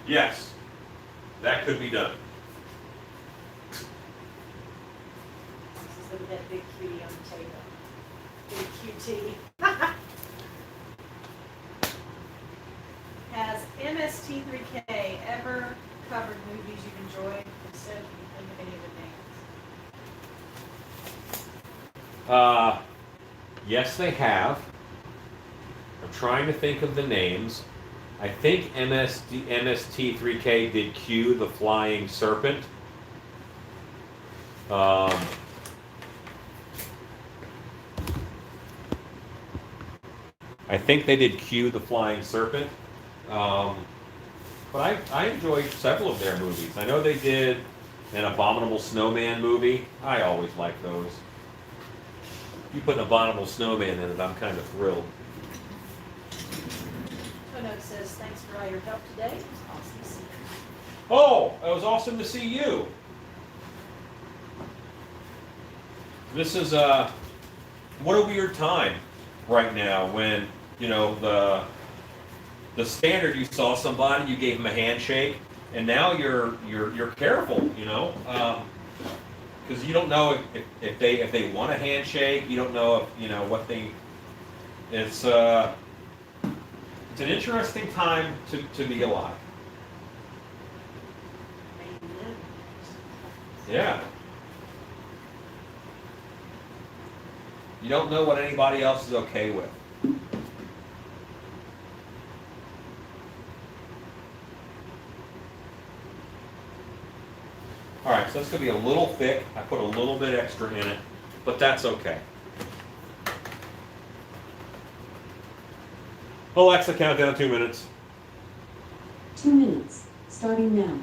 Yes, that could be done. Just look at that big cutie on the table. Big QT. Has MST3K ever covered movies you've enjoyed instead of any of the names? Yes, they have. I'm trying to think of the names. I think MST3K did Q, the Flying Serpent. I think they did Q, the Flying Serpent. But I enjoyed several of their movies. I know they did an Abominable Snowman movie. I always like those. You put an Abominable Snowman in it, I'm kind of thrilled. My note says, "Thanks for all your help today. It was awesome to see you." Oh, it was awesome to see you. This is what a weird time right now when, you know, the standard, you saw somebody, you gave them a handshake, and now you're careful, you know, because you don't know if they want a handshake. You don't know if, you know, what they. It's an interesting time to be alive. Yeah. You don't know what anybody else is okay with. All right, so it's going to be a little thick. I put a little bit extra in it, but that's okay. Alexa, count down 2 minutes. 2 minutes, starting now.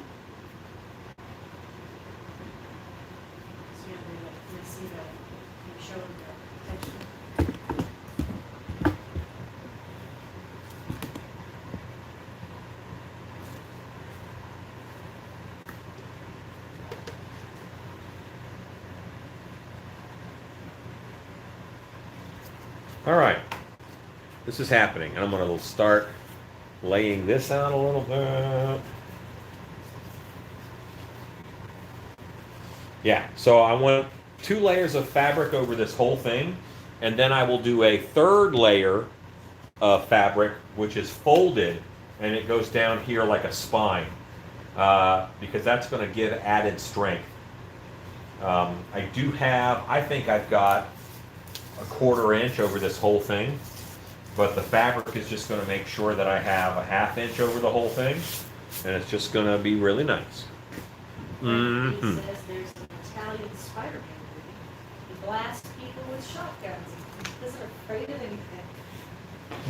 So you see the, you show them the picture. All right, this is happening. I'm going to start laying this out a little bit. Yeah, so I want 2 layers of fabric over this whole thing, and then I will do a 3rd layer of fabric, which is folded, and it goes down here like a spine, because that's going to give added strength. I think I've got a 1/4 inch over this whole thing, but the fabric is just going to make sure that I have a 1/2 inch over the whole thing, and it's just going to be really nice. Mm-hmm. He says there's an Italian Spider-Man movie. He blasts people with shotguns. He isn't afraid of anything.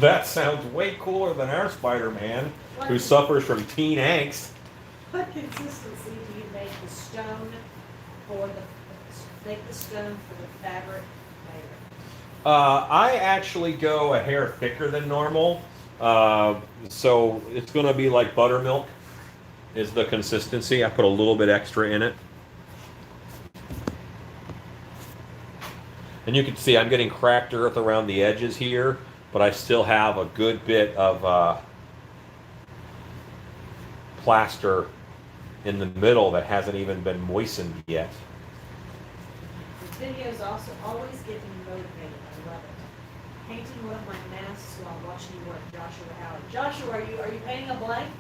That sounds way cooler than our Spider-Man, who suffers from teen angst. What consistency do you make the stone for the fabric layer? I actually go a hair thicker than normal, so it's going to be like buttermilk is the consistency. I put a little bit extra in it. And you can see I'm getting cracked earth around the edges here, but I still have a good bit of plaster in the middle that hasn't even been moistened yet. The videos also always get me motivated. I love it. Painting one of my masks while watching you work, Joshua Howard. Joshua, are you painting a blank?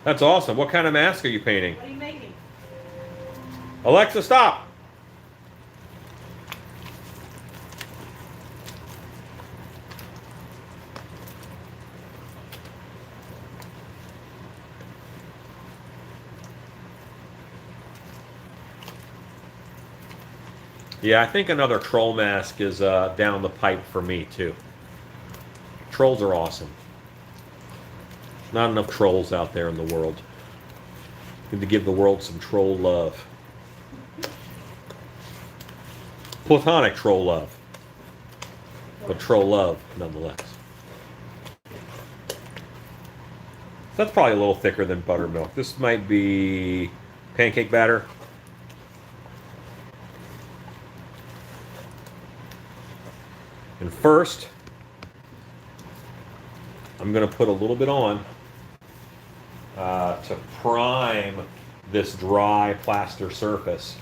That's awesome. What kind of mask are you painting? What are you making? Alexa, stop! Yeah, I think another troll mask is down the pipe for me, too. Trolls are awesome. Not enough trolls out there in the world. Need to give the world some troll love. Platonic troll love. But troll love, nonetheless. That's probably a little thicker than buttermilk. This might be pancake batter. And first, I'm going to put a little bit on to prime this dry plaster surface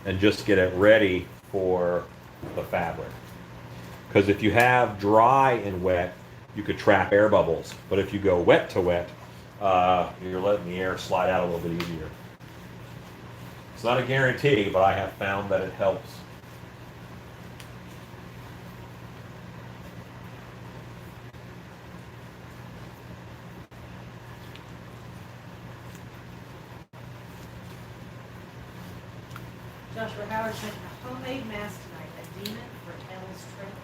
and just get it ready for the fabric. Because if you have dry and wet, you could trap air bubbles. But if you go wet to wet, you're letting the air slide out a little bit easier. It's not a guarantee, but I have found that it helps. Joshua Howard's making a homemade mask tonight. A demon for Elle's trailer.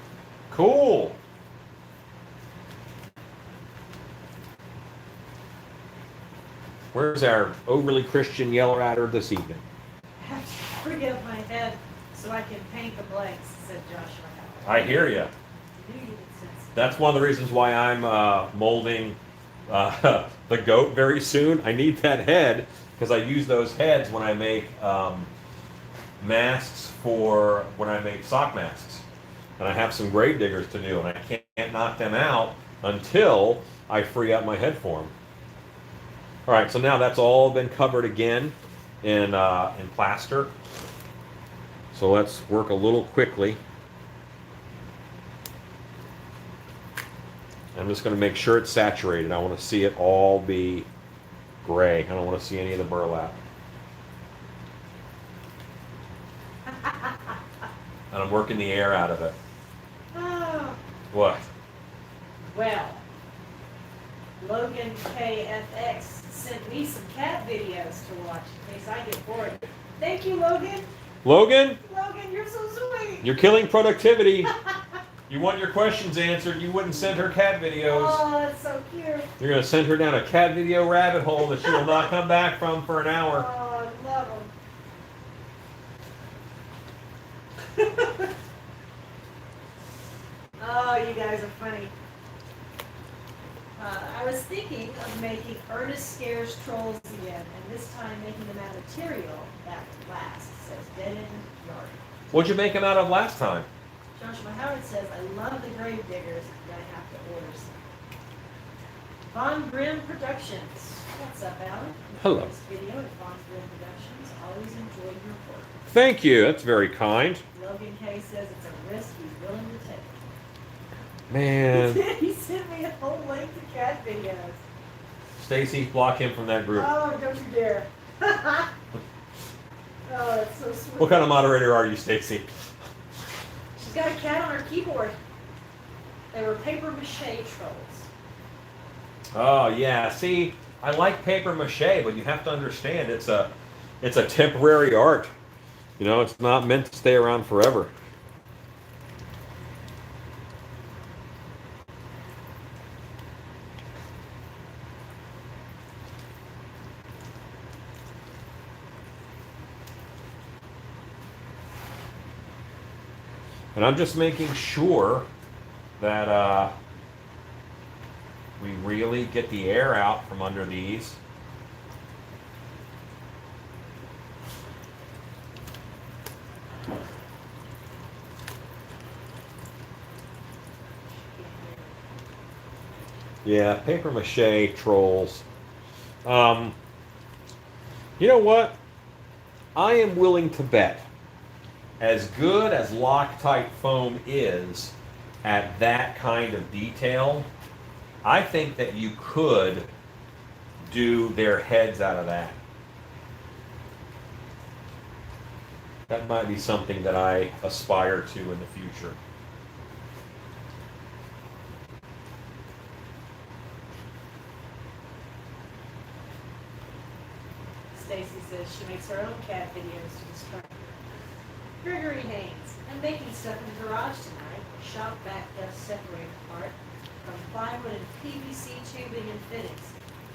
Cool. Where's our overly Christian yeller adder this evening? I have to free up my head so I can paint the blanks, said Joshua Howard. I hear you. You knew you could sense That's one of the reasons why I'm molding the goat very soon. I need that head because I use those heads when I make masks for when I make sock masks. And I have some grave diggers to do, and I can't knock them out until I free up my head for them. All right, so now that's all been covered again in plaster. So let's work a little quickly. I'm just going to make sure it's saturated. I want to see it all be gray. I don't want to see any of the burlap. And I'm working the air out of it. Oh, What? well, Logan KFX sent me some cat videos to watch in case I get bored. Thank you, Logan. Logan, Logan, you're so sweet. you're killing productivity. You want your questions answered, you wouldn't send her cat videos. Oh, that's so cute. You're going to send her down a cat video rabbit hole that she will not come back from for an hour. Oh, I love them. Oh, you guys are funny. I was thinking of making Ernest Scares Trolls again, and this time making them out of material that would last, says Dead End Yard. What'd you make them out of last time? Joshua Howard says, I love the grave diggers, and I have to order some. Von Grimm Productions. What's up, Alan? Hello. This video at Von Grimm Productions. Always enjoyed your work. Thank you. That's very kind. Logan K says it's a risk he's willing to take. Man. He sent me a whole link to cat videos. Stacy, block him from that group. Oh, don't you dare. Oh, that's so sweet. What kind of moderator are you, Stacy? She's got a cat on her keyboard. They were paper mache trolls. Oh yeah. See, I like paper mache, but you have to understand it's a temporary art. You know, it's not meant to stay around forever. And I'm just making sure that we really get the air out from under these. Yeah, paper mache trolls. You know what? I am willing to bet, as good as Loctite foam is at that kind of detail, I think that you could do their heads out of that. That might be something that I aspire to in the future. Stacy says she makes her own cat videos to describe her. Gregory Haynes, I'm making stuff in the garage tonight. Shop back dust separator part from plywood and PVC tubing and fittings.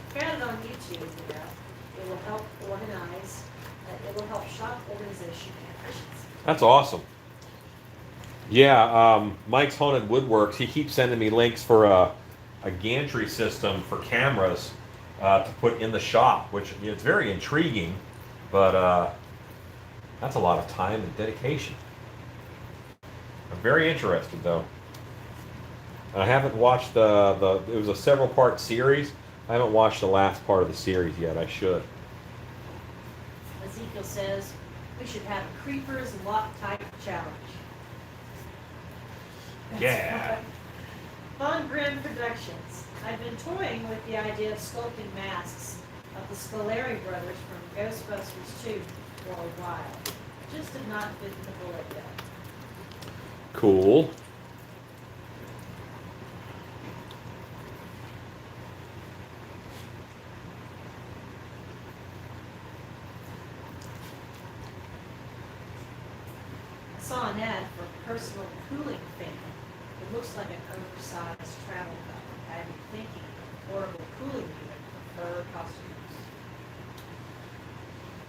Found it on YouTube, you know. It will help organize. It will help shop organization and efficiency. That's awesome. Yeah, Mike's Haunted Woodworks, he keeps sending me links for a gantry system for cameras to put in the shop, which it's very intriguing, but that's a lot of time and dedication. I'm very interested though. I haven't watched it was a several part series. I haven't watched the last part of the series yet. I should. Ezekiel says we should have a creepers and Loctite challenge. Yeah. Von Grimm Productions. I've been toying with the idea of sculpting masks of the Scolari brothers from Ghostbusters 2 for a while. Just have not bitten the bullet yet. Cool. I saw an ad for a personal cooling fan. It looks like an oversized travel cup. I've been thinking of a portable cooling unit for fur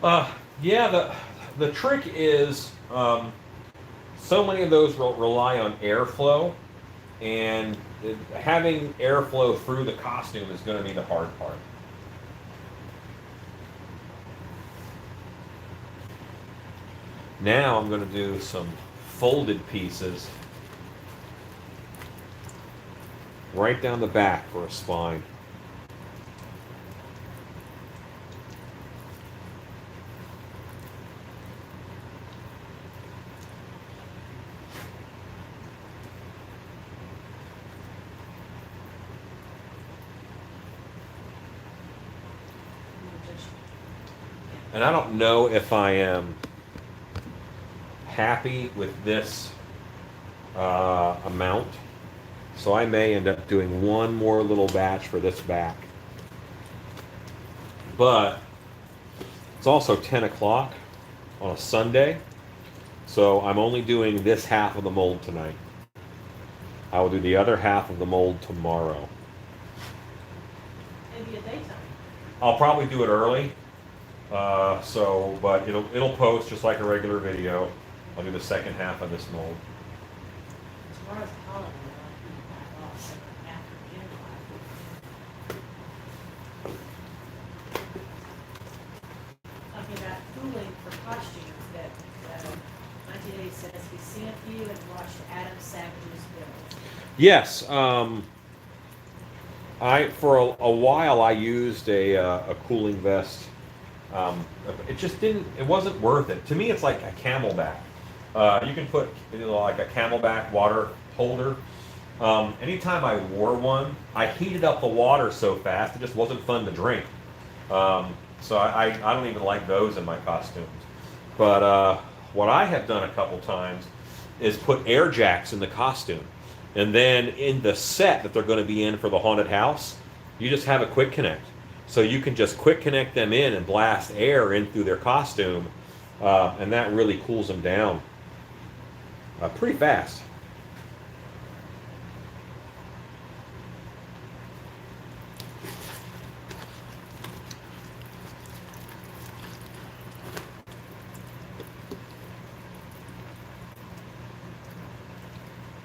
costumes. Yeah, the trick is so many of those rely on airflow, and having airflow through the costume is going to be the hard part. Now I'm going to do some folded pieces right down the back for a spine. And I don't know if I am happy with this amount, so I may end up doing one more little batch for this back. But it's also 10 o'clock on a Sunday, so I'm only doing this half of the mold tonight. I will do the other half of the mold tomorrow. Maybe a daytime. I'll probably do it early. But it'll post just like a regular video. I'll do the second half of this mold. Tomorrow's a holiday. A lot of people have off, so afternoon life. Talking about cooling for costumes that 1980 says he's seen a few and watched Adam Savage's builds. Yes. For a while I used a cooling vest. It wasn't worth it. To me, it's like a camelback. You can put like a camelback water holder. Anytime I wore one, I heated up the water so fast, it just wasn't fun to drink. So I don't even like those in my costumes. But what I have done a couple times is put air jacks in the costume. And then in the set that they're going to be in for the haunted house, you just have a quick connect. So you can just quick connect them in and blast air in through their costume, and that really cools them down pretty fast.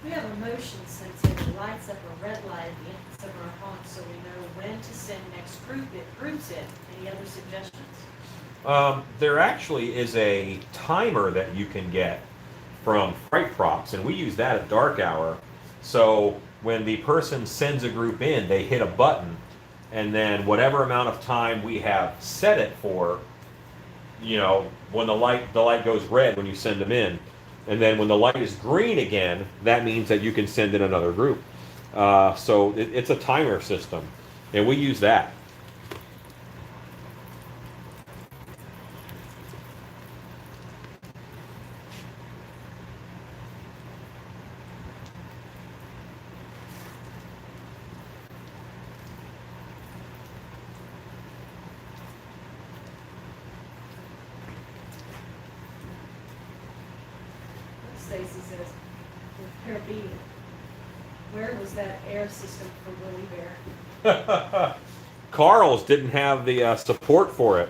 We have a motion sensor that lights up a red light at the entrance of our haunt so we know when to send next groups in. Any other suggestions? There actually is a timer that you can get from Fright Props, and we use that at dark hour. So when the person sends a group in, they hit a button, and then whatever amount of time we have set it for, you know, when the light goes red when you send them in, and then when the light is green again, that means that you can send in another group. So it's a timer system, and we use that. Stacy says, with Caribbean, where was that air system for Willie Bear? Carl's didn't have the support for it.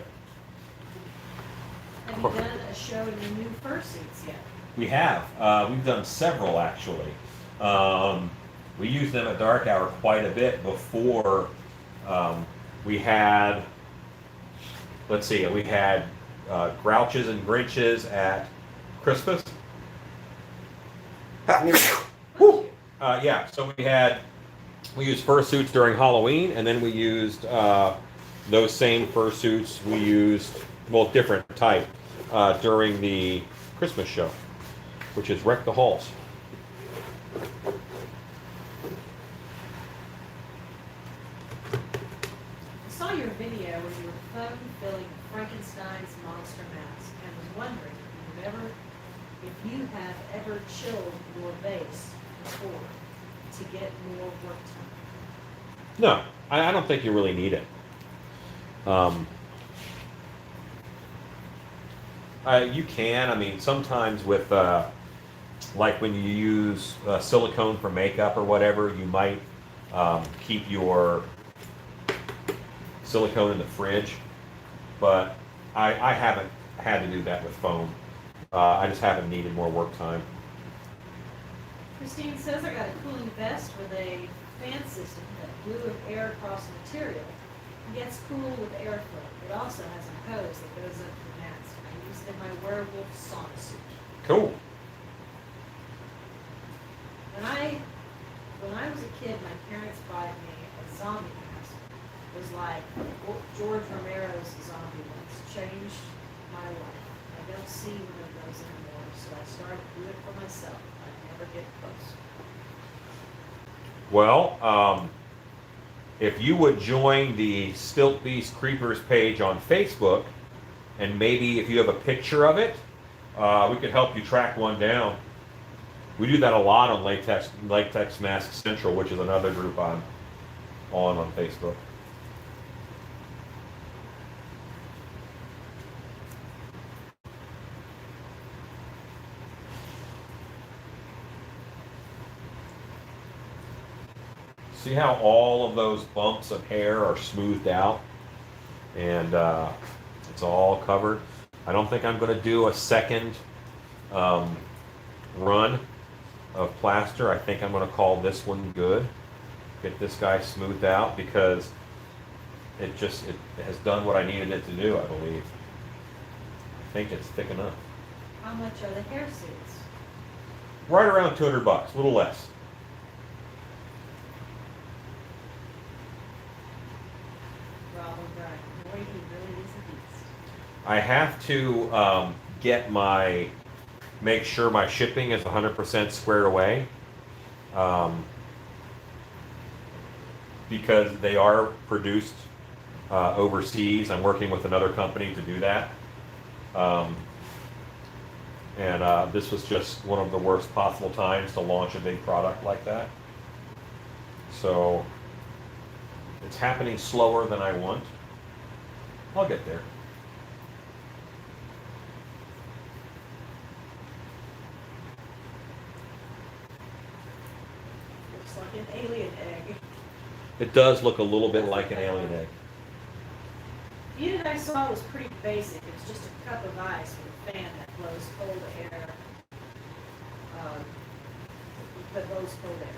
Have you done a show in your new fursuits yet? We have. We've done several actually. We used them at Dark Hour quite a bit before we had. Let's see. We had Grouches and Grinches at Christmas. Whew. Yeah. So we used fursuits during Halloween, and then we used those same fursuits. We used different type during the Christmas show, which is Wreck the Halls. I saw your video where you were phone filling Frankenstein's monster mask and was wondering if you have ever chilled your base before to get more work time. No, I don't think you really need it. You can. I mean, sometimes with like when you use silicone for makeup or whatever, you might keep your silicone in the fridge. But I haven't had to do that with foam. I just haven't needed more work time. Christine says I got a cooling vest with a fan system that blew air across the material and gets cool with airflow. It also has a hose that goes up the mask. I use it in my werewolf sauna suit. Cool. When I was a kid, my parents bought me a zombie mask. It was like George Romero's zombie ones. Changed my life. I don't see one of those anymore, so I started to do it for myself. I never get close. Well, if you would join the Stilt Beast Creepers page on Facebook, and maybe if you have a picture of it, we could help you track one down. We do that a lot on Latex Mask Central, which is another group I'm on Facebook. See how all of those bumps of hair are smoothed out, and it's all covered. I don't think I'm going to do a second run of plaster. I think I'm going to call this one good. Get this guy smoothed out because it has done what I needed it to do, I believe. I think it's thick enough. How much are the hair suits? Right around $200, a little less. Robert Bryan. Boy, he really is a beast. I have to make sure my shipping is 100% squared away, because they are produced overseas. I'm working with another company to do that, and this was just one of the worst possible times to launch a big product like that. So it's happening slower than I want. I'll get there. Looks like an alien egg. It does look a little bit like an alien egg. The unit I saw was pretty basic. It was just a cup of ice with a fan that blows cold air. That blows cold air.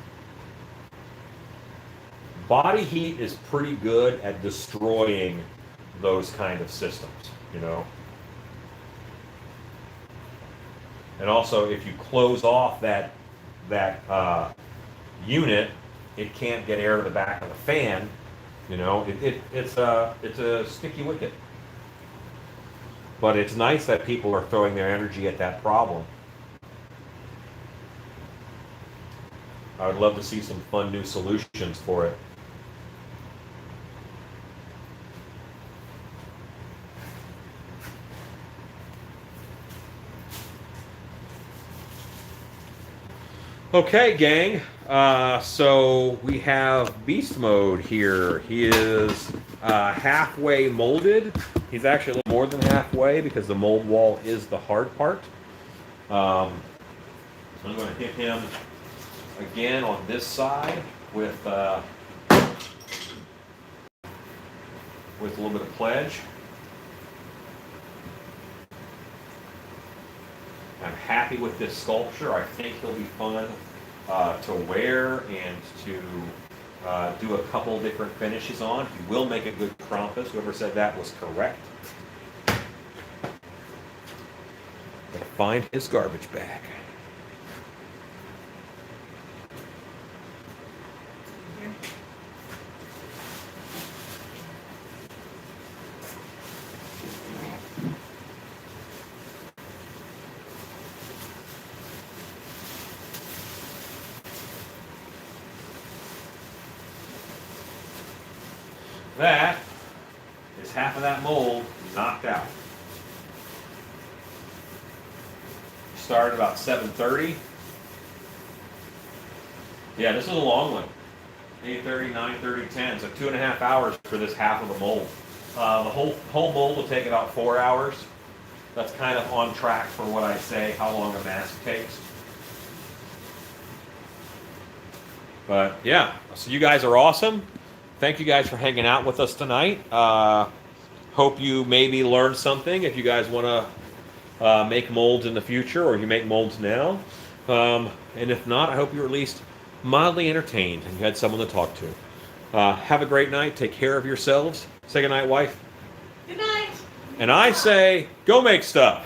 Body heat is pretty good at destroying those kind of systems, you know. And also, if you close off that unit, it can't get air to the back of the fan. You know, it's a sticky wicket. But it's nice that people are throwing their energy at that problem. I would love to see some fun new solutions for it. Okay, gang. So we have Beast Mode here. He is halfway molded. He's actually a little more than halfway because the mold wall is the hard part. So I'm going to hit him again on this side with a little bit of pledge. I'm happy with this sculpture. I think he'll be fun to wear and to do a couple different finishes on. He will make a good Krampus. Whoever said that was correct. But find his garbage bag. That is half of that mold knocked out. Started about 7:30. Yeah, this is a long one. 8:30, 9:30, 10. So 2.5 hours for this half of the mold. The whole mold will take about 4 hours. That's kind of on track for what I say, how long a mask takes. But yeah, so you guys are awesome. Thank you guys for hanging out with us tonight. Hope you maybe learned something if you guys want to make molds in the future or you make molds now. And if not, I hope you were at least mildly entertained and you had someone to talk to. Have a great night. Take care of yourselves. Say good night, wife. Good night. And I say, go make stuff.